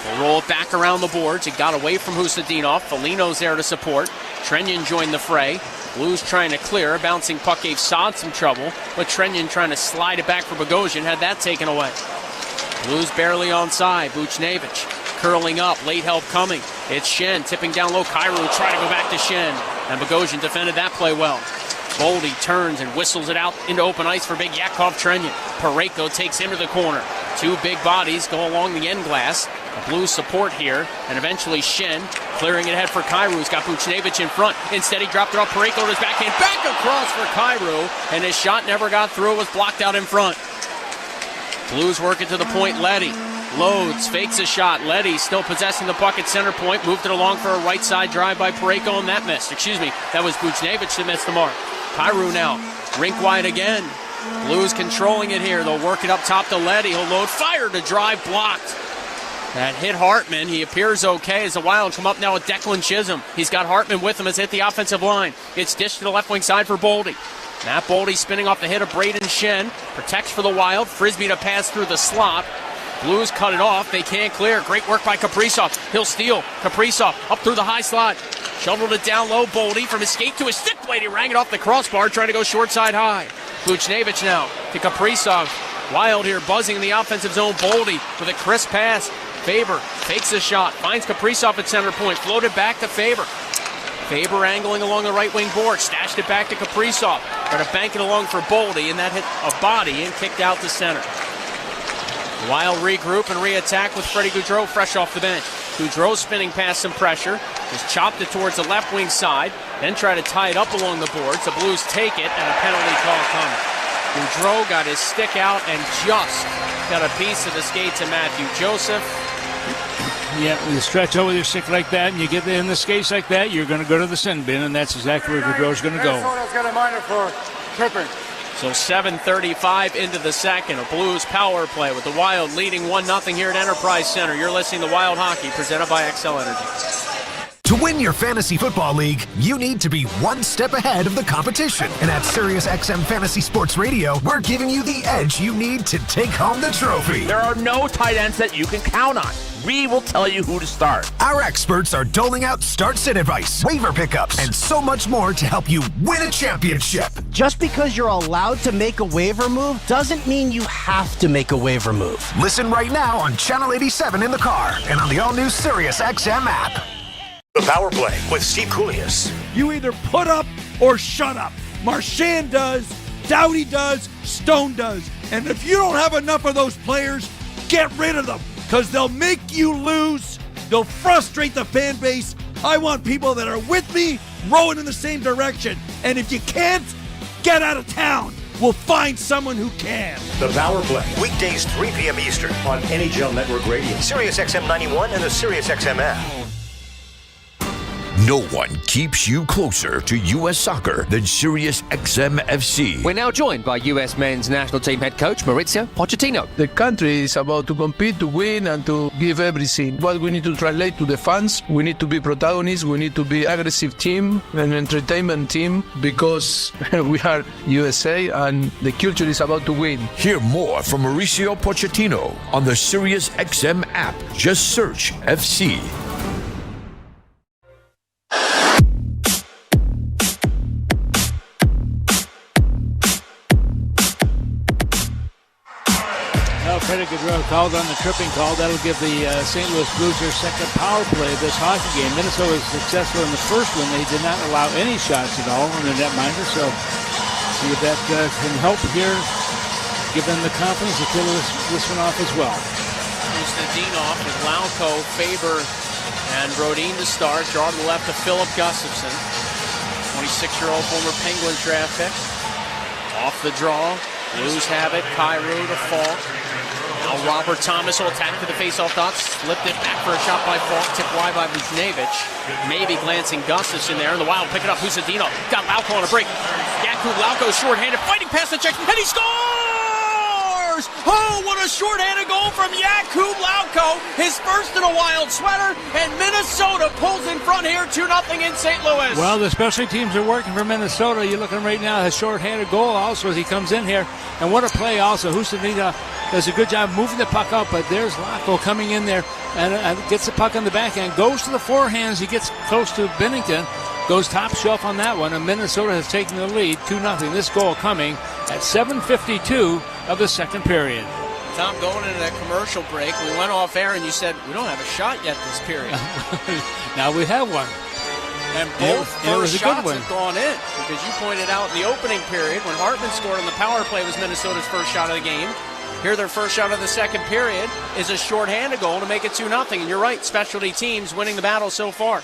They'll roll it back around the boards. It got away from Hustadinov. Foligno's there to support. Trenyon joined the fray. Blues trying to clear. A bouncing puck gave Saad some trouble, but Trenyon trying to slide it back for Bogosian had that taken away. Blues barely onside. Buchnevich curling up. Late help coming. It's Shen tipping down low. Kyrou trying to go back to Shen, and Bogosian defended that play well. Boldy turns and whistles it out into open ice for big Yakov Trenyon. Parayko takes him to the corner. Two big bodies go along the end glass. A Blues support here, and eventually Shen clearing it ahead for Kyrou. He's got Buchnevich in front. Instead, he dropped it off. Parayko to his backhand. Back across for Kyrou, and his shot never got through. It was blocked out in front. Blues work it to the point. Leddy loads, fakes a shot. Leddy still possessing the puck at center point. Moved it along for a right side drive by Parayko, and that missed. That was Buchnevich that missed the mark. Kyrou now, rink wide again. Blues controlling it here. They'll work it up top to Leddy. He'll load, fire to drive, blocked. That hit Hartman. He appears okay as the Wild come up now with Declan Chisholm. He's got Hartman with him. Has hit the offensive line. It's dished to the left wing side for Boldy. Matt Boldy spinning off the hit of Braden Shen. Protects for the Wild. Frisbee to pass through the slot. Blues cut it off. They can't clear. Great work by Kaprizov. He'll steal. Kaprizov up through the high slot. Shoveled it down low. Boldy from his skate to his stick blade. He rang it off the crossbar, trying to go short side high. Buchnevich now to Kaprizov. Wild here buzzing in the offensive zone. Boldy with a crisp pass. Faber fakes a shot. Finds Kaprizov at center point. Floated back to Faber. Faber angling along the right wing board. Stashed it back to Kaprizov. Trying to bank it along for Boldy, and that hit a body and kicked out to center. Wild regroup and re-attack with Freddie Gaudreau fresh off the bench. Gaudreau spinning past some pressure. Just chopped it towards the left wing side. Then try to tie it up along the boards. The Blues take it, and a penalty call coming. Gaudreau got his stick out and just got a piece of the skate to Matthew Joseph. Yeah, when you stretch over your stick like that and you get in the skates like that, you're going to go to the sin bin, and that's exactly where Gaudreau's going to go. Minnesota's got a minor for tripping. So 7:35 into the second, a Blues power play with the Wild leading 1-0 here at Enterprise Center. You're listening to Wild Hockey, presented by XL Energy. To win your fantasy football league, you need to be one step ahead of the competition. And at SiriusXM Fantasy Sports Radio, we're giving you the edge you need to take home the trophy. There are no tight ends that you can count on. We will tell you who to start. Our experts are doling out start-sit advice, waiver pickups, and so much more to help you win a championship. Just because you're allowed to make a waiver move doesn't mean you have to make a waiver move. Listen right now on Channel 87 in the car and on the all-new SiriusXM app. The Power Play with Steve Koulias. You either put up or shut up. Marchand does, Doughty does, Stone does. And if you don't have enough of those players, get rid of them, because they'll make you lose. They'll frustrate the fan base. I want people that are with me, rowing in the same direction. And if you can't, get out of town. We'll find someone who can. The Power Play. Weekdays 3 p.m. Eastern on NHL Network Radio. SiriusXM 91 and the SiriusXM app. No one keeps you closer to U.S. soccer than SiriusXM FC. We're now joined by U.S. men's national team head coach Mauricio Pochettino. The country is about to compete, to win, and to give everything. What we need to translate to the fans, we need to be protagonists, we need to be aggressive team, an entertainment team, because we are USA and the culture is about to win. Hear more from Mauricio Pochettino on the SiriusXM app. Just search FC. Pretty good row called on the tripping call. That'll give the St. Louis Blues their second power play of this hockey game. Minnesota was successful in the first one. They did not allow any shots at all on the netminder, so see if that can help here, give them the confidence to kill this one off as well. Usnadinov with Lauko, Faber, and Brodin to start. Draw to the left of Philip Gustafson, 26-year-old former Penguin draft pick. Off the draw, Blues have it. Kyrou to Falk. Now Robert Thomas will attack to the faceoff dot. Flipped it back for a shot by Falk. Tipped wide by Buchnevich. Maybe glancing Gustafson there. And the Wild pick it up. Husadino got Lauko on a break. Jakub Lauko shorthanded, fighting past the check, and he scores! Oh, what a shorthanded goal from Jakub Lauko. His first in a Wild sweater, and Minnesota pulls in front here 2-0 in St. Louis. Well, the special teams are working for Minnesota. You're looking right now, his shorthanded goal also as he comes in here. And what a play also. Husadino does a good job moving the puck out, but there's Lauko coming in there and gets the puck on the backhand, goes to the forehands. He gets close to Binnington, goes top shelf on that one, and Minnesota has taken the lead 2-0. This goal coming at 7:52 of the second period. Tom, going into that commercial break, we went off air and you said, we don't have a shot yet this period. Now we have one. And both first shots have gone in, because you pointed out in the opening period when Hartman scored on the power play was Minnesota's first shot of the game. Here, their first shot of the second period is a shorthanded goal to make it 2-0. And you're right, specialty teams winning the battle so far.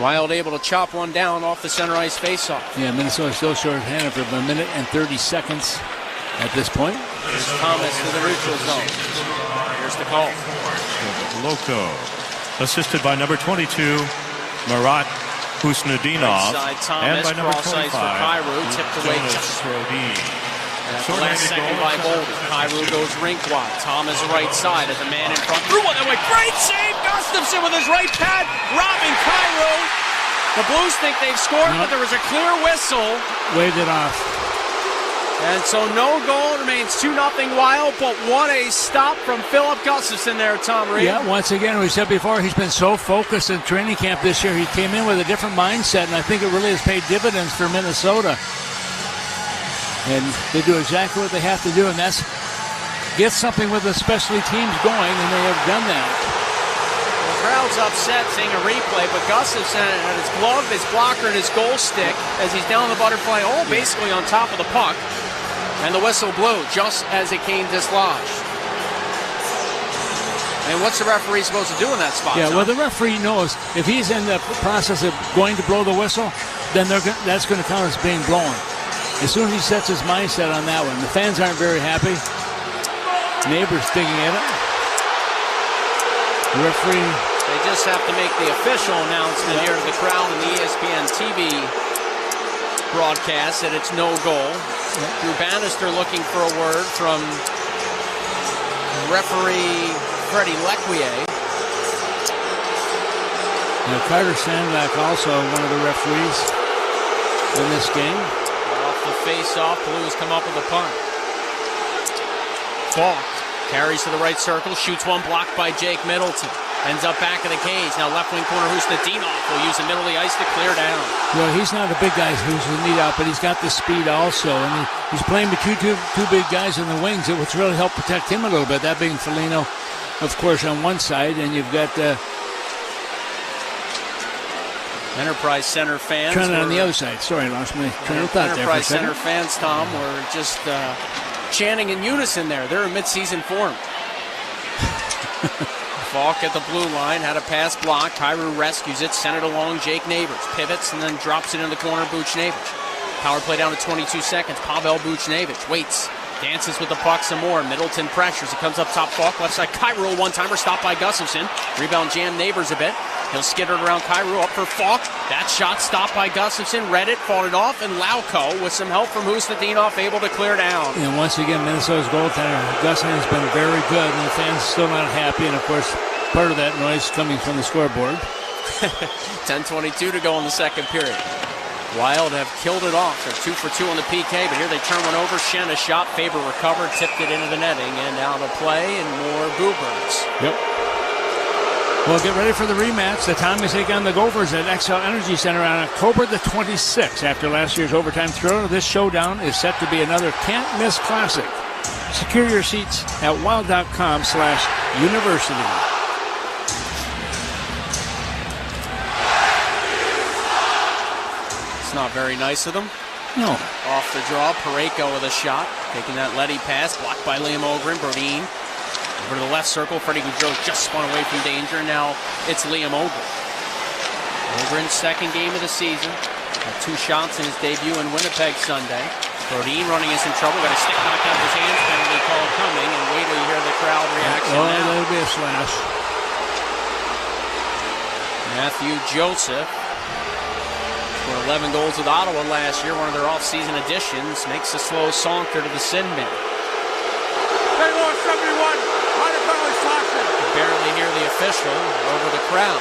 Wild able to chop one down off the center ice faceoff. Yeah, Minnesota still shorthanded for 1 minute and 30 seconds at this point. Here's Thomas to the neutral zone. Here's the call. Lauko, assisted by number 22, Marat Husnudinov, and by number 25, for Kyrou, tipped away. Last second by Bolden. Kyrou goes rink wide. Thomas right side as a man in front. Threw one that way. Great save. Gustafson with his right pad. Robbing Kyrou. The Blues think they've scored, but there was a clear whistle. Waved it off. And so no goal, remains 2-0 Wild, but what a stop from Philip Gustafson there, Tom Reed. Yeah, once again, we said before, he's been so focused in training camp this year. He came in with a different mindset, and I think it really has paid dividends for Minnesota. And they do exactly what they have to do, and that's get something with the specialty teams going, and they have done that. The crowd's upset seeing a replay, but Gustafson had his glove, his blocker, and his goal stick as he's down the butterfly, all basically on top of the puck. And the whistle blew just as it came dislodged. And what's the referee supposed to do in that spot? Yeah, well, the referee knows if he's in the process of going to blow the whistle, then that's going to count as being blown. As soon as he sets his mindset on that one, the fans aren't very happy. Neighbors digging at it. The referee. They just have to make the official announcement here to the crowd in the ESPN TV broadcast that it's no goal. Drew Bannister looking for a word from referee Freddie Lequier. Now, Carter Sandback also one of the referees in this game. Off the face-off, Blues come up with a punt. Falk carries to the right circle, shoots one, blocked by Jake Middleton. Ends up back of the cage. Now left wing corner, Husnudinov will use the middle of the ice to clear down. Well, he's not a big guy who's the need out, but he's got the speed also. And he's playing between two big guys in the wings, which really helped protect him a little bit. That being Foligno, of course, on one side, and you've got Enterprise Center fans. Trent on the other side. Sorry, I lost my train of thought there. Enterprise Center fans, Tom, were just chanting in unison there. They're in midseason form. Falk at the blue line, had a pass blocked. Kyrou rescues it, sent it along Jake Neighbors. Pivots and then drops it in the corner, Buchnevich. Power play down to 22 seconds. Pavel Buchnevich waits, dances with the puck some more. Middleton pressures. It comes up top. Falk left side. Kyrou one-timer stopped by Gustafsson. Rebound jam Neighbors a bit. He'll skitter it around Kyrou, up for Falk. That shot stopped by Gustafsson. Read it, fought it off, and Lauko, with some help from Husnudinov, able to clear down. And once again, Minnesota's goaltender, Gustafsson, has been very good, and the fans still not happy. And, of course, part of that noise coming from the scoreboard. 10:22 to go in the second period. Wild have killed it off. They're 2 for 2 on the PK, but here they turn one over. Shen a shot, Faber recovered, tipped it into the netting, and out of play, and more Bluebirds. Yep. Well, get ready for the rematch. The Tommies take on the Gophers at XL Energy Center on October the 26th. After last year's overtime thriller, this showdown is set to be another can't-miss classic. Secure your seats at wild.com/university. It's not very nice of them. No. Off the draw, Parayko with a shot. Taking that Letty pass, blocked by Liam Ogren. Brodin over to the left circle. Freddie Gaudreau just spun away from danger. Now it's Liam Ogren. Ogren's second game of the season. Had 2 shots in his debut in Winnipeg Sunday. Brodin running into some trouble. Got a stick knocked out of his hands. Penalty call coming. And wait till you hear the crowd reaction now. That'll be a slash. Matthew Joseph scored 11 goals with Ottawa last year. One of their off-season additions. Makes a slow saunter to the sin bin. Barely hear the official over the crowd.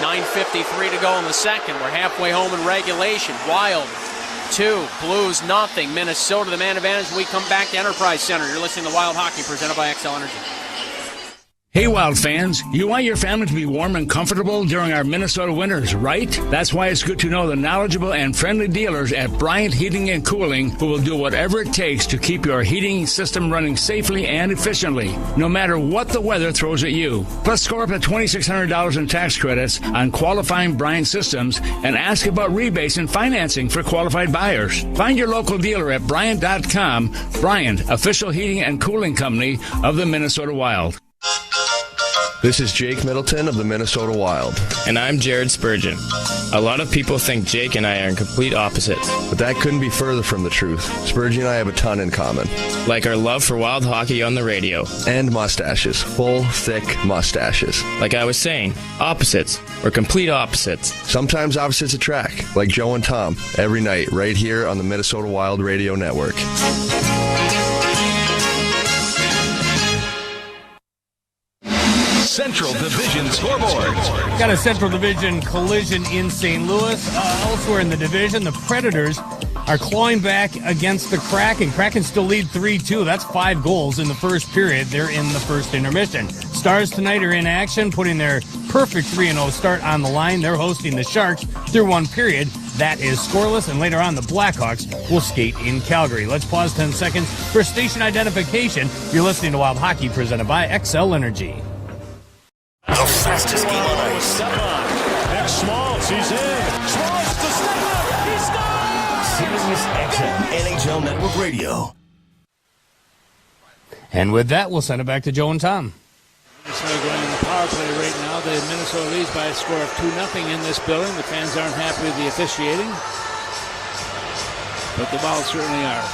9:53 to go in the second. We're halfway home in regulation. Wild 2, Blues nothing. Minnesota the man advantage. We come back to Enterprise Center. You're listening to Wild Hockey presented by XL Energy. Hey, Wild fans, you want your family to be warm and comfortable during our Minnesota winters, right? That's why it's good to know the knowledgeable and friendly dealers at Bryant Heating and Cooling who will do whatever it takes to keep your heating system running safely and efficiently, no matter what the weather throws at you. Plus, score up to $2,600 in tax credits on qualifying Bryant systems and ask about rebates and financing for qualified buyers. Find your local dealer at Bryant.com. Bryant, official heating and cooling company of the Minnesota Wild. This is Jake Middleton of the Minnesota Wild. And I'm Jared Spurgeon. A lot of people think Jake and I are in complete opposites. But that couldn't be further from the truth. Spurgeon and I have a ton in common. Like our love for Wild hockey on the radio. And mustaches. Full, thick mustaches. Like I was saying, opposites. Or complete opposites. Sometimes opposites attract. Like Joe and Tom. Every night, right here on the Minnesota Wild Radio Network. Central Division scoreboard. Got a Central Division collision in St. Louis. Elsewhere in the division, the Predators are clawing back against the Kraken. Kraken still lead 3-2. That's 5 goals in the first period. They're in the first intermission. Stars tonight are in action, putting their perfect 3-0 start on the line. They're hosting the Sharks through 1 period. That is scoreless, and later on, the Blackhawks will skate in Calgary. Let's pause 10 seconds for station identification. You're listening to Wild Hockey presented by XL Energy. The fastest game on ice. Next Schmaltz, he's in. Schmaltz to step up. He scores! Sirius XM NHL Network Radio. And with that, we'll send it back to Joe and Tom. Minnesota going in the power play right now. The Minnesota leads by a score of 2-0 in this building. The fans aren't happy with the officiating, but the Wild certainly are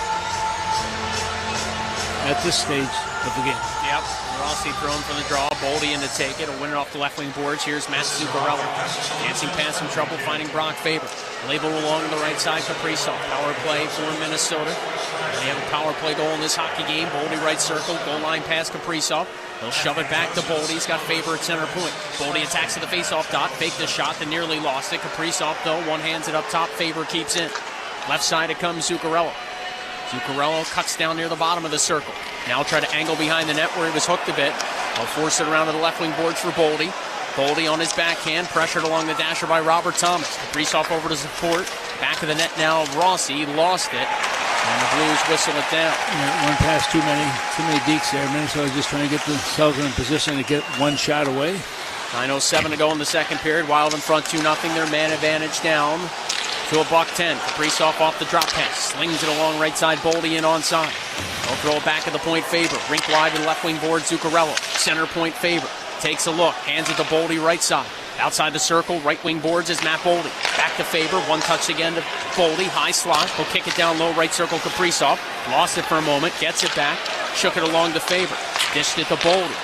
at this stage of the game. Yep. Rossi thrown from the draw. Boldy in to take it. He'll win it off the left wing boards. Here's Matt Zuccarello. Dancing past some trouble, finding Brock Faber. Label along on the right side, Kaprizov. Power play for Minnesota. They have a power play goal in this hockey game. Boldy right circle. Goal line pass Kaprizov. He'll shove it back to Boldy. He's got Faber at center point. Boldy attacks to the faceoff dot. Faked the shot, then nearly lost it. Kaprizov, though, one hands it up top. Faber keeps in. Left side it comes Zuccarello. Zuccarello cuts down near the bottom of the circle. Now try to angle behind the net where he was hooked a bit. They'll force it around to the left wing boards for Boldy. Boldy on his backhand, pressured along the dasher by Robert Thomas. Kaprizov over to support. Back of the net now, Rossi lost it. And the Blues whistle it down. Yeah, one pass too many deeks there. Minnesota's just trying to get themselves in a position to get one shot away. 9:07 to go in the second period. Wild in front 2-0. Their man advantage down to a $110. Kaprizov off the drop pass. Slings it along right side. Boldy in onside. They'll throw it back at the point. Faber. Rink wide to left wing board. Zuccarello. Center point Faber. Takes a look. Hands it to Boldy right side. Outside the circle. Right wing boards is Matt Boldy. Back to Faber. One touch again to Boldy. High slot. He'll kick it down low. Right circle Kaprizov. Lost it for a moment. Gets it back. Shook it along to Faber. Dished it to Boldy.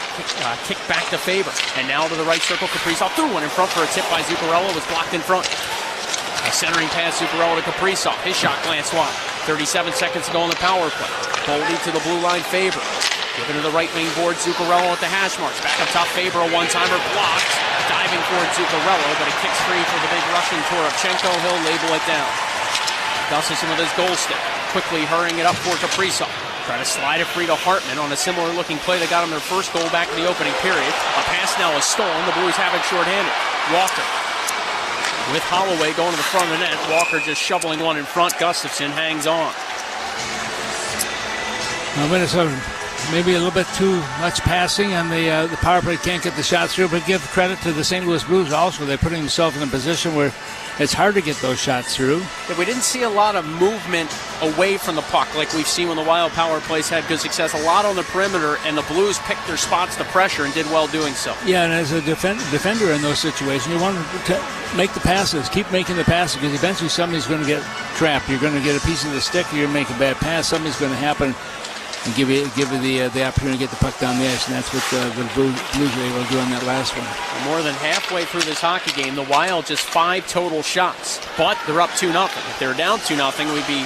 Kick back to Faber. And now to the right circle. Kaprizov threw one in front for a tip by Zuccarello. Was blocked in front. A centering pass, Zuccarello to Kaprizov. His shot glanced wide. 37 seconds to go on the power play. Boldy to the blue line, Faber. Given to the right wing board, Zuccarello at the hash marks. Back up top, Faber, a one-timer blocked. Diving toward Zuccarello, but it kicks free for the big Russian Toropchenko. He'll label it down. Gustafsson with his goal stick. Quickly hurrying it up for Kaprizov. Try to slide it free to Hartman on a similar looking play that got him their first goal back in the opening period. A pass now is stolen. The Blues have it shorthanded. Walker with Holloway going to the front of the net. Walker just shoveling one in front. Gustafsson hangs on. Now Minnesota, maybe a little bit too much passing, and the power play can't get the shots through, but give credit to the St. Louis Blues also. They're putting themselves in a position where it's hard to get those shots through. Yeah, we didn't see a lot of movement away from the puck like we've seen when the Wild power plays had good success. A lot on the perimeter, and the Blues picked their spots to pressure and did well doing so. Yeah, and as a defender in those situations, you want to make the passes, keep making the passes, because eventually somebody's going to get trapped. You're going to get a piece of the stick, you're going to make a bad pass, something's going to happen and give you the opportunity to get the puck down the ice, and that's what the Blues were able to do on that last one. More than halfway through this hockey game, the Wild just 5 total shots, but they're up 2-0. If they were down 2-0, we'd be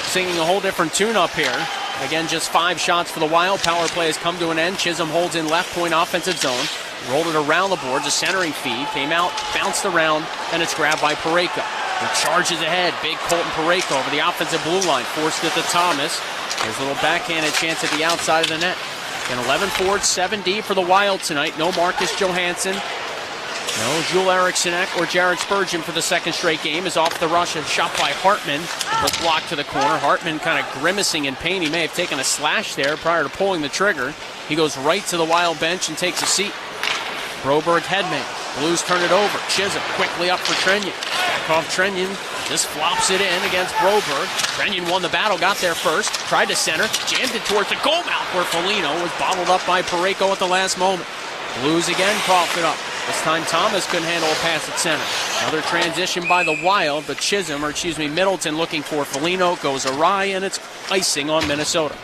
singing a whole different tune up here. Again, just 5 shots for the Wild. Power play has come to an end. Chisholm holds in left point offensive zone, rolled it around the boards, a centering feed, came out, bounced around, and it's grabbed by Parayko. He charges ahead. Big Colton Parayko over the offensive blue line, forced it to Thomas. There's a little backhanded chance at the outside of the net. And 11 forward, 7 deep for the Wild tonight. No Marcus Johansson, no Joel Eriksson or Jared Spurgeon for the second straight game. Is off the rush and shot by Hartman. Was blocked to the corner. Hartman kind of grimacing in pain. He may have taken a slash there prior to pulling the trigger. He goes right to the Wild bench and takes a seat. Broberg headman. Blues turn it over. Chisholm quickly up for Trenyon. Back off Trenyon. Just flops it in against Broberg. Trenyon won the battle, got there first. Tried to center. Jammed it towards the goal mouth where Foligno was bottled up by Parayko at the last moment. Blues again coughed it up. This time Thomas couldn't handle a pass at center. Another transition by the Wild, but Middleton looking for Foligno goes awry, and it's icing on Minnesota.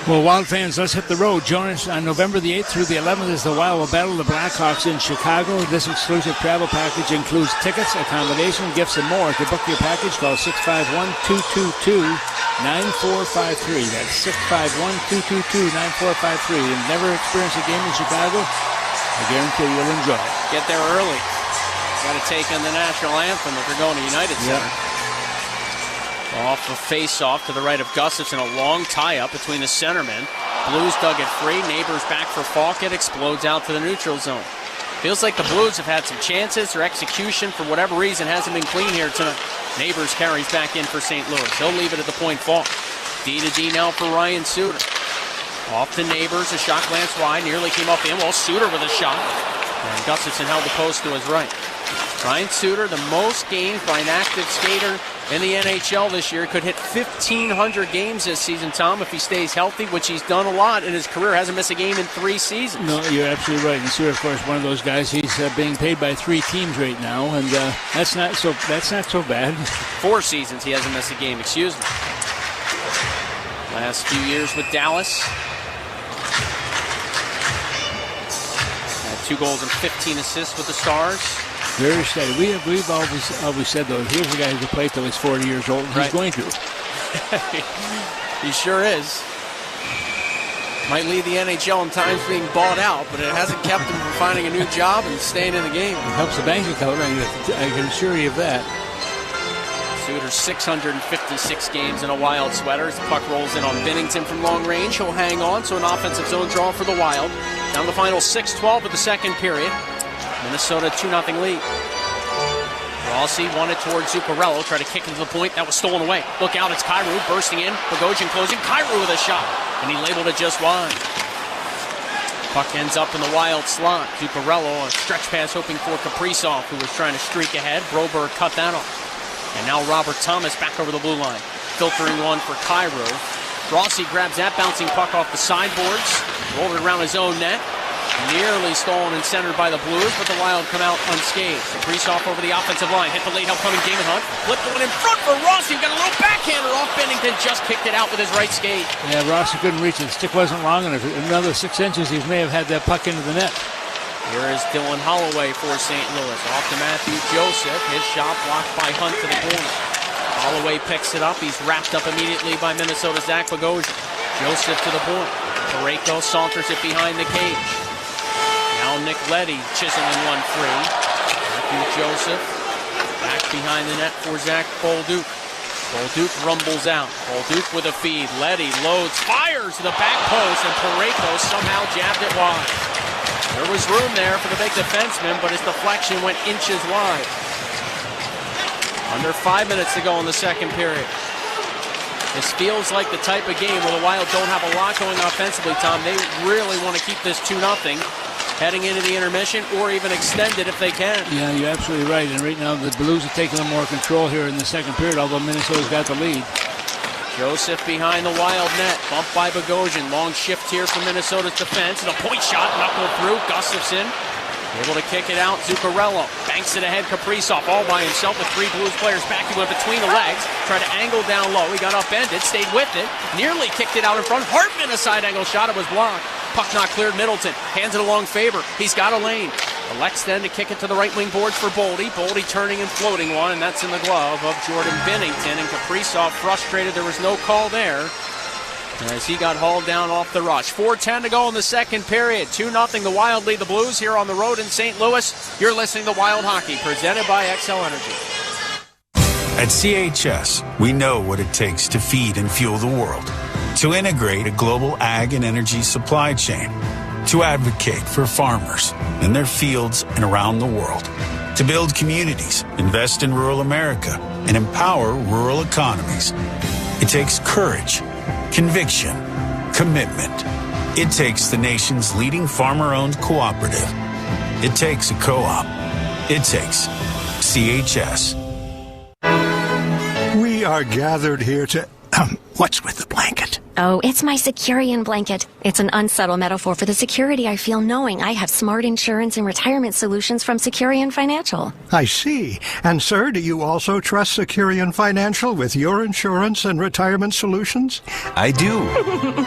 Well, Wild fans, let's hit the road. Join us on November the 8th through the 11th as the Wild will battle the Blackhawks in Chicago. This exclusive travel package includes tickets, accommodation, gifts, and more. To book your package, call 651-222-9453. That's 651-222-9453. You've never experienced a game in Chicago? I guarantee you'll enjoy it. Get there early. Got to take in the national anthem if you're going to United Center. Off a face-off to the right of Gustafsson. A long tie-up between the centermen. Blues dug it free. Neighbors back for Falk. It explodes out to the neutral zone. Feels like the Blues have had some chances. Their execution, for whatever reason, hasn't been clean here tonight. Neighbors carries back in for St. Louis. He'll leave it at the point. Falk. D-to-D now for Ryan Suter. Off to Neighbors. A shot glanced wide. Nearly came off the end. Well, Suter with a shot. And Gustafsson held the post to his right. Ryan Suter, the most games by an active skater in the NHL this year, could hit 1,500 games this season, Tom, if he stays healthy, which he's done a lot in his career. Hasn't missed a game in 3 seasons. No, you're absolutely right. And Suter, of course, one of those guys. He's being paid by 3 teams right now, and that's not so bad. 4 seasons he hasn't missed a game. Excuse me. Last few years with Dallas. 22 goals and 15 assists with the Stars. Very steady. We've always said, though, here's a guy who can play till he's 40 years old, and he's going to. He sure is. Might lead the NHL in times being bought out, but it hasn't kept him from finding a new job and staying in the game. It helps the bank account, I can assure you of that. Suter's 656 games in a Wild sweater. As the puck rolls in on Binnington from long range. He'll hang on, so an offensive zone draw for the Wild. Down the final 6-12 of the second period. Minnesota 2-0 lead. Rossi won it towards Zuccarello. Tried to kick into the point. That was stolen away. Look out, it's Kyrou bursting in. Bogosian closing. Kyrou with a shot. And he labeled it just wide. Puck ends up in the Wild slot. Zuccarello, a stretch pass hoping for Kaprizov, who was trying to streak ahead. Broberg cut that off. And now Robert Thomas back over the blue line. Filtering one for Kyrou. Rossi grabs that bouncing puck off the sideboards. Rolled it around his own net. Nearly stolen and centered by the Blues, but the Wild come out unscathed. Kaprizov over the offensive line. Hit the late help coming Damon Hunt. Flipped the one in front for Rossi. Got a little backhander off Binnington. Just kicked it out with his right skate. Yeah, Rossi couldn't reach it. The stick wasn't long enough. Another 6 inches, he may have had that puck into the net. Here is Dylan Holloway for St. Louis. Off to Matthew Joseph. His shot blocked by Hunt to the corner. Holloway picks it up. He's wrapped up immediately by Minnesota's Zach Bogosian. Joseph to the point. Parayko saunters it behind the cage. Now Nick Leddy chiseling one free. Matthew Joseph back behind the net for Zach Bolduc. Bolduc rumbles out. Bolduc with a feed. Leddy loads, fires to the back post, and Parayko somehow jabbed it wide. There was room there for the big defenseman, but his deflection went inches wide. Under 5 minutes to go in the second period. This feels like the type of game where the Wild don't have a lot going offensively, Tom. They really want to keep this 2-0 heading into the intermission, or even extend it if they can. Yeah, you're absolutely right. And right now the Blues are taking more control here in the second period, although Minnesota's got the lead. Joseph behind the Wild net. Bumped by Bogosian. Long shift here for Minnesota's defense. And a point shot. Knuckle through. Gustafsson able to kick it out. Zuccarello banks it ahead. Kaprizov all by himself with 3 Blues players back. He went between the legs. Tried to angle down low. He got upended. Stayed with it. Nearly kicked it out in front. Hartman a side angle shot. It was blocked. Puck not cleared. Middleton hands it along Faber. He's got a lane. Elects then to kick it to the right wing boards for Boldy. Boldy turning and floating one, and that's in the glove of Jordan Binnington. And Kaprizov frustrated. There was no call there as he got hauled down off the rush. 4:10 to go in the second period. 2-0 the Wild lead the Blues here on the road in St. Louis. You're listening to Wild Hockey, presented by XL Energy. At CHS, we know what it takes to feed and fuel the world, to integrate a global ag and energy supply chain, to advocate for farmers in their fields and around the world, to build communities, invest in rural America, and empower rural economies. It takes courage, conviction, commitment. It takes the nation's leading farmer-owned cooperative. It takes a co-op. It takes CHS. We are gathered here to... what's with the blanket? Oh, it's my Securian blanket. It's an unsubtle metaphor for the security I feel knowing I have smart insurance and retirement solutions from Securian Financial. I see. And, sir, do you also trust Securian Financial with your insurance and retirement solutions? I do.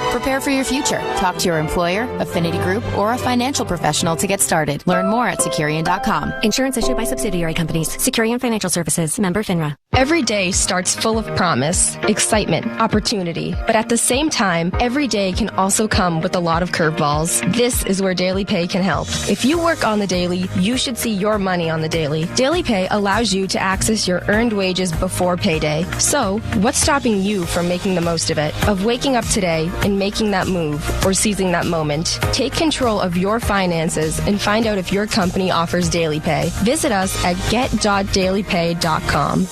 Prepare for your future. Talk to your employer, affinity group, or a financial professional to get started. Learn more at Securian.com. Insurance issued by subsidiary companies. Securian Financial Services. Member FINRA. Every day starts full of promise, excitement, opportunity. But at the same time, every day can also come with a lot of curveballs. This is where Daily Pay can help. If you work on the daily, you should see your money on the daily. Daily Pay allows you to access your earned wages before payday. So, what's stopping you from making the most of it? Of waking up today and making that move or seizing that moment? Take control of your finances and find out if your company offers Daily Pay. Visit us at get.dailypay.com.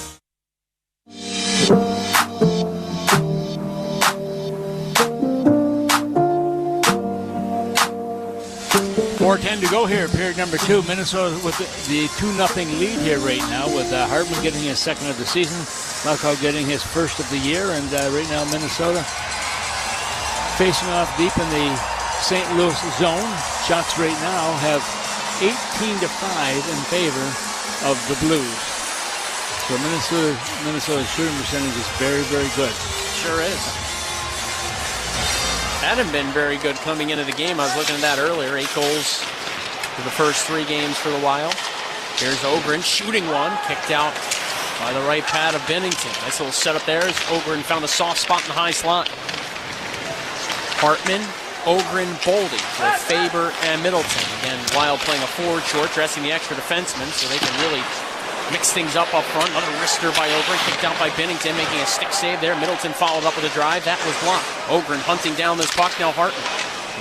4:10 to go here, period number 2. Minnesota with the 2-0 lead here right now, with Hartman getting his second of the season, Malkow getting his first of the year, and right now Minnesota facing off deep in the St. Louis zone. Shots right now have 18-5 in favor of the Blues. So Minnesota's shooting percentage is very, very good. Sure is. Hadn't been very good coming into the game. I was looking at that earlier. 8 goals for the first 3 games for the Wild. Here's Ogren shooting one, kicked out by the right pad of Bennington. Nice little setup there as Ogren found a soft spot in the high slot. Hartman, Ogren, Boldy for Faber and Middleton. Again, Wild playing a forward short, dressing the extra defenseman so they can really mix things up front. Another wrister by Ogren, kicked out by Bennington, making a stick save there. Middleton followed up with a drive. That was blocked. Ogren hunting down this puck. Now Hartman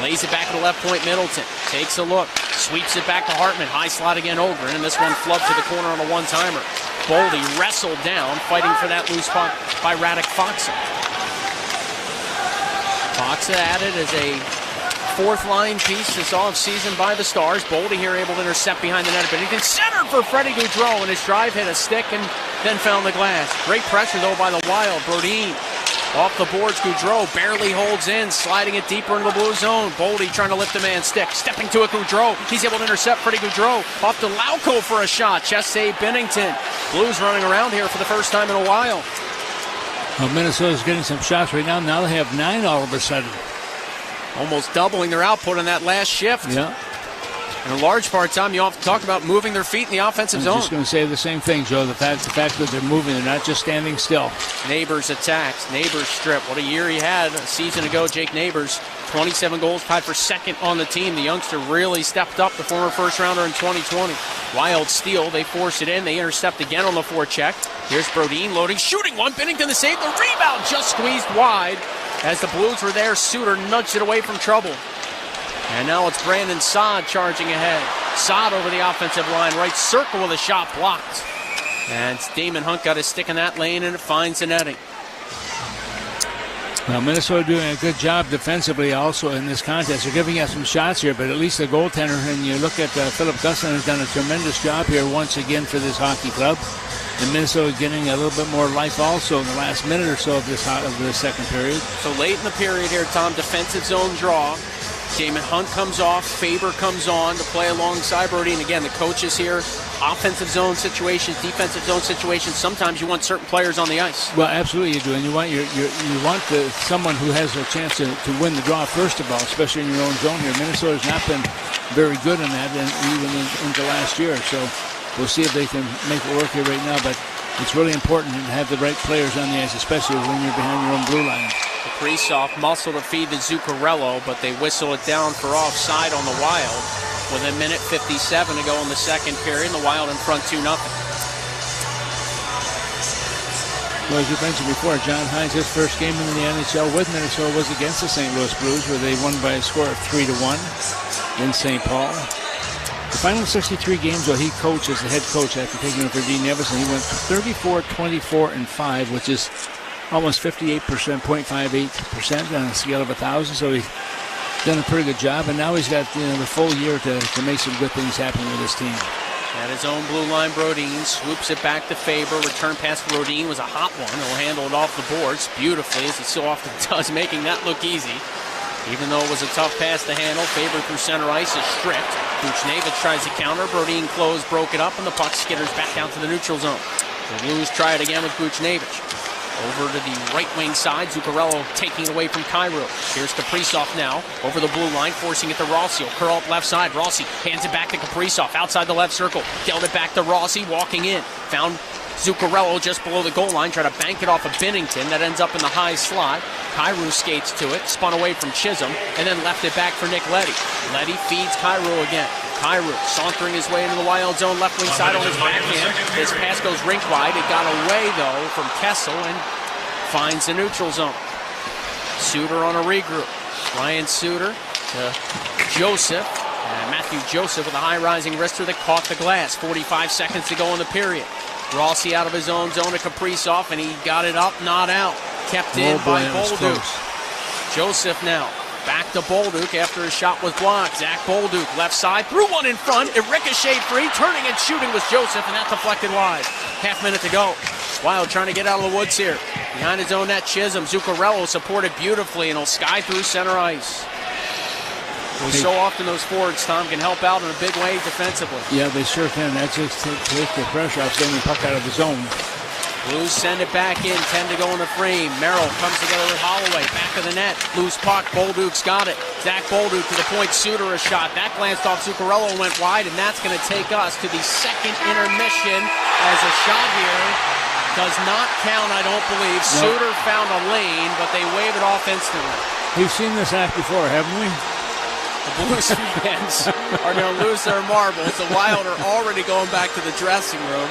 lays it back to the left point. Middleton takes a look, sweeps it back to Hartman. High slot again, Ogren, and this one flubbed to the corner on a one-timer. Boldy wrestled down, fighting for that loose puck by Radek Faksa. Faksa added as a 4th-line piece this offseason by the Stars. Boldy here able to intercept behind the net. Bennington centered for Freddie Gaudreau, and his drive hit a stick and then found the glass. Great pressure, though, by the Wild. Brodin off the boards. Gaudreau barely holds in, sliding it deeper into the blue zone. Boldy trying to lift a man's stick. Stepping to it, Gaudreau. He's able to intercept Freddie Gaudreau. Off to Lauko for a shot. Chest save, Bennington. Blues running around here for the first time in a while. Well, Minnesota's getting some shots right now. Now they have 9 all of a sudden. Almost doubling their output on that last shift. Yeah. In a large part, Tom, you often talk about moving their feet in the offensive zone. I'm just going to say the same thing, Joe. The fact that they're moving, they're not just standing still. Neighbors attacks. Neighbors strip. What a year he had a season ago, Jake Neighbors. 27 goals, tied for 2nd on the team. The youngster really stepped up, the former first-rounder in 2020. Wild steal. They force it in. They intercept again on the forecheck. Here's Brodin loading, shooting one. Bennington the save. The rebound just squeezed wide. As the Blues were there, Suter nudged it away from trouble. And now it's Brandon Saad charging ahead. Saad over the offensive line, right circle with a shot blocked. And Damon Hunt got his stick in that lane, and it finds the netting. Well, Minnesota doing a good job defensively also in this contest. They're giving us some shots here, but at least the goaltender, and you look at Philip Gustin has done a tremendous job here once again for this hockey club. And Minnesota getting a little bit more life also in the last minute or so of the second period. So late in the period here, Tom, defensive zone draw. Damon Hunt comes off, Faber comes on to play alongside Brody. And again, the coaches here, offensive zone situations, defensive zone situations. Sometimes you want certain players on the ice. Well, absolutely you do, and you want someone who has a chance to win the draw first of all, especially in your own zone here. Minnesota's not been very good in that, even into last year. So we'll see if they can make it work here right now. But it's really important to have the right players on the ice, especially when you're behind your own blue line. Kaprizov muscle to feed to Zuccarello, but they whistle it down for offside on the Wild with 1:57 to go in the second period. The Wild in front 2-0. Well, as you mentioned before, John Hines, his first game in the NHL with Minnesota was against the St. Louis Blues, where they won by a score of 3-1 in St. Paul. The final 63 games, while he coached as the head coach after taking over Dean Nevison, he went 34, 24, and 5, which is almost 58%, 0.58% on a scale of 1,000. So he's done a pretty good job, and now he's got the full year to make some good things happen with his team. At his own blue line, Brodin swoops it back to Faber. Return pass to Brodin was a hot one. He'll handle it off the boards beautifully, as he so often does, making that look easy. Even though it was a tough pass to handle, Faber through center ice is stripped. Buchnevich tries to counter. Brodin closed, broke it up, and the puck skitters back out to the neutral zone. The Blues try it again with Buchnevich. Over to the right wing side, Zuccarello taking it away from Cairo. Here's Kaprizov now, over the blue line, forcing it to Rossi. He'll curl up left side. Rossi hands it back to Kaprizov, outside the left circle. Dealt it back to Rossi, walking in. Found Zuccarello just below the goal line, try to bank it off of Bennington. That ends up in the high slot. Cairo skates to it, spun away from Chisholm, and then left it back for Nick Leddy. Leddy feeds Cairo again. Cairo sauntering his way into the Wild zone, left wing side on his backhand. His pass goes rink wide. It got away, though, from Kessel and finds the neutral zone. Suter on a regroup. Ryan Suter to Joseph. And Matthew Joseph with a high-rising wrister that caught the glass. 45 seconds to go in the period. Rossi out of his own zone to Kaprizov, and he got it up, not out. Kept in by Bolduc. Joseph now. Back to Bolduc after his shot was blocked. Zach Bolduc, left side, threw one in front. It ricocheted free. Turning and shooting was Joseph, and that deflected wide. Half minute to go. Wild trying to get out of the woods here. Behind his own net, Chisholm. Zuccarello supported beautifully, and he'll sky through center ice. Well, so often those forwards, Tom, can help out in a big way defensively. Yeah, they sure can. That just takes the pressure off getting the puck out of the zone. Blues send it back in, 10 to go in the frame. Merrill comes together with Holloway, back of the net. Loose puck, Bolduc's got it. Zach Bolduc to the point, Suter a shot. That glanced off Zuccarello and went wide, and that's going to take us to the second intermission as a shot here does not count, I don't believe. No. Suter found a lane, but they wave it off instantly. We've seen this act before, haven't we? The Blues fans are going to lose their marbles. The Wild are already going back to the dressing room.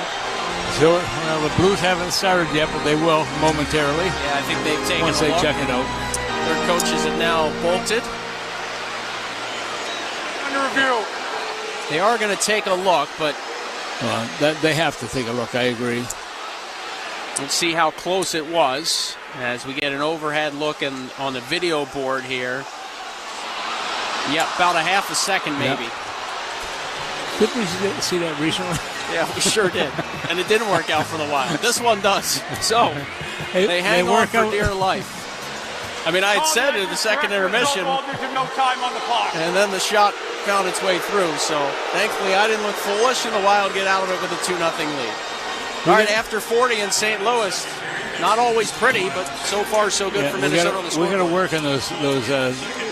So, well, the Blues haven't started yet, but they will momentarily. Yeah, I think they've taken once a they look. check it out. Their coaches have now bolted. Under review. They are going to take a look, but they have to take a look. I agree. Let's see how close it was as we get an overhead look on the video board here. Yeah, about a half a second maybe. Yep. Did we see that recently? Yeah, we sure did. And it didn't work out for the Wild. This one does. So, they hang on for dear life. I mean, I had said in the second intermission. No time on the clock. And then the shot found its way through. So, thankfully, I didn't look foolish, and the Wild get out of it with a 2-0 lead. All right, after 40 in St. Louis, not always pretty, but so far so good for Minnesota on the scoreboard. We're going to work on those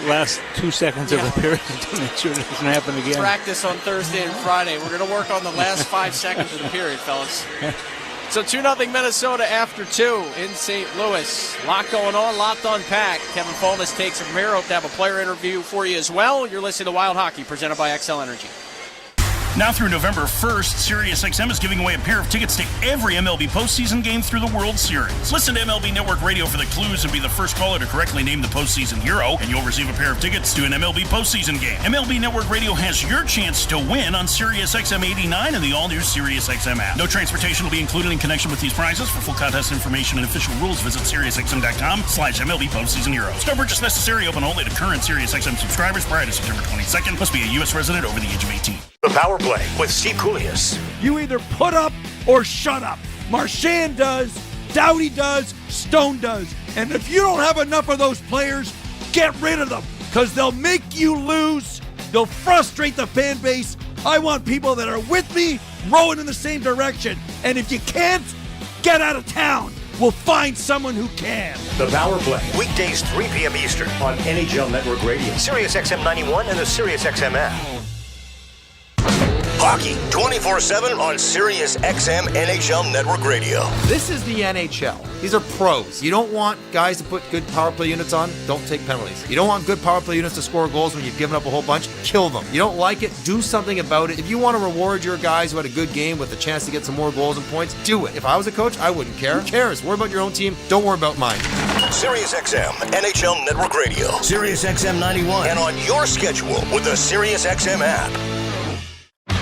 last 2 seconds of the period to make sure it doesn't happen again. Practice on Thursday and Friday. We're going to work on the last 5 seconds of the period, fellas. So 2-0 Minnesota after 2 in St. Louis. Lot going on, lot to unpack. Kevin Fulnes takes it from here. Hope to have a player interview for you as well. You're listening to Wild Hockey, presented by XL Energy. Now through November 1st, SiriusXM is giving away a pair of tickets to every MLB postseason game through the World Series. Listen to MLB Network Radio for the clues and be the first caller to correctly name the postseason hero, and you'll receive a pair of tickets to an MLB postseason game. MLB Network Radio has your chance to win on SiriusXM 89 and the all-new SiriusXM app. No transportation will be included in connection with these prizes. For full contest information and official rules, visit SiriusXM.com/MLB postseason heroes. No purchase necessary. Open only to current SiriusXM subscribers prior to September 22nd. Must be a U.S. resident over the age of 18. The Power Play with Steve Koulias. You either put up or shut up. Marchand does, Doughty does, Stone does. And if you don't have enough of those players, get rid of them, because they'll make you lose. They'll frustrate the fan base. I want people that are with me, rowing in the same direction. And if you can't, get out of town. We'll find someone who can. The Power Play, weekdays 3 p.m. Eastern on NHL Network Radio, SiriusXM 91, and the SiriusXM app. Hockey 24/7 on SiriusXM NHL Network Radio. This is the NHL. These are pros. You don't want guys to put good power play units on, don't take penalties. You don't want good power play units to score goals when you've given up a whole bunch, kill them. You don't like it, do something about it. If you want to reward your guys who had a good game with a chance to get some more goals and points, do it. If I was a coach, I wouldn't care. Who cares? Worry about your own team. Don't worry about mine. SiriusXM NHL Network Radio, SiriusXM 91, and on your schedule with the SiriusXM app.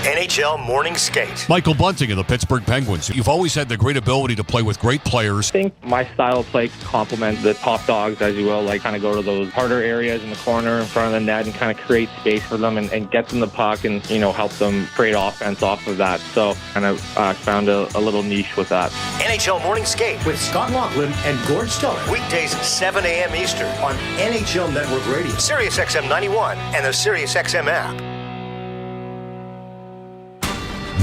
NHL Morning Skate. Michael Bunting of the Pittsburgh Penguins. You've always had the great ability to play with great players. I think my style of play complements the top dogs, as you will, like kind of go to those harder areas in the corner in front of the net and kind of create space for them and get them the puck and, you know, help them create offense off of that. So kind of found a little niche with that. NHL Morning Skate with Scott Laughlin and Gord Steller. Weekdays 7 a.m. Eastern on NHL Network Radio, SiriusXM 91, and the SiriusXM app.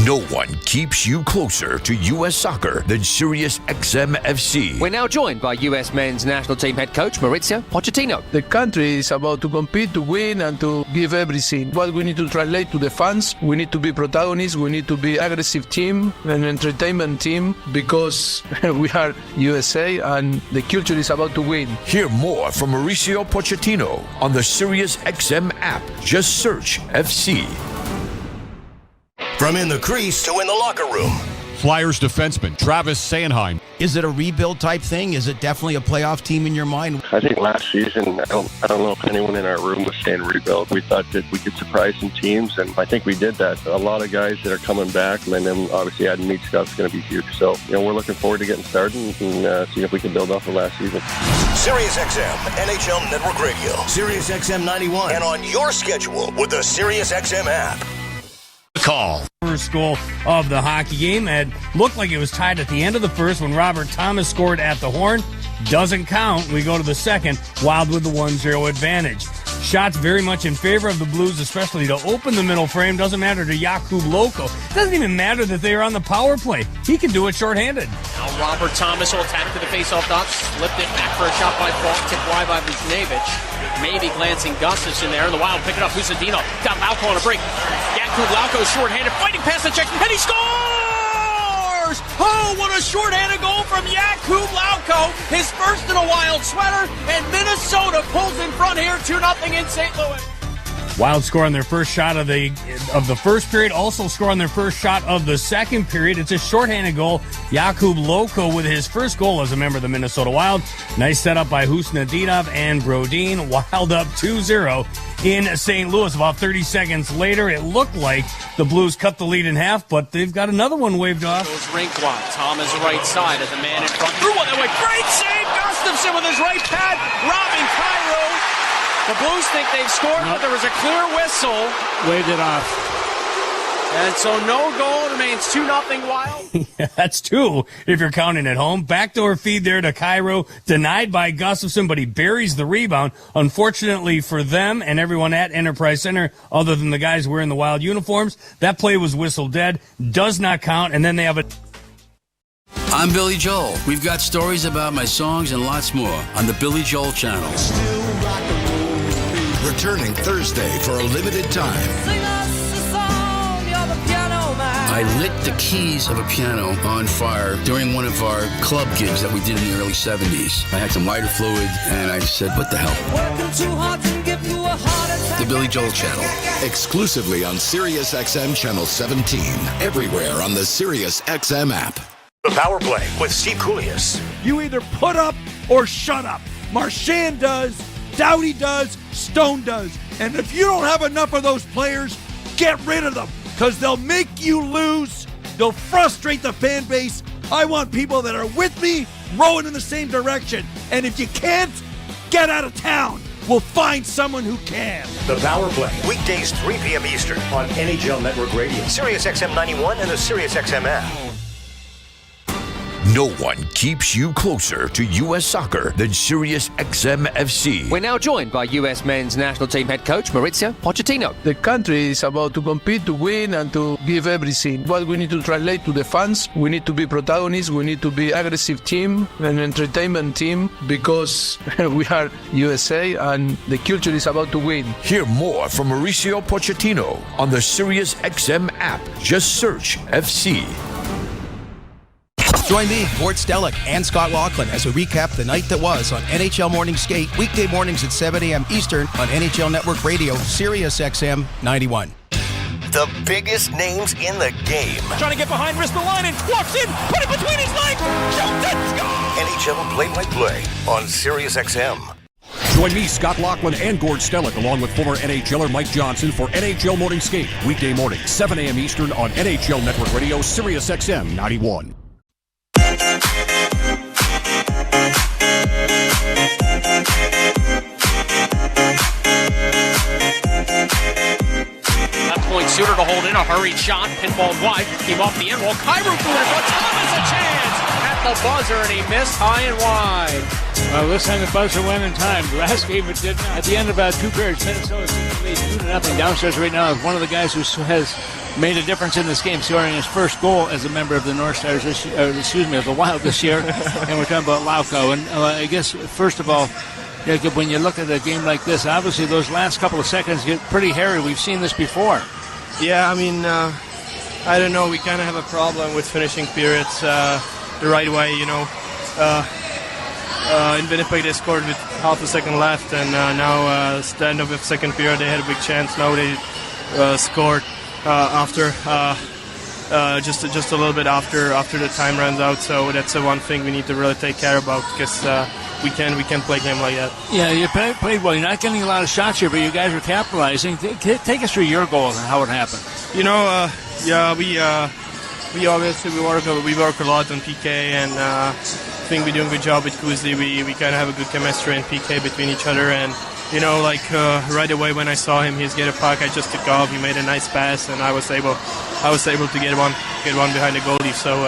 No one keeps you closer to U.S. soccer than SiriusXM FC. We're now joined by U.S. men's national team head coach Mauricio Pochettino. The country is about to compete, to win, and to give everything. What we need to translate to the fans, we need to be protagonists, we need to be aggressive team, an entertainment team, because we are USA and the culture is about to win. Hear more from Mauricio Pochettino on the SiriusXM app. Just search FC. From in the crease to in the locker room. Flyers defenseman Travis Sanheim. Is it a rebuild type thing? Is it definitely a playoff team in your mind? I think last season, I don't know if anyone in our room was saying rebuild. We thought that we could surprise some teams, and I think we did that. A lot of guys that are coming back, and then obviously adding Meat Stuff's going to be huge. So, we're looking forward to getting started and seeing if we can build off of last season. SiriusXM NHL Network Radio, SiriusXM 91, and on your schedule with the SiriusXM app. Call. First goal of the hockey game. It looked like it was tied at the end of the first when Robert Thomas scored at the horn. Doesn't count. We go to the second. Wild with the 1-0 advantage. Shots very much in favor of the Blues, especially to open the middle frame. Doesn't matter to Jakub Loko. Doesn't even matter that they are on the power play. He can do it shorthanded. Now Robert Thomas will attack to the faceoff dot. Slipped it back for a shot by Falk. Tipped wide by Buchnevich. Maybe glancing Gustafson there. The Wild pick it up. Husadino got Lauko on a break. Jakub Lauko shorthanded, fighting past the check, and he scores! Oh, what a shorthanded goal from Jakub Lauko. His first in a Wild sweater, and Minnesota pulls in front here 2-0 in St. Louis. Wild score on their first shot of the first period, also score on their first shot of the second period. It's a shorthanded goal. Jakub Loko with his first goal as a member of the Minnesota Wild. Nice setup by Husnadinov and Brodin. Wild up 2-0 in St. Louis. About 30 seconds later, it looked like the Blues cut the lead in half, but they've got another one waved off. Goes Rinkwald. Thomas right side as a man in front. Threw one that way. Great save. Gustafson with his right pad. Robbing Cairo. The Blues think they've scored, but there was a clear whistle. Waved it off. And so no goal, remains 2-0 Wild. Yeah, that's two if you're counting at home. Backdoor feed there to Cairo, denied by Gustafson, but he buries the rebound. Unfortunately for them and everyone at Enterprise Center, other than the guys wearing the Wild uniforms, that play was whistled dead, does not count, and then they have a... I'm Billy Joel. We've got stories about my songs and lots more on the Billy Joel channel. Returning Thursday for a limited time. I lit the keys of a piano on fire during one of our club gigs that we did in the early 70s. I had some lighter fluid, and I said, what the hell? The Billy Joel channel. Exclusively on Sirius XM Channel 17. Everywhere on the Sirius XM app. The Power Play with Steve Koulias. You either put up or shut up. Marchand does, Doughty does, Stone does. And if you don't have enough of those players, get rid of them, because they'll make you lose. They'll frustrate the fan base. I want people that are with me, rowing in the same direction. And if you can't, get out of town. We'll find someone who can. The Power Play, weekdays 3 p.m. Eastern on NHL Network Radio, Sirius XM 91, and the Sirius XM app. No one keeps you closer to U.S. soccer than Sirius XM FC. We're now joined by U.S. men's national team head coach Mauricio Pochettino. The country is about to compete, to win, and to give everything. What we need to translate to the fans, we need to be protagonists, we need to be aggressive team, an entertainment team, because we are USA and the culture is about to win. Hear more from Mauricio Pochettino on the Sirius XM app. Just search FC. Join me, Gord Stellick, and Scott Laughlin as we recap the night that was on NHL Morning Skate, weekday mornings at 7 a.m. Eastern on NHL Network Radio, Sirius XM 91. The biggest names in the game. Trying to get behind Ristolainen, walks in, put it between his legs, shoots it, score! NHL play-by-play on Sirius XM. Join me, Scott Laughlin, and Gord Stellick, along with former NHLer Mike Johnson for NHL Morning Skate, weekday morning, 7 a.m. Eastern on NHL Network Radio, Sirius XM 91. Left point Suter to hold in a hurried shot, pinball wide, came off the end wall. Cairo threw it, but Thomas a chance at the buzzer, and he missed high and wide. Well, this time the buzzer went in time. The last game it did not. At the end of about 2 periods, Minnesota seems to lead 2-0 downstairs right now. One of the guys who has made a difference in this game, scoring his first goal as a member of the North Stars this year, of the Wild this year. And we're talking about Lauko. And I guess, first of all, Jacob, when you look at a game like this, obviously those last couple of seconds get pretty hairy. We've seen this before. Yeah, I mean, I don't know. We kind of have a problem with finishing periods the right way, you know. In Winnipeg, they scored with half a second left, and now at the end of the second period, they had a big chance. Now they scored after just a little bit after the time runs out. So that's the one thing we need to really take care about, because we can't play a game like that. Yeah, you played well. You're not getting a lot of shots here, but you guys are capitalizing. Take us through your goal and how it happened. You know, we obviously work a lot on PK, and I think we're doing a good job with Kuzi. We kind of have a good chemistry and PK between each other, and you know, like right away when I saw him, he's get a puck, I just took off. He made a nice pass, and I was able to get one behind the goalie. So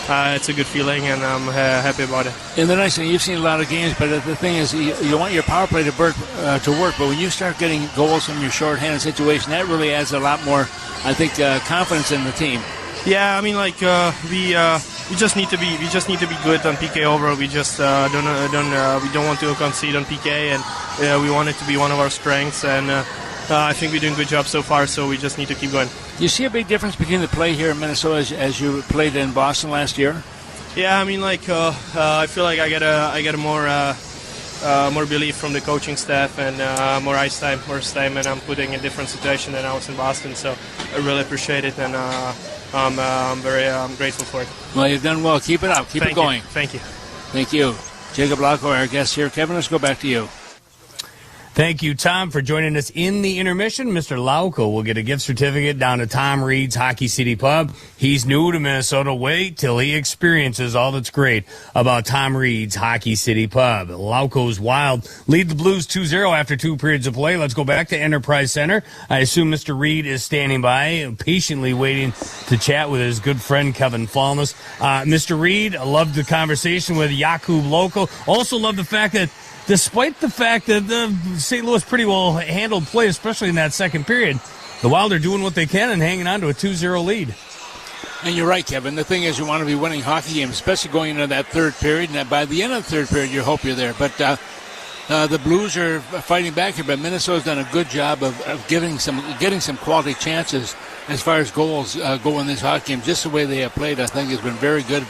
it's a good feeling, and I'm happy about it. And the nice thing, you've seen a lot of games, but the thing is, you want your power play to work, but when you start getting goals from your shorthanded situation, that really adds a lot more, I think, confidence in the team. Yeah, I mean, like we just need to be good on PK overall. We just we don't want to concede on PK, and we want it to be one of our strengths. And I think we're doing a good job so far. So we just need to keep going. Do you see a big difference between the play here in Minnesota as you played in Boston last year? Yeah, I mean, like I feel like I get a more belief from the coaching staff and more ice time, and I'm putting in a different situation than I was in Boston. So I really appreciate it, and I'm very grateful for it. Well, you've done well. Keep it up. Keep it going. Thank you. Thank you. Jacob Lauko, our guest here. Kevin, let's go back to you. Thank you, Tom, for joining us in the intermission. Mr. Lauko will get a gift certificate down to Tom Reed's Hockey City Pub. He's new to Minnesota. Wait till he experiences all that's great about Tom Reed's Hockey City Pub. Lauko's Wild lead the Blues 2-0 after 2 periods of play. Let's go back to Enterprise Center. I assume Mr. Reed is standing by, patiently waiting to chat with his good friend Kevin Falness. Mr. Reed, I loved the conversation with Jakub Lauko. Also love the fact that despite the fact that St. Louis pretty well handled play, especially in that second period, the Wild are doing what they can and hanging on to a 2-0 lead. And you're right, Kevin. The thing is, you want to be winning hockey games, especially going into that third period. And by the end of the third period, you hope you're there. But the Blues are fighting back here. But Minnesota's done a good job of getting some quality chances as far as goals go in this hockey game. Just the way they have played, I think, has been very good.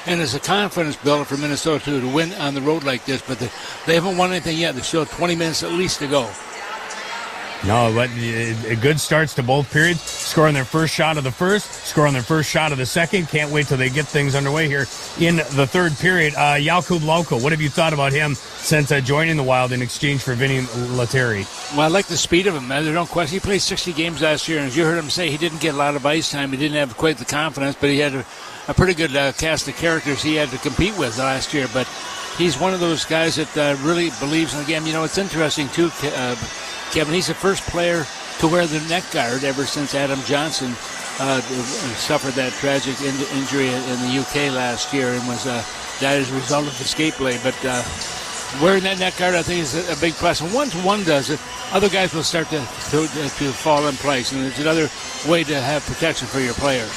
And it's a confidence builder for Minnesota, too, to win on the road like this. But they haven't won anything yet. They still have 20 minutes at least to go. No, but good starts to both periods. Scoring their first shot of the first, scoring their first shot of the second. Can't wait till they get things underway here in the third period. Jakub Lauko, what have you thought about him since joining the Wild in exchange for Vinny Lettieri? Well, I like the speed of him. There's no question. He played 60 games last year, and as you heard him say, he didn't get a lot of ice time. He didn't have quite the confidence, but he had a pretty good cast of characters he had to compete with last year. But he's one of those guys that really believes in the game. You know, it's interesting, too, Kevin, he's the first player to wear the neck guard ever since Adam Johnson suffered that tragic injury in the UK last year and was died as a result of the skate blade. But wearing that neck guard, I think, is a big plus. And once one does it, other guys will start to fall in place. And it's another way to have protection for your players.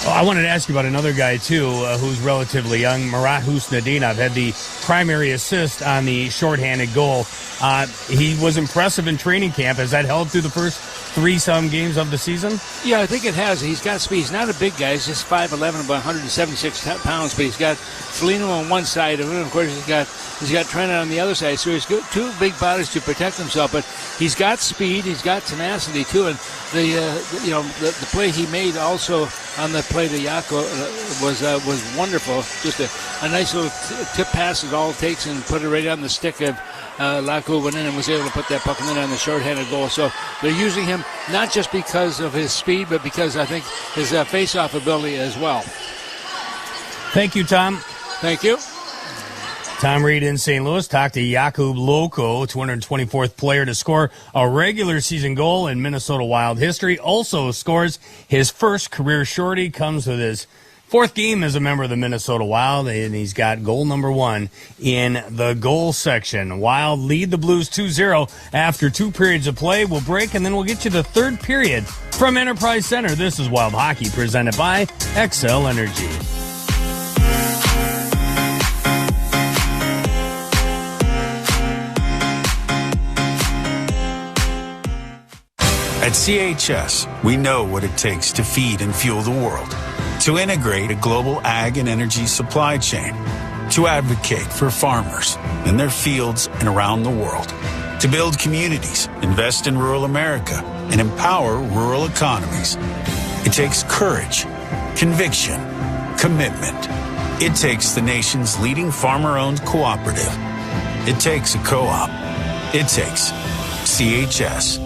I wanted to ask you about another guy, too, who's relatively young, Marat Husnadinov, had the primary assist on the shorthanded goal. He was impressive in training camp. Has that held through the first 3-some games of the season? Yeah, I think it has. He's got speed. He's not a big guy. He's just 5'11", about 176 pounds, but he's got Foligno on one side of him. Of course, he's got Trent on the other side, so he's got 2 big bodies to protect himself, but he's got speed. He's got tenacity, too, and the play he made also on the play to Yako was wonderful. Just a nice little tip pass it all takes and put it right on the stick of Lauko went in and was able to put that puck in on the shorthanded goal. So they're using him not just because of his speed, but because I think his face-off ability as well. Thank you, Tom. Thank you. Tom Reed in St. Louis talked to Jakub Lauko, 224th player to score a regular season goal in Minnesota Wild history. Also scores his first career shorty, comes with his 4th game as a member of the Minnesota Wild, and he's got goal number 1 in the goal section. Wild lead the Blues 2-0 after 2 periods of play. We'll break, and then we'll get you the third period from Enterprise Center. This is Wild Hockey, presented by XL Energy. At CHS, we know what it takes to feed and fuel the world, to integrate a global ag and energy supply chain, to advocate for farmers in their fields and around the world, to build communities, invest in rural America, and empower rural economies. It takes courage, conviction, commitment. It takes the nation's leading farmer-owned cooperative. It takes a co-op. It takes CHS.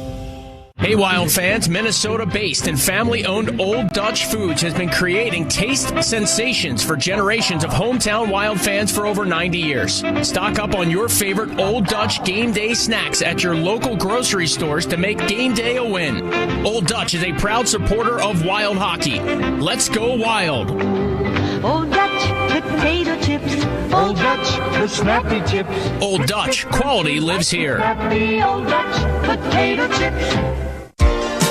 Hey Wild fans, Minnesota-based and family-owned Old Dutch Foods has been creating taste sensations for generations of hometown Wild fans for over 90 years. Stock up on your favorite Old Dutch game day snacks at your local grocery stores to make game day a win. Old Dutch is a proud supporter of Wild hockey. Let's go Wild! Old Dutch potato chips. Old Dutch, the snappy chips. Old Dutch, quality lives here. Snappy Old Dutch potato chips.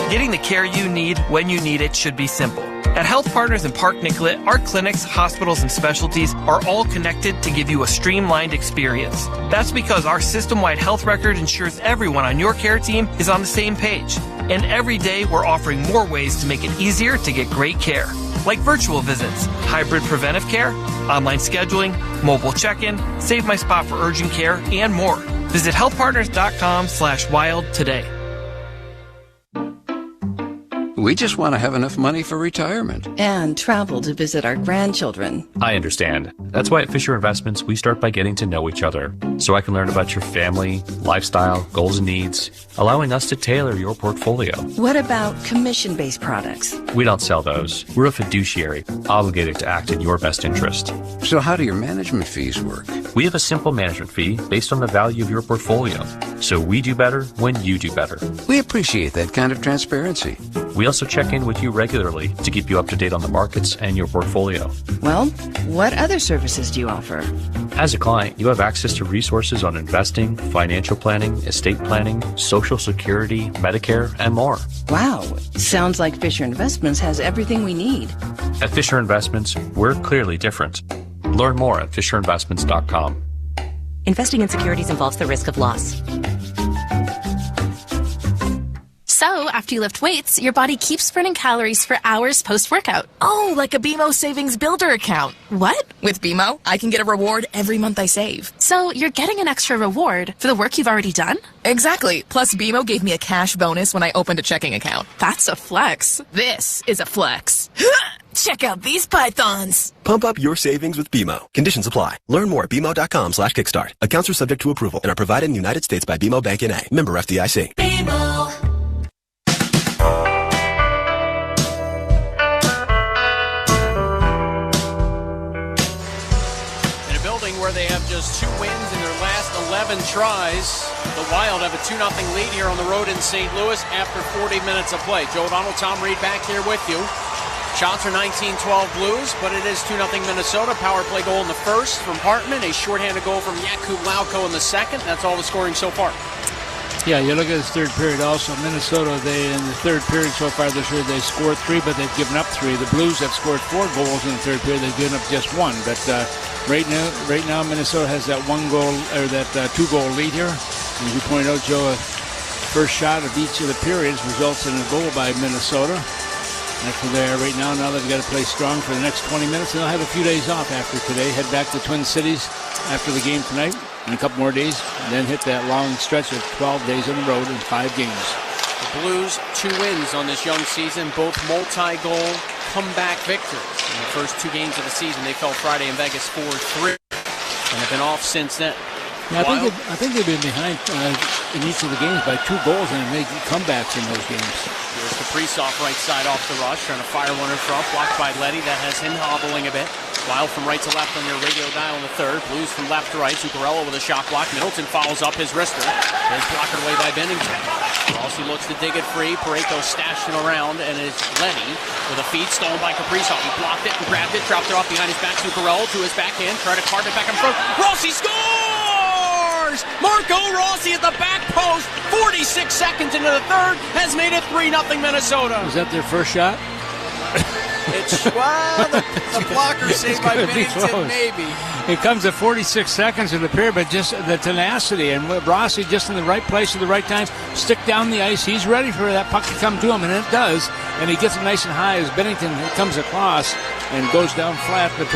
Getting the care you need when you need it should be simple. At Health Partners in Park Nicollet, our clinics, hospitals, and specialties are all connected to give you a streamlined experience. That's because our system-wide health record ensures everyone on your care team is on the same page. And every day we're offering more ways to make it easier to get great care. Like virtual visits, hybrid preventive care, online scheduling, mobile check-in, Save My Spot for urgent care, and more. Visit healthpartners.com/wild today. We just want to have enough money for retirement. And travel to visit our grandchildren. I understand. That's why at Fisher Investments, we start by getting to know each other, so I can learn about your family, lifestyle, goals and needs, allowing us to tailor your portfolio. What about commission-based products? We don't sell those. We're a fiduciary, obligated to act in your best interest. So how do your management fees work? We have a simple management fee based on the value of your portfolio, so we do better when you do better. We appreciate that kind of transparency. We also check in with you regularly to keep you up to date on the markets and your portfolio. Well, what other services do you offer? As a client, you have access to resources on investing, financial planning, estate planning, Social Security, Medicare, and more. Wow, sounds like Fisher Investments has everything we need. At Fisher Investments, we're clearly different. Learn more at FisherInvestments.com. Investing in securities involves the risk of loss. So, after you lift weights, your body keeps burning calories for hours post-workout. Oh, like a BMO Savings Builder account. What? With BMO, I can get a reward every month I save. So, you're getting an extra reward for the work you've already done? Exactly. Plus, BMO gave me a cash bonus when I opened a checking account. That's a flex. This is a flex. Check out these pythons. Pump up your savings with BMO. Conditions apply. Learn more at BMO.com/kickstart. Accounts are subject to approval and are provided in the United States by BMO Bank N.A. Member FDIC. BMO. Where they have just 2 wins in their last 11 tries. The Wild have a 2-0 lead here on the road in St. Louis after 40 minutes of play. Joe O'Donnell, Tom Reed back here with you. Shots are 19-12 Blues, but it is 2-0 Minnesota. Power play goal in the first from Hartman. A shorthanded goal from Jakub Lauko in the second. That's all the scoring so far. Yeah, you look at this third period also. Minnesota, they in the third period so far this year, they scored 3, but they've given up 3. The Blues have scored 4 goals in the third period. They've given up just 1. But right now, Minnesota has that 2-goal lead here. And as you pointed out, Joe, first shot of each of the periods results in a goal by Minnesota. After there, right now they've got to play strong for the next 20 minutes, and they'll have a few days off after today. Head back to Twin Cities after the game tonight in a couple more days, and then hit that long stretch of 12 days on the road in 5 games. The Blues, 2 wins on this young season, both multi-goal comeback victories. In the first 2 games of the season, they fell Friday in Vegas 4-3, and have been off since then. Yeah, I think they've been behind in each of the games by 2 goals and made comebacks in those games. Here's Kaprizov right side off the rush, trying to fire one in front, blocked by Leddy. That has him hobbling a bit. Wild from right to left on your radio dial in the third. Blues from left to right. Zuccarello with a shot block. Middleton follows up his wrister. Is blocked away by Bennington. Rossi looks to dig it free. Parayko stashing around, and it's Leddy with a feed stolen by Kaprizov. He blocked it and grabbed it, dropped it off behind his back. Zuccarello to his backhand, tried to carve it back in front. Rossi scores! Marco Rossi at the back post, 46 seconds into the third, has made it 3-0 Minnesota. Was that their first shot? It's the blocker saved by Bennington, maybe. It comes at 46 seconds in the period, but just the tenacity and Rossi just in the right place at the right time, stick down the ice. He's ready for that puck to come to him, and it does. And he gets it nice and high as Bennington comes across and goes down flat, but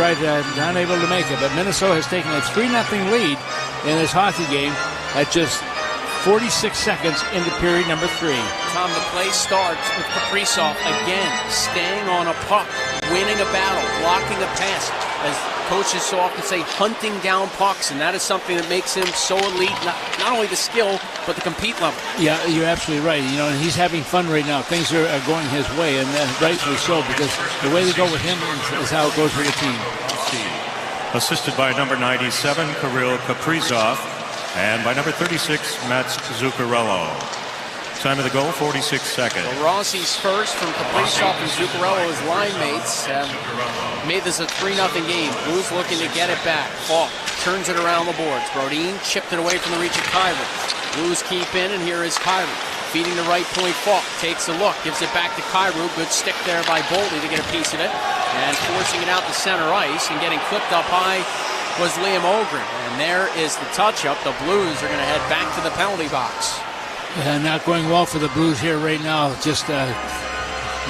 not able to make it. But Minnesota has taken a 3-0 lead in this hockey game at just 46 seconds into period number 3. Tom, the play starts with Kaprizov again, staying on a puck, winning a battle, blocking a pass as coaches so often say hunting down pucks, and that is something that makes him so elite, not only the skill, but the compete level. Yeah, you're absolutely right. You know, and he's having fun right now. Things are going his way, and rightfully so, because the way they go with him is how it goes with the team. Assisted by number 97, Kirill Kaprizov, and by number 36, Mats Zuccarello. Time of the goal, 46 seconds. Well, Rossi's first from Kaprizov and Zuccarello, his line mates, made this a 3-0 game. Blues looking to get it back. Falk turns it around the boards. Brodin chipped it away from the reach of Kyrie. Blues keep in, and here is Kyrie. Feeding the right point, Falk takes a look, gives it back to Kyrie. Good stick there by Boldy to get a piece of it. And forcing it out to center ice and getting clipped up high was Liam Ogren. And there is the touch-up. The Blues are going to head back to the penalty box. Not going well for the Blues here right now. Just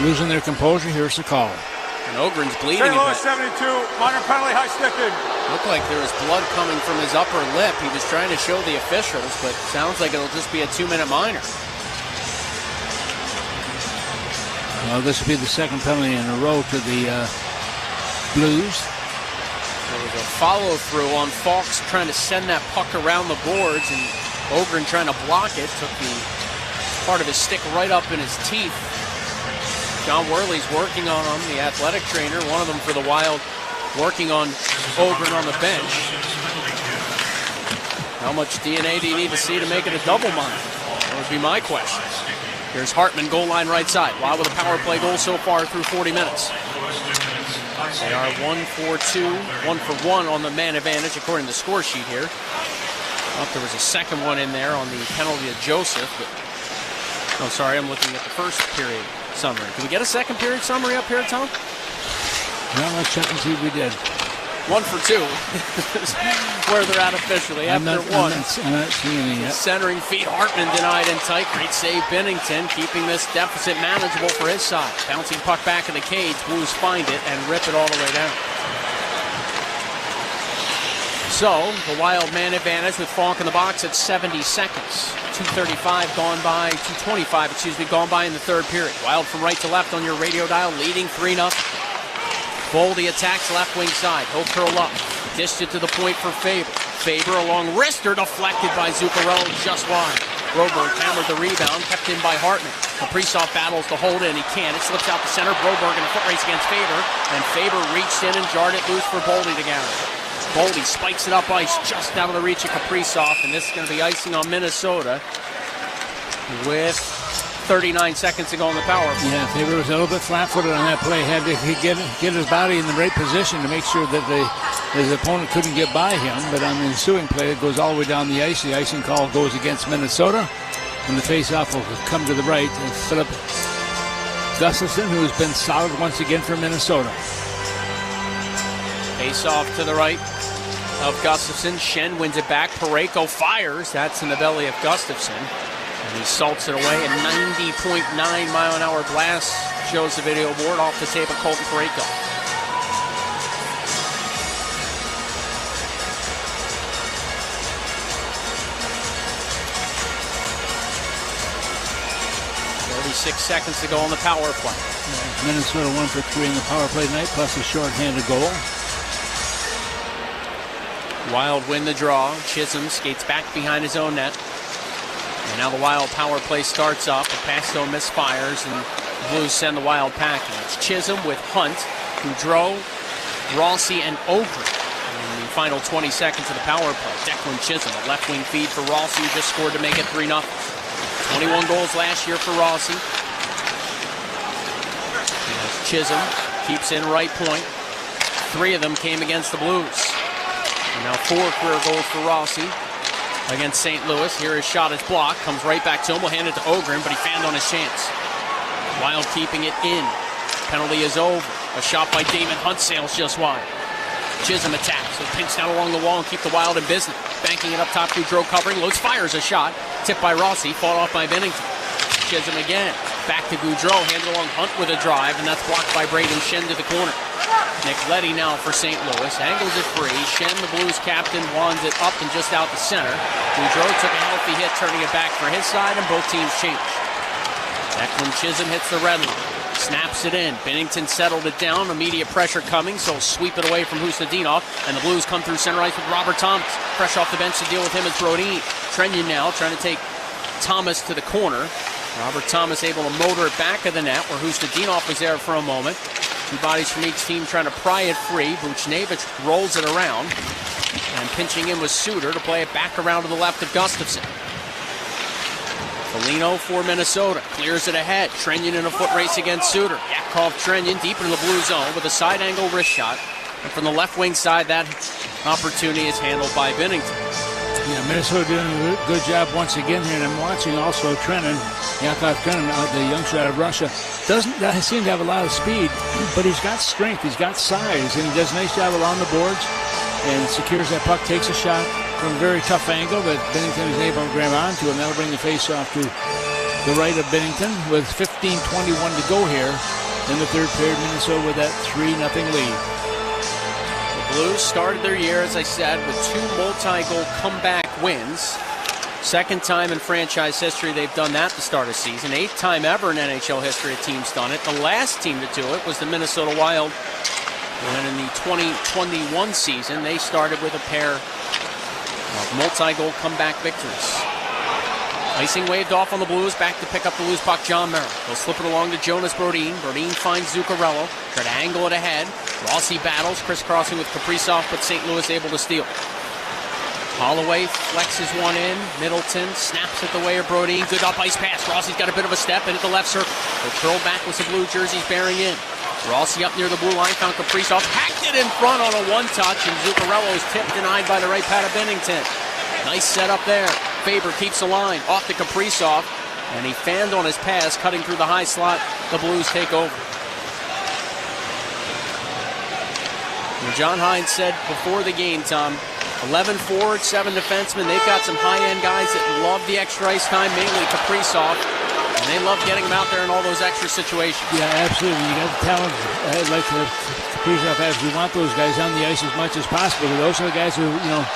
losing their composure. Here's the call. And Ogren's bleeding. St. Louis 72, minor penalty, high sticking. Looked like there was blood coming from his upper lip. He was trying to show the officials, but sounds like it'll just be a 2-minute minor. Well, this will be the second penalty in a row to the Blues. There was a follow-through on Falks trying to send that puck around the boards, and Ogren trying to block it. Took the part of his stick right up in his teeth. John Worley's working on him, the athletic trainer, one of them for the Wild, working on Ogren on the bench. How much DNA do you need to see to make it a double minor? That would be my question. Here's Hartman, goal line right side. Wild with a power play goal so far through 40 minutes. They are 1-for-2, 1-for-1 on the man advantage according to the score sheet here. Well, there was a second one in there on the penalty of Joseph. But, sorry, I'm looking at the first period summary. Can we get a second period summary up here, Tom? Well, let's check and see if we did. 1-for-2. Where they're at officially after one. I'm not seeing any yet. Centering feed, Hartman denied in tight. Great save, Bennington, keeping this deficit manageable for his side. Bouncing puck back in the cage. Blues find it and rip it all the way down. So, the Wild man advantage with Falk in the box at 70 seconds. 2:35 gone by, 2:25, gone by in the third period. Wild from right to left on your radio dial, leading 3-0. Boldy attacks left wing side. He'll curl up. Dished it to the point for Faber. Faber along wrister, deflected by Zuccarello just wide. Broberg hammered the rebound, kept in by Hartman. Kaprizov battles to hold in. He can't. It slips out the center. Broberg in a foot race against Faber. And Faber reached in and jarred it loose for Boldy to gather. Boldy spikes it up ice just out of the reach of Kaprizov. And this is going to be icing on Minnesota with 39 seconds to go on the power play. Yeah, Faber was a little bit flat-footed on that play. Had to get his body in the right position to make sure that his opponent couldn't get by him. But on the ensuing play, it goes all the way down the ice. The icing call goes against Minnesota. And the face-off will come to the right. And Philip Gustafson, who has been solid once again for Minnesota. Face-off to the right of Gustafson. Shen wins it back. Parayko fires. That's in the belly of Gustafson. And he salts it away. A 90.9 mile-an-hour blast shows the video board off the tape of Colton Parayko. .36 seconds to go on the power play. Yeah, Minnesota 1-for-3 in the power play tonight, plus a short-handed goal. Wild win the draw. Chisholm skates back behind his own net. And now the Wild power play starts up. The pass though misfires, and the Blues send the Wild packing. It's Chisholm with Hunt, Goudreau, Rossi, and Ogren. In the final 20 seconds of the power play, Declan Chisholm, a left wing feed for Rossi, who just scored to make it 3-0. 21 goals last year for Rossi. As Chisholm keeps in right point. 3 of them came against the Blues. And now 4 career goals for Rossi against St. Louis. Here his shot is blocked. Comes right back to him. Will hand it to Ogren, but he fanned on his chance. Wild keeping it in. Penalty is over. A shot by Damon Hunt sails just wide. Chisholm attacks. He'll pinch down along the wall and keep the Wild in business. Banking it up top, Goudreau covering. Loads, fires a shot. Tipped by Rossi. Fought off by Bennington. Chisholm again. Back to Goudreau. Handed along Hunt with a drive, and that's blocked by Braden Shen to the corner. Nick Leddy now for St. Louis. Angles it free. Shen, the Blues captain, wands it up and just out the center. Goudreau took a healthy hit, turning it back for his side, and both teams changed. Declan Chisholm hits the red line. Snaps it in. Binnington settled it down. Immediate pressure coming, so sweep it away from Hustadinov. And the Blues come through center ice with Robert Thomas. Fresh off the bench to deal with him is Brodin. Trenyon now trying to take Thomas to the corner. Robert Thomas able to motor it back of the net where Hustadinov was there for a moment. Two bodies from each team trying to pry it free. Buchnevich rolls it around. And pinching in was Suter to play it back around to the left of Gustafson. Foligno for Minnesota. Clears it ahead. Trenyon in a foot race against Suter. Yakov Trenyon deep into the blue zone with a side angle wrist shot. And from the left wing side, that opportunity is handled by Binnington. Yeah, Minnesota doing a good job once again here. And I'm watching also Trennon, Yakov Trennon, the youngster out of Russia. Doesn't seem to have a lot of speed, but he's got strength. He's got size, and he does a nice job along the boards and secures that puck, takes a shot from a very tough angle, but Binnington is able to grab onto it, and that'll bring the face-off to the right of Binnington with 15:21 to go here in the third period. Minnesota with that 3-0 lead. The Blues started their year, as I said, with 2 multi-goal comeback wins. Second time in franchise history they've done that to start a season. 8th time ever in NHL history a team's done it. The last team to do it was the Minnesota Wild. And in the 2021 season, they started with a pair of multi-goal comeback victories. Icing waved off on the Blues. Back to pick up the loose puck, John Merrill. They'll slip it along to Jonas Brodin. Brodin finds Zuccarello. Try to angle it ahead. Rossi battles, crisscrossing with Kaprizov, but St. Louis able to steal. Holloway flexes one in. Middleton snaps it the way of Brodin. Good up ice pass. Rossi's got a bit of a step in at the left circle. They'll curl back with some blue jerseys bearing in. Rossi up near the blue line, found Kaprizov, hacked it in front on a one-touch, and Zuccarello's tip denied by the right pad of Binnington. Nice setup there. Faber keeps the line, off to Kaprizov, and he fanned on his pass, cutting through the high slot. The Blues take over. And John Hines said before the game, Tom, 11 forwards, 7 defensemen. They've got some high-end guys that love the extra ice time, mainly Kaprizov. And they love getting him out there in all those extra situations. Yeah, absolutely. You got the talent like Kaprizov has. We want those guys on the ice as much as possible. Those are the guys who,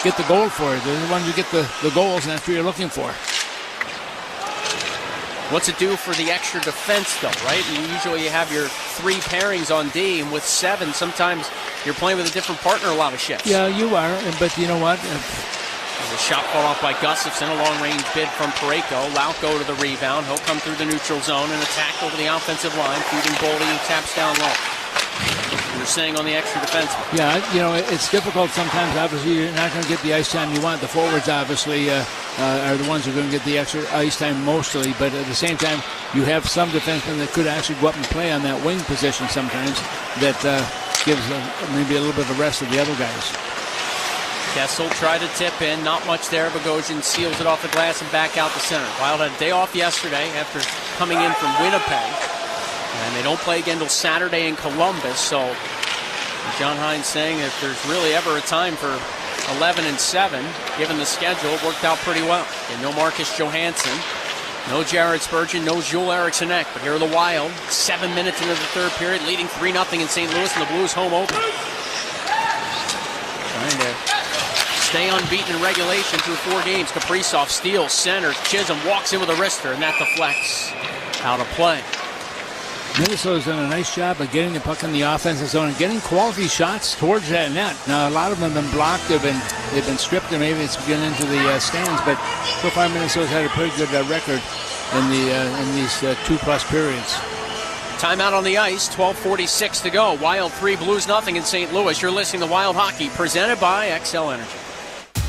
get the goal for it. They're the ones who get the goals, and that's what you're looking for. What's it do for the extra defense, though, right? Usually you have your 3 pairings on D, and with 7, sometimes you're playing with a different partner a lot of shifts. Yeah, you are, but you know what? The shot fought off by Gustafson, a long-range bid from Parayko. Lauko to the rebound. He'll come through the neutral zone and attack over the offensive line, feeding Boldy, who taps down low. You're saying on the extra defense. Yeah, it's difficult sometimes. Obviously, you're not going to get the ice time you want. The forwards, obviously, are the ones who are going to get the extra ice time mostly. But at the same time, you have some defensemen that could actually go up and play on that wing position sometimes that gives maybe a little bit of a rest to the other guys. Kessel tried to tip in, not much there. Bogosian seals it off the glass and back out the center. Wild had a day off yesterday after coming in from Winnipeg. And they don't play again until Saturday in Columbus. So John Hines saying if there's really ever a time for 11-7, given the schedule, it worked out pretty well. And no Marcus Johansson, no Jared Spurgeon, no Joel Eriksson-Ek. But here are the Wild, 7 minutes into the third period, leading 3-0 in St. Louis, and the Blues home open. Trying to stay unbeaten in regulation through 4 games. Kaprizov steals, centers, Chisholm walks in with a wrister, and that deflects out of play. Minnesota's done a nice job of getting the puck in the offensive zone and getting quality shots towards that net. Now, a lot of them have been blocked, they've been stripped, or maybe it's getting into the stands, but so far Minnesota's had a pretty good record in these 2+ periods. Timeout on the ice, 12:46 to go. Wild 3, Blues nothing in St. Louis. You're listening to Wild Hockey, presented by XL Energy.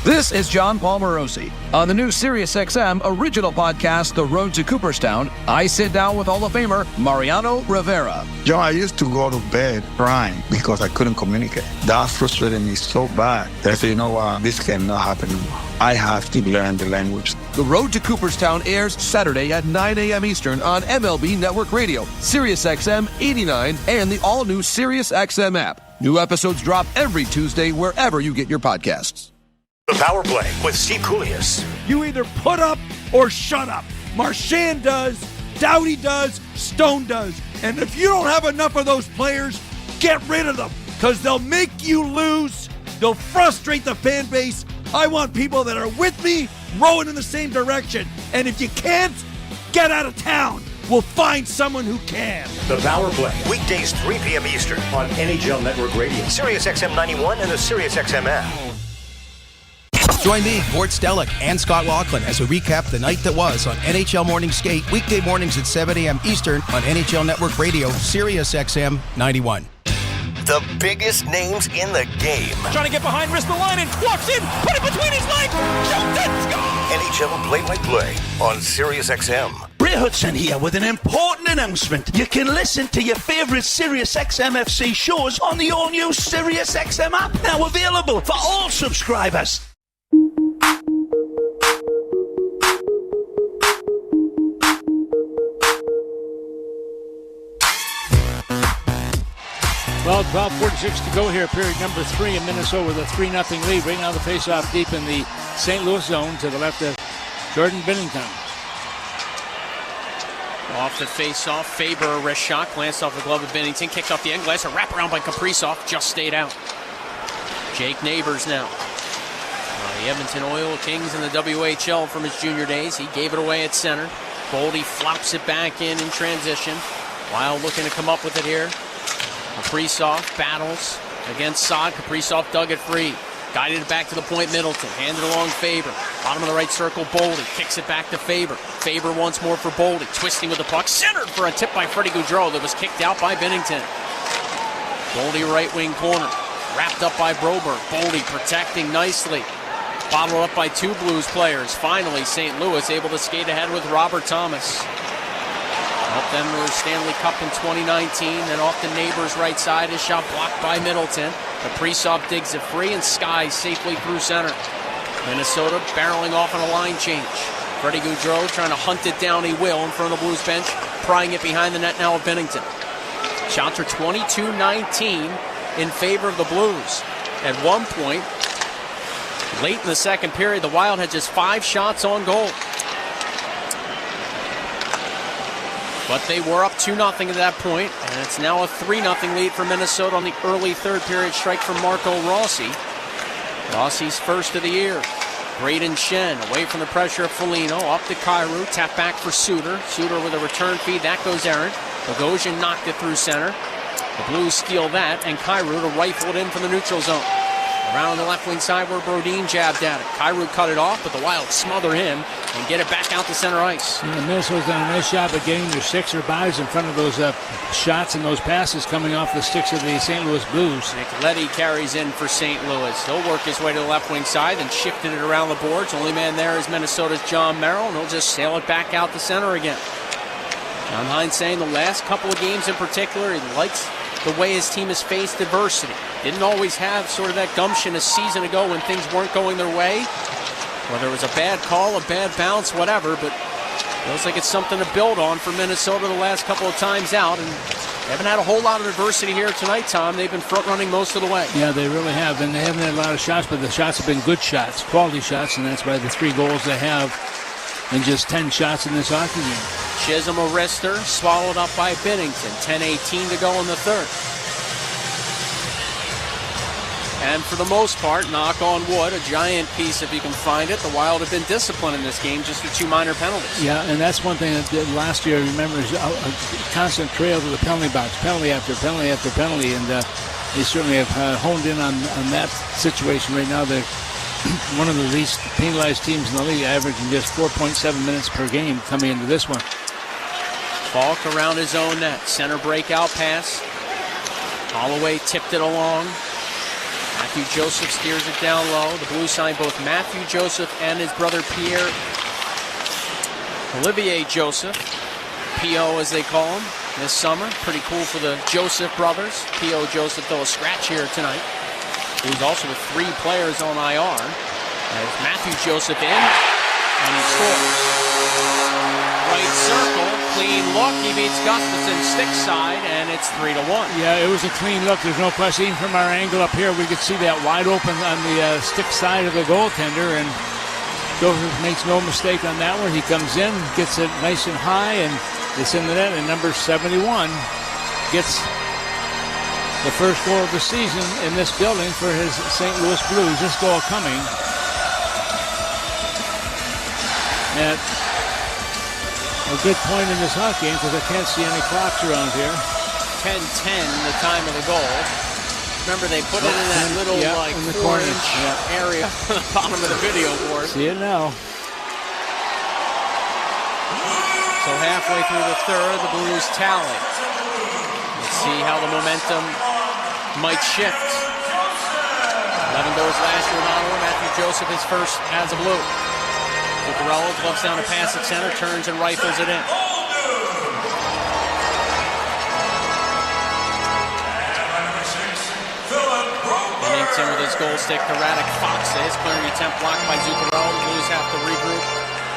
This is John Palmerosi. On the new SiriusXM original podcast, The Road to Cooperstown, I sit down with Hall of Famer Mariano Rivera. John, I used to go to bed crying because I couldn't communicate. That frustrated me so bad that I said, you know what, this cannot happen anymore. I have to learn the language. The Road to Cooperstown airs Saturday at 9 a.m. Eastern on MLB Network Radio, SiriusXM 89, and the all-new SiriusXM app. New episodes drop every Tuesday wherever you get your podcasts. The Power Play with Steve Koulias. You either put up or shut up. Marchand does, Doughty does, Stone does. And if you don't have enough of those players, get rid of them, because they'll make you lose. They'll frustrate the fan base. I want people that are with me, rowing in the same direction. And if you can't, get out of town. will find someone who can. The Power Play. Weekdays 3 p.m. Eastern on NHL Network Radio. Sirius XM 91 and the Sirius XM app. Join me, Gord Stellick, and Scott Laughlin as we recap the night that was on NHL Morning Skate, weekday mornings at 7 a.m. Eastern on NHL Network Radio, Sirius XM 91. The biggest names in the game. Trying to get behind Ristolainen, walks in, put it between his legs, shoots it, score! NHL Play-by-Play on Sirius XM. Ray Hudson here with an important announcement. You can listen to your favourite Sirius XM FC shows on the all-new Sirius XM app, now available for all subscribers. Well, 12:46 to go here, period number 3 in Minnesota with a 3-0 lead. Right now the face-off deep in the St. Louis zone to the left of Jordan Binnington. Off the face-off, Faber, a wrist shot, glanced off the glove of Binnington, kicked off the end glass, a wraparound by Kaprizov, just stayed out. Jake Neighbors now. The Edmonton Oil Kings in the WHL from his junior days. He gave it away at center. Boldy flops it back in transition. Wild looking to come up with it here. Kaprizov battles against Saad. Kaprizov dug it free. Guided it back to the point, Middleton. Handed along Faber. Bottom of the right circle, Boldy. Kicks it back to Faber. Faber once more for Boldy. Twisting with the puck. Centered for a tip by Freddie Gaudreau that was kicked out by Binnington. Boldy right wing corner. Wrapped up by Broberg. Boldy protecting nicely. Bottled up by 2 Blues players. Finally, St. Louis able to skate ahead with Robert Thomas. Helped them to the Stanley Cup in 2019. Then off the Neighbors' right side. His shot blocked by Middleton. Kaprizov digs it free and skies safely through center. Minnesota barreling off on a line change. Freddie Gaudreau trying to hunt it down. He will in front of the Blues bench. Prying it behind the net now of Binnington. Shots are 22-19 in favor of the Blues. At one point, late in the second period, the Wild had just 5 shots on goal. But they were up 2-0 at that point, and it's now a 3-0 lead for Minnesota on the early third period strike from Marco Rossi. Rossi's first of the year. Braden Shen away from the pressure of Foligno, up to Kyrou, tap back for Suter. Suter with a return feed, that goes errant. Bogosian knocked it through center. The Blues steal that, and Kyrou to rifle it in from the neutral zone. Around on the left wing side where Brodin jabbed at it. Kyrou cut it off, but the Wild smother him and get it back out to center ice. Yeah, Minnesota's done a nice job of getting their sticks or bodies in front of those shots and those passes coming off the sticks of the St. Louis Blues. Nick Leddy carries in for St. Louis. He'll work his way to the left wing side and shifted it around the boards. Only man there is Minnesota's John Merrill, and he'll just sail it back out to center again. John Hines saying the last couple of games in particular, he likes the way his team has faced adversity. Didn't always have sort of that gumption a season ago when things weren't going their way. Whether it was a bad call, a bad bounce, whatever, but feels like it's something to build on for Minnesota the last couple of times out. And they haven't had a whole lot of adversity here tonight, Tom. They've been front-running most of the way. Yeah, they really have. And they haven't had a lot of shots, but the shots have been good shots, quality shots, and that's why the 3 goals they have in just 10 shots in this hockey game. Chisholm, a wrister, swallowed up by Binnington. 10:18 to go in the third. And for the most part, knock on wood, a giant piece if you can find it. The Wild have been disciplined in this game just for 2 minor penalties. Yeah, and that's one thing that last year, remember, is a constant trail to the penalty box, penalty after penalty after penalty, and they certainly have honed in on that situation right now. They're one of the least penalized teams in the league, averaging just 4.7 minutes per game coming into this one. Falk around his own net. Center breakout pass. Holloway tipped it along. Matthew Joseph steers it down low. The Blues signed both Matthew Joseph and his brother Pierre Olivier Joseph, P.O. as they call him, this summer. Pretty cool for the Joseph brothers. P.O. Joseph, though, a scratch here tonight. He's also with 3 players on IR. As Matthew Joseph in, and he scores. Right circle, clean look. He beats Gustafson stick side, and it's 3-1. Yeah, it was a clean look. There's no question. Even from our angle up here, we could see that wide open on the stick side of the goaltender, and Joseph makes no mistake on that one. He comes in, gets it nice and high, and it's in the net, and number 71 gets the first goal of the season in this building for his St. Louis Blues. This goal coming at A good point in this hockey game because I can't see any clocks around here. 10-10, the time of the goal. Remember, they put it in that little, in the 4-inch area on the bottom of the video board. See it now. So halfway through the third, the Blues tally. Let's see how the momentum might shift. 11 goals last year in Ottawa. Matthew Joseph is first as a Blue. Zuccarello gloves down a pass at center, turns and rifles it in. Bennington with his goal stick to Radek Fox. His clearing attempt blocked by Zuccarello. The Blues have to regroup.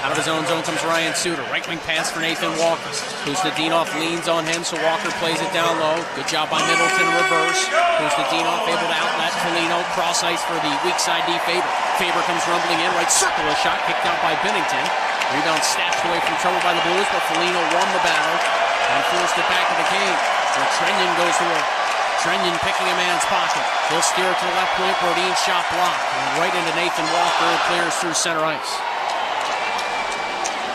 Out of his own zone comes Ryan Suter. Right wing pass for Nathan Walker. Kuzmadinov leans on him, so Walker plays it down low. Good job by Middleton, reverse. Kuzmadinov able to outlet Foligno. Cross ice for the weak side D, Faber. Faber comes rumbling in. Right circle, a shot kicked out by Bennington. Rebound snatched away from trouble by the Blues, but Foligno won the battle and forced it back to the cage. So Trenyon goes to work. Trenyon picking a man's pocket. He'll steer to the left point. Brodin shot blocked. And right into Nathan Walker, who clears through center ice.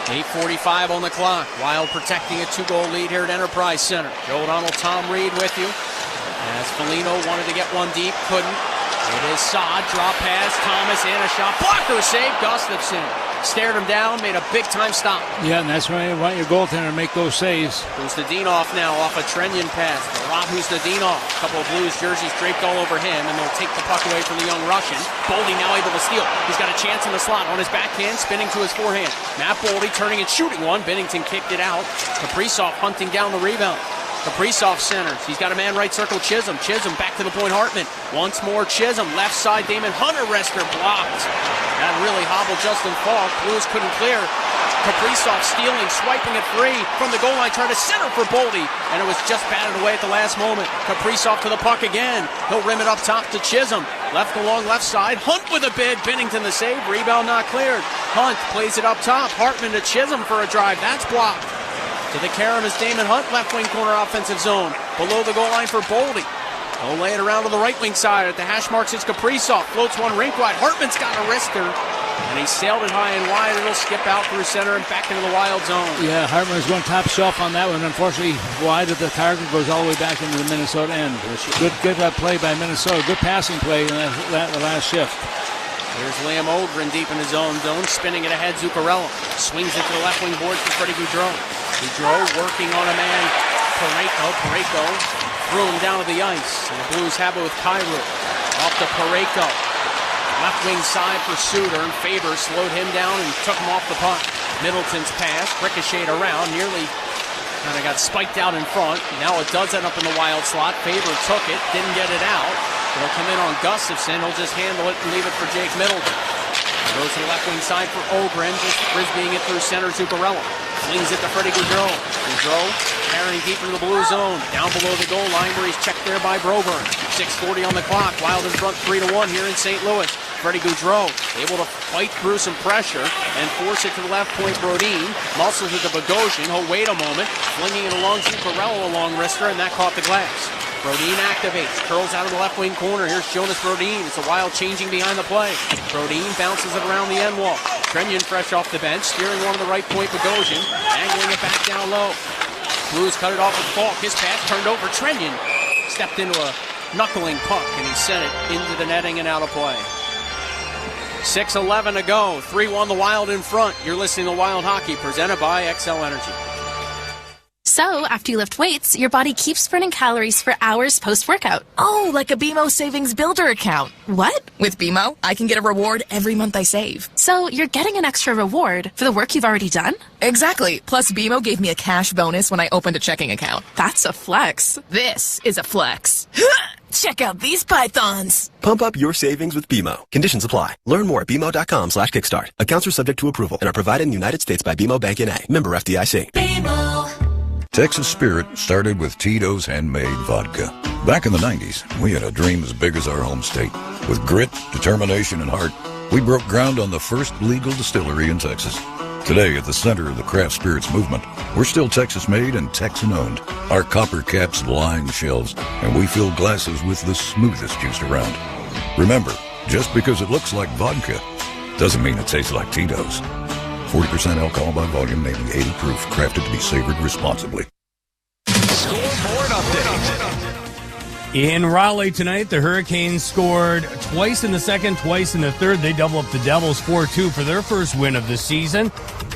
8:45 on the clock. Wild protecting a 2-goal lead here at Enterprise Center. Joe O'Donnell, Tom Reed with you. As Foligno wanted to get one deep, couldn't. It is Saad, drop pass, Thomas in, a shot, blocker save, Gustafsson. Stared him down, made a big-time stop. Yeah, and that's why you want your goaltender to make those saves. Kuzmadinov now off a Trenyon pass. Rob Kuzmadinov, a couple of Blues jerseys draped all over him, and they'll take the puck away from the young Russian. Boldy now able to steal. He's got a chance in the slot on his backhand, spinning to his forehand. Matt Boldy turning and shooting one. Bennington kicked it out. Kaprizov hunting down the rebound. Kaprizov centers. He's got a man right circle, Chisholm. Chisholm back to the point, Hartman. Once more, Chisholm. Left side, Damon Hunter, wrester blocked. That really hobbled Justin Falk. Blues couldn't clear. Kaprizov stealing, swiping it free from the goal line, trying to center for Boldy, and it was just batted away at the last moment. Kaprizov to the puck again. He'll rim it up top to Chisholm. Left along left side. Hunt with a bid. Bennington the save. Rebound not cleared. Hunt plays it up top. Hartman to Chisholm for a drive. That's blocked. To the carom is Damon Hunt, left wing corner offensive zone. Below the goal line for Boldy. He'll lay it around to the right wing side. At the hash marks, it's Kaprizov. Floats one rink wide. Hartman's got a wrister. And he sailed it high and wide. It'll skip out through center and back into the Wild zone. Yeah, Hartman is going top shelf on that one. Unfortunately, wide of the target, goes all the way back into the Minnesota end. Good play by Minnesota. Good passing play in the last shift. Here's Liam Ogren deep in his own zone, spinning it ahead. Zuccarello swings it to the left wing boards for Freddie Gaudreau. Gaudreau working on a man, Parayko threw him down to the ice. And the Blues have it with Kyrou. Off to Parayko. Left wing side for Suter, and Faber slowed him down and took him off the puck. Middleton's pass, ricocheted around, nearly kind of got spiked out in front. Now it does end up in the Wild slot. Faber took it, didn't get it out. It'll come in on Gustafsson. He'll just handle it and leave it for Jake Middleton. Goes to the left wing side for Ogren, just frisbeeing it through center. Zuccarello flings it to Freddie Gaudreau. Gaudreau carrying deep into the Blue zone, down below the goal line where he's checked there by Broberg. 6:40 on the clock. Wild in front 3-1 here in St. Louis. Freddie Gaudreau able to fight through some pressure and force it to the left point. Brodin muscles it to Bogosian. He'll wait a moment, flinging it along Zuccarello along wrister, and that caught the glass. Brodin activates, curls out of the left wing corner. Here's Jonas Brodin. It's a Wild changing behind the play. Brodin bounces it around the end wall. Trenyon fresh off the bench, steering one to the right point. Bogosian angling it back down low. Blues cut it off with Falk. His pass turned over. Trenyon stepped into a knuckling puck, and he sent it into the netting and out of play. 6:11 to go. 3-1 the Wild in front. You're listening to Wild Hockey, presented by XL Energy. So, after you lift weights, your body keeps burning calories for hours post-workout. Oh, like a BMO Savings Builder account. What? With BMO, I can get a reward every month I save. So, you're getting an extra reward for the work you've already done? Exactly. Plus, BMO gave me a cash bonus when I opened a checking account. That's a flex. This is a flex. Check out these pythons. Pump up your savings with BMO. Conditions apply. Learn more at BMO.com/kickstart. Accounts are subject to approval and are provided in the United States by BMO Bank N.A. Member FDIC. BMO. Texas Spirit started with Tito's handmade vodka. Back in the 90s, we had a dream as big as our home state. With grit, determination, and heart, we broke ground on the first legal distillery in Texas. Today, at the center of the craft spirits movement, we're still Texas-made and Texan-owned. Our copper caps line shelves, and we fill glasses with the smoothest juice around. Remember, just because it looks like vodka doesn't mean it tastes like Tito's. 40% alcohol by volume, namely 80 proof, crafted to be savored responsibly. Scoreboard update. In Raleigh tonight, the Hurricanes scored twice in the second, twice in the third. They double up the Devils 4-2 for their first win of the season.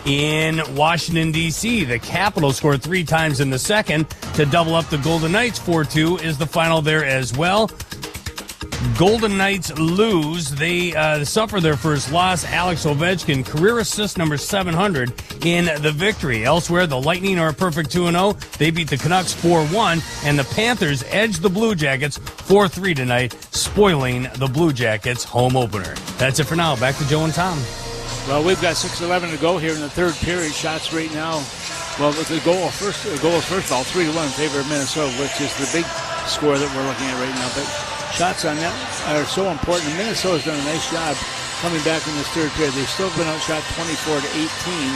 In Washington, D.C., the Capitals scored 3 times in the second to double up the Golden Knights 4-2 is the final there as well. Golden Knights lose. They suffer their first loss. Alex Ovechkin, career assist number 700 in the victory. Elsewhere, the Lightning are a perfect 2-0. They beat the Canucks 4-1, and the Panthers edged the Blue Jackets 4-3 tonight, spoiling the Blue Jackets' home opener. That's it for now. Back to Joe and Tom. Well, we've got 6:11 to go here in the third period. Shots right now. Well, with the goal first of all, 3-1 in favor of Minnesota, which is the big score that we're looking at right now. But shots on that are so important. Minnesota's done a nice job coming back in this third period. They've still been outshot 24-18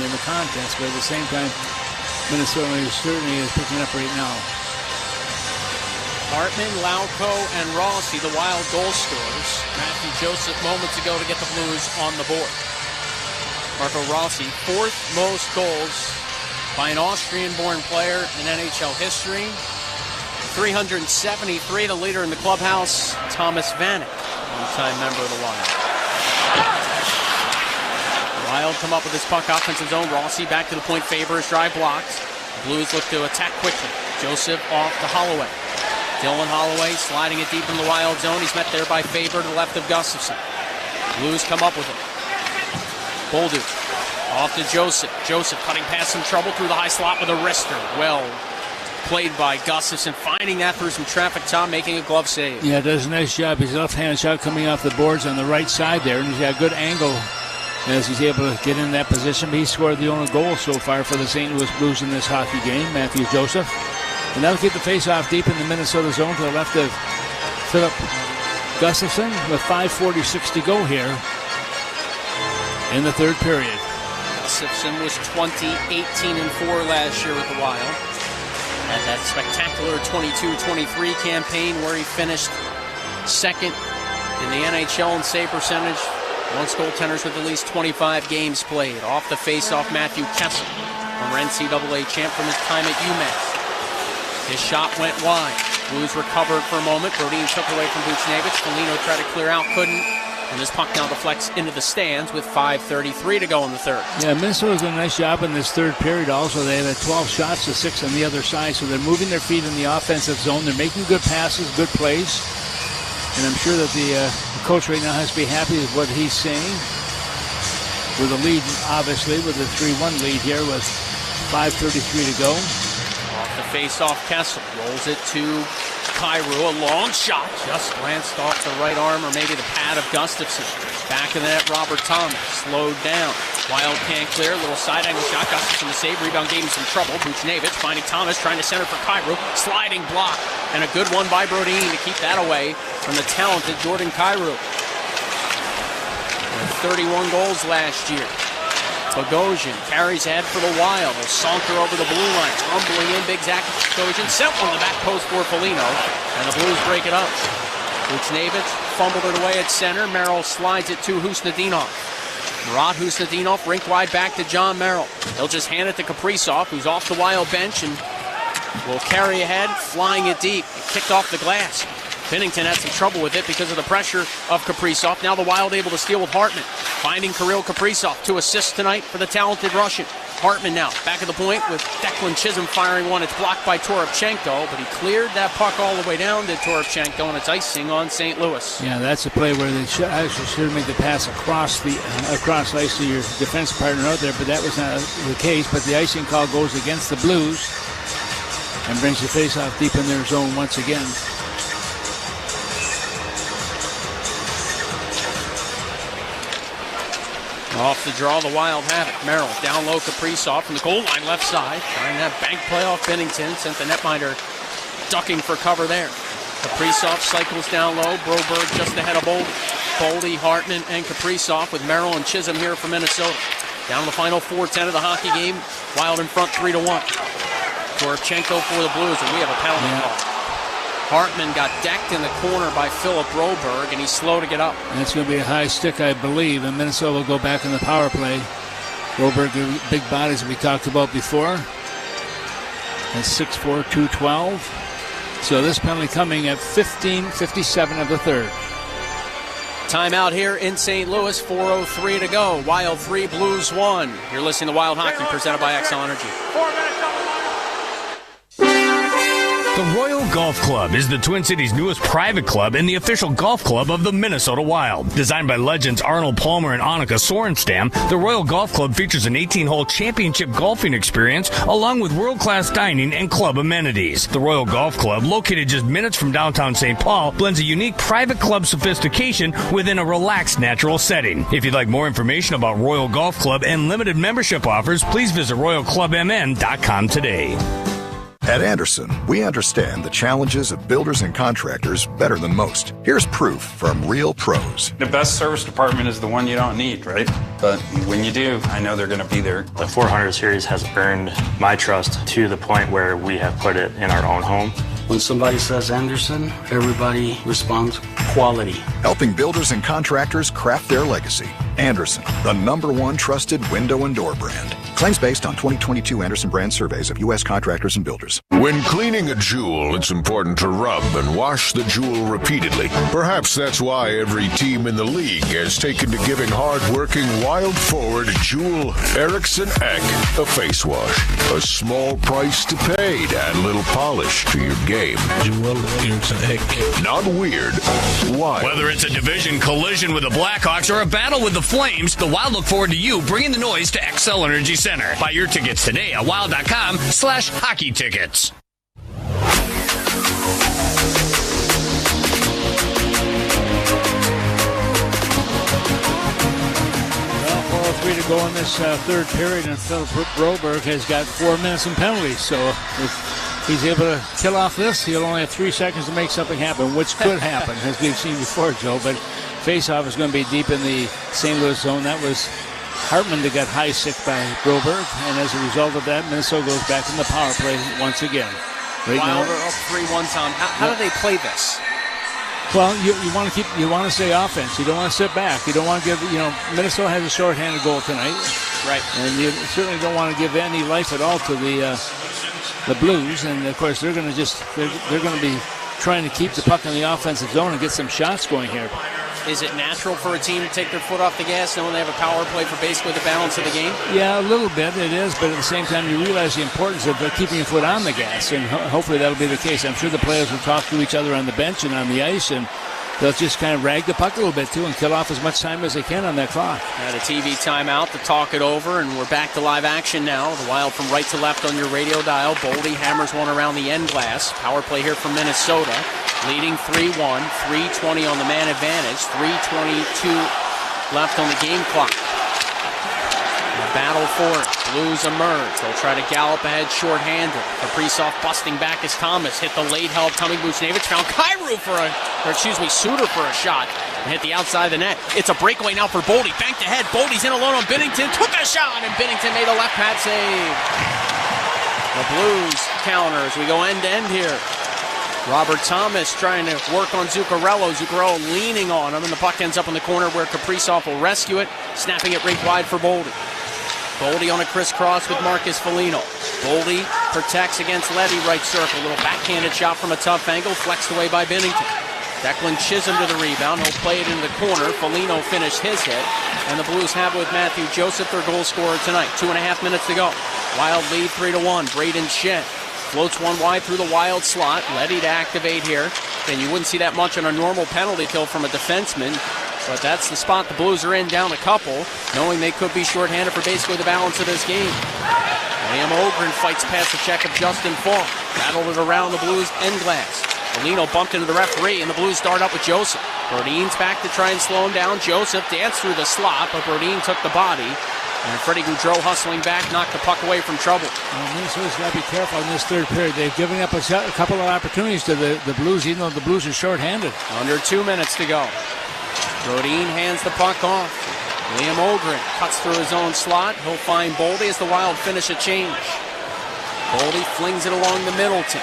in the contest, but at the same time, Minnesota certainly is picking up right now. Hartman, Lauko, and Rossi, the Wild goal scorers. Matthew Joseph moments ago to get the Blues on the board. Marco Rossi, 4th most goals by an Austrian-born player in NHL history. 373, the leader in the clubhouse, Thomas Vanek, one-time member of the Wild. Wild come up with his puck offensive zone. Rossi back to the point, Faber's drive blocked. Blues look to attack quickly. Joseph off to Holloway. Dylan Holloway sliding it deep in the Wild zone. He's met there by Faber to the left of Gustafsson. Blues come up with it. Bolduc off to Joseph. Joseph cutting past some trouble through the high slot with a wrister. Well played by Gustafsson, finding that through some traffic, Tom, making a glove save. Yeah, does a nice job. His left-handed shot coming off the boards on the right side there, and he's got a good angle as he's able to get in that position. He scored the only goal so far for the St. Louis Blues in this hockey game, Matthew Joseph. And that'll keep the face-off deep in the Minnesota zone to the left of Philip Gustafsson with 5:46 to go here in the third period. Gustafsson was 20-18-4 last year with the Wild. Had that spectacular 22-23 campaign where he finished second in the NHL in save percentage amongst goaltenders with at least 25 games played. Off the face-off, Matthew Kessel, former NCAA champ from his time at UMass. His shot went wide. Blues recovered for a moment. Brodin took away from Buchnevich. Foligno tried to clear out, couldn't. And this puck now deflects into the stands with 5:33 to go in the third. Yeah, Minnesota's done a nice job in this third period also. They had 12 shots to 6 on the other side, so they're moving their feet in the offensive zone. They're making good passes, good plays. And I'm sure that the coach right now has to be happy with what he's saying. With a lead, obviously, with a 3-1 lead here with 5:33 to go. Off the face-off, Kessel rolls it to Kyrou, a long shot, just glanced off the right arm or maybe the pad of Gustafsson. Back of the net, Robert Thomas, slowed down. Wild can't clear, little side angle shot, Gustafsson to save, rebound gave him some trouble. Buchnevich finding Thomas, trying to center for Kyrou, sliding block, and a good one by Brodin to keep that away from the talented Jordan Kyrou. 31 goals last year. Bogosian carries ahead for the Wild. A saunter over the blue line. Rumbling in, big Zach Bogosian. Sent one to the back post for Foligno. And the Blues break it up. Buchnevich fumbled it away at center. Merrill slides it to Husnudinov. Murat Husnudinov, rink wide back to John Merrill. They'll just hand it to Kaprizov, who's off the Wild bench, and will carry ahead, flying it deep. It kicked off the glass. Binnington had some trouble with it because of the pressure of Kaprizov. Now the Wild able to steal with Hartman. Finding Kirill Kaprizov to assist tonight for the talented Russian. Hartman now back at the point with Declan Chisholm firing one. It's blocked by Toropchenko, but he cleared that puck all the way down to Toropchenko, and it's icing on St. Louis. Yeah, that's a play where they actually should make the pass across ice to your defense partner out there, but that was not the case. But the icing call goes against the Blues and brings the faceoff deep in their zone once again. Off the draw, the Wild have it. Merrill down low, Kaprizov from the goal line left side. Trying that bank play off Binnington. Sent the netminder ducking for cover there. Kaprizov cycles down low. Broberg just ahead of Boldy, Hartman, and Kaprizov with Merrill and Chisholm here for Minnesota. Down to the final 4:10 of the hockey game. Wild in front 3-1. Toropchenko for the Blues, and we have a penalty call. Hartman got decked in the corner by Philip Broberg, and he's slow to get up. That's going to be a high stick, I believe, and Minnesota will go back in the power play. Broberg, big bodies that we talked about before. That's 6'4", 212. So this penalty coming at 15:57 of the third. Timeout here in St. Louis, 4:03 to go. Wild 3, Blues 1. You're listening to Wild Hockey presented by XL Energy. The Royal Golf Club is the Twin Cities' newest private club and the official golf club of the Minnesota Wild. Designed by legends Arnold Palmer and Annika Sorenstam, the Royal Golf Club features an 18-hole championship golfing experience along with world-class dining and club amenities. The Royal Golf Club, located just minutes from downtown St. Paul, blends a unique private club sophistication within a relaxed, natural setting. If you'd like more information about Royal Golf Club and limited membership offers, please visit RoyalClubMN.com today. At Anderson, we understand the challenges of builders and contractors better than most. Here's proof from real pros. The best service department is the one you don't need, right? But when you do, I know they're going to be there. The 400 series has earned my trust to the point where we have put it in our own home. When somebody says Anderson, everybody responds quality. Helping builders and contractors craft their legacy. Anderson, the #1 trusted window and door brand. Claims based on 2022 Anderson brand surveys of U.S. contractors and builders. When cleaning a jewel, it's important to rub and wash the jewel repeatedly. Perhaps that's why every team in the league has taken to giving hard-working Wild forward Jewel Eriksson Ek a face wash. A small price to pay to add a little polish to your game. Jewel Eriksson Ek. Not weird. Wild. Whether it's a division collision with the Blackhawks or a battle with the Flames, the Wild look forward to you bringing the noise to XL Energy Center. Buy your tickets today at wild.com/hockey tickets. 4:03 to go in this third period, and Philip Broberg has got 4 minutes in penalties. So if he's able to kill off this, he'll only have 3 seconds to make something happen, which could happen, as we've seen before, Joe. But face-off is going to be deep in the St. Louis zone. That was Hartman that got high stick by Broberg, and as a result of that, Minnesota goes back in the power play once again. Right now, they're up 3-1, Tom. How do they play this? Well, you want to stay offense. You don't want to sit back. You don't want to give. Minnesota has a shorthanded goal tonight, right? And you certainly don't want to give any life at all to the Blues. And of course, they're going to be trying to keep the puck in the offensive zone and get some shots going here. Is it natural for a team to take their foot off the gas knowing they have a power play for basically the balance of the game? Yeah, a little bit it is, but at the same time you realize the importance of keeping your foot on the gas, and hopefully that'll be the case. I'm sure the players will talk to each other on the bench and on the ice, and they'll just kind of rag the puck a little bit too and kill off as much time as they can on that clock. Had a TV timeout to talk it over, and we're back to live action now. The Wild from right to left on your radio dial. Boldy hammers one around the end glass. Power play here from Minnesota. Leading 3-1, 3:20 on the man advantage, 3:22 left on the game clock. The battle for it. Blues emerge. They'll try to gallop ahead shorthanded. Kaprizov busting back as Thomas hit the late help. Tommy Buchnevich found Suter for a shot and hit the outside of the net. It's a breakaway now for Boldy. Banked ahead. Boldy's in alone on Binnington. Took a shot, and Binnington made a left pad save. The Blues counter as we go end to end here. Robert Thomas trying to work on Zuccarello. Zuccarello leaning on him, and the puck ends up in the corner where Kaprizov will rescue it, snapping it right wide for Boldy. Boldy on a crisscross with Marcus Foligno. Boldy protects against Levy, right circle. Little backhanded shot from a tough angle, flexed away by Binnington. Declan Chisholm to the rebound. He'll play it into the corner. Foligno finished his hit, and the Blues have with Matthew Joseph their goal scorer tonight. 2.5 minutes to go. Wild lead 3-1. Braden Shen floats one wide through the Wild slot. Letty to activate here. And you wouldn't see that much on a normal penalty kill from a defenseman. But that's the spot the Blues are in, down a couple, knowing they could be shorthanded for basically the balance of this game. Liam Ogren fights past the check of Justin Falk. Battled it around the Blues end glass. Foligno bumped into the referee, and the Blues start up with Joseph. Brodin's back to try and slow him down. Joseph danced through the slot, but Brodin took the body. And Freddie Gaudreau hustling back, knocked the puck away from trouble. Well, Minnesota's got to be careful in this third period. They've given up a couple of opportunities to the Blues, even though the Blues are shorthanded. Under 2 minutes to go. Brodin hands the puck off. Liam Ogren cuts through his own slot. He'll find Boldy as the Wild finish a change. Boldy flings it along the Middleton.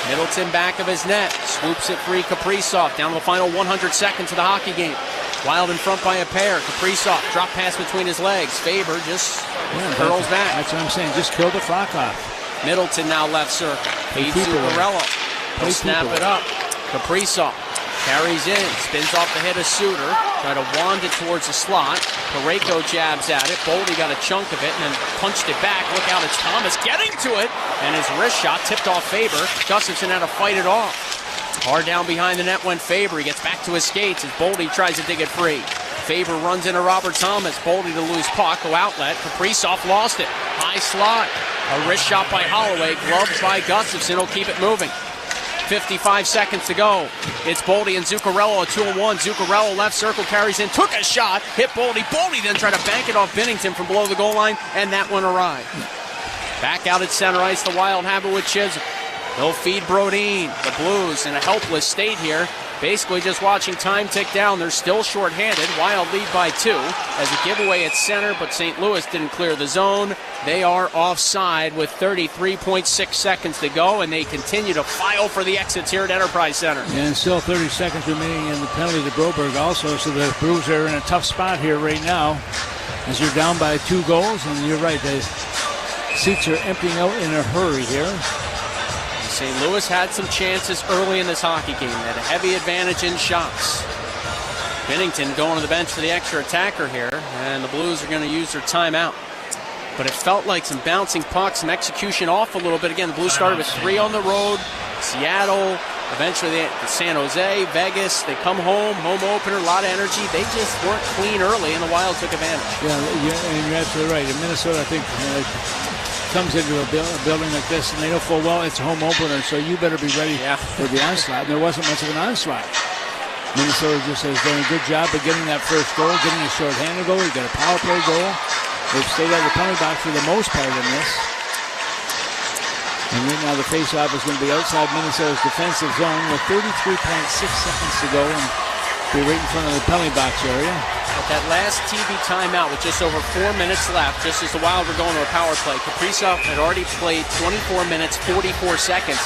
Middleton back of his net. Swoops it free Kaprizov. Down to the final 100 seconds of the hockey game. Wild in front by a pair. Kaprizov drop pass between his legs. Faber just Curls back. That's what I'm saying. Just kill the clock off. Middleton now left circle. Feeds Zuccarello. He'll snap it up. Kaprizov carries in. Spins off the head of Suter. Try to wand it towards the slot. Parayko jabs at it. Boldy got a chunk of it and then punched it back. Look out, it's Thomas getting to it. And his wrist shot tipped off Faber. Gustafsson had to fight it off. Hard down behind the net went Faber. He gets back to his skates as Boldy tries to dig it free. Faber runs into Robert Thomas. Boldy to lose puck. Go outlet. Kaprizov lost it. High slot. A wrist shot by Holloway. Gloved by Gustafsson. He'll keep it moving. 55 seconds to go. It's Boldy and Zuccarello, a 2-on-1. Zuccarello left circle, carries in, took a shot, hit Boldy. Boldy then tried to bank it off Binnington from below the goal line, and that one arrived. Back out at center ice, the Wild have it with Chisholm. They'll feed Brodin. The Blues in a helpless state here. Basically just watching time tick down. They're still shorthanded. Wild lead by 2 as a giveaway at center, but St. Louis didn't clear the zone. They are offside with 33.6 seconds to go, and they continue to file for the exits here at Enterprise Center. And still 30 seconds remaining in the penalty to Broberg also, so the Blues are in a tough spot here right now as you're down by 2 goals, and you're right, the seats are emptying out in a hurry here. St. Louis had some chances early in this hockey game. They had a heavy advantage in shots. Binnington going to the bench for the extra attacker here, and the Blues are going to use their timeout. But it felt like some bouncing pucks, some execution off a little bit. Again, the Blues started with 3 on the road. Seattle, eventually San Jose, Vegas. They come home opener, a lot of energy. They just weren't clean early, and the Wild took advantage. Yeah, and you're absolutely right. In Minnesota, I think comes into a building like this, and they know full well it's a home opener, so you better be ready for the onslaught. And there wasn't much of an onslaught. Minnesota just has done a good job of getting that first goal, getting a shorthanded goal. You got a power play goal. They've stayed out of the penalty box for the most part in this. And right now the faceoff is going to be outside Minnesota's defensive zone with 33.6 seconds to go, and be right in front of the penalty box area. At that last TV timeout with just over 4 minutes left, just as the Wild were going to a power play, Kaprizov had already played 24 minutes, 44 seconds.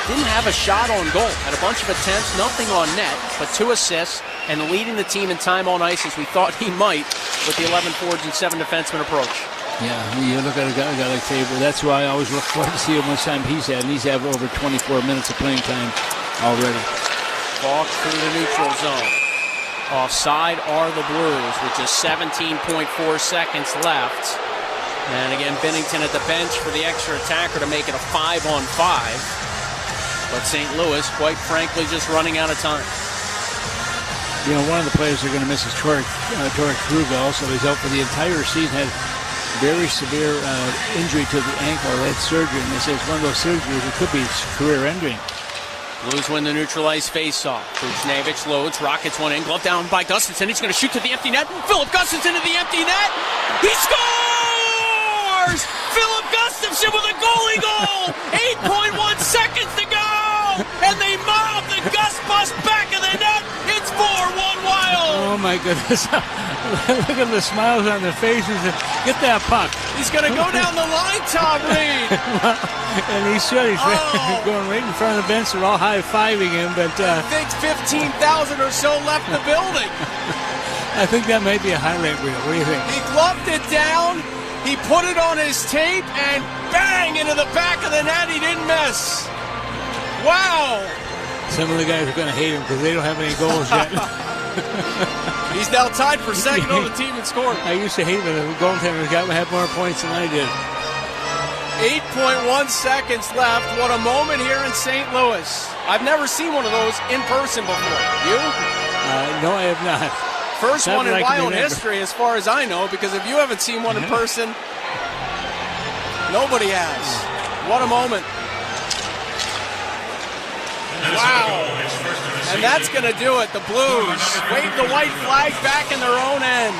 Didn't have a shot on goal. Had a bunch of attempts, nothing on net, but 2 assists, and leading the team in time on ice as we thought he might with the 11 forwards and 7 defensemen approach. Yeah, you look at a guy like Faber. That's why I always look forward to see how much time he's had, and he's had over 24 minutes of playing time already. Falk through the neutral zone. Offside are the Blues with just 17.4 seconds left. And again, Binnington at the bench for the extra attacker to make it a 5-on-5. But St. Louis, quite frankly, just running out of time. You know, one of the players they're going to miss is Torek Krug also. He's out for the entire season. Had very severe injury to the ankle. Had surgery, and they say it's one of those surgeries. It could be career-ending. Blues win the neutral ice face-off. Buchnevich loads, rockets one in, glove down by Gustafsson. He's going to shoot to the empty net. Philip Gustafsson to the empty net. He scores! Philip Gustafsson with a goalie goal! 8.1 seconds to go! And they mob the Gus bus back of the net. It's 4-1 Wild. Oh my goodness. Look at the smiles on their faces. Get that puck. He's going to go down the line, Tom Reed. And he should. He's going right in front of the bench. They're all high-fiving him. But I think 15,000 or so left the building. I think that might be a highlight reel. What do you think? He gloved it down. He put it on his tape and bang into the back of the net. He didn't miss. Wow. Some of the guys are going to hate him because they don't have any goals yet. He's now tied for second on the team in scoring. I used to hate when the goaltender had more points than I did. 8.1 seconds left. What a moment here in St. Louis. I've never seen one of those in person before. You? No, I have not. First one in Wild history as far as I know, because if you haven't seen one in person, nobody has. What a moment. Wow. And that's going to do it. The Blues wave the white flag back in their own end.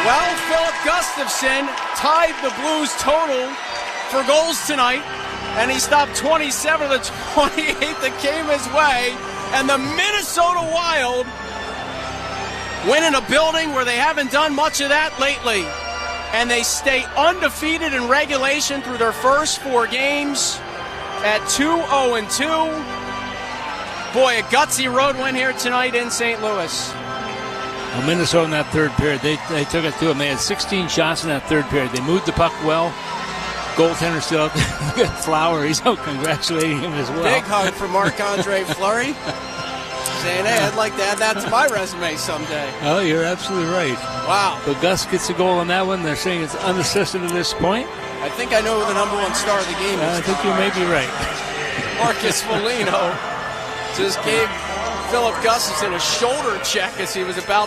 Well, Philip Gustafsson tied the Blues total for goals tonight, and he stopped 27 of the 28 that came his way. And the Minnesota Wild win in a building where they haven't done much of that lately. And they stay undefeated in regulation through their first 4 games at 2-0-2. Boy, a gutsy road win here tonight in St. Louis. Well, Minnesota in that third period, they took it to him. They had 16 shots in that third period. They moved the puck well. Goaltender still out there. Flower, he's out congratulating him as well. Big hug for Marc-Andre Fleury. Saying, hey, I'd like to add that to my resume someday. Oh, you're absolutely right. Wow. But Gus gets a goal on that one. They're saying it's unassisted at this point. I think I know who the number one star of the game is. I think you may be right. Marcus Foligno just gave Philip Gustafson a shoulder check as he was about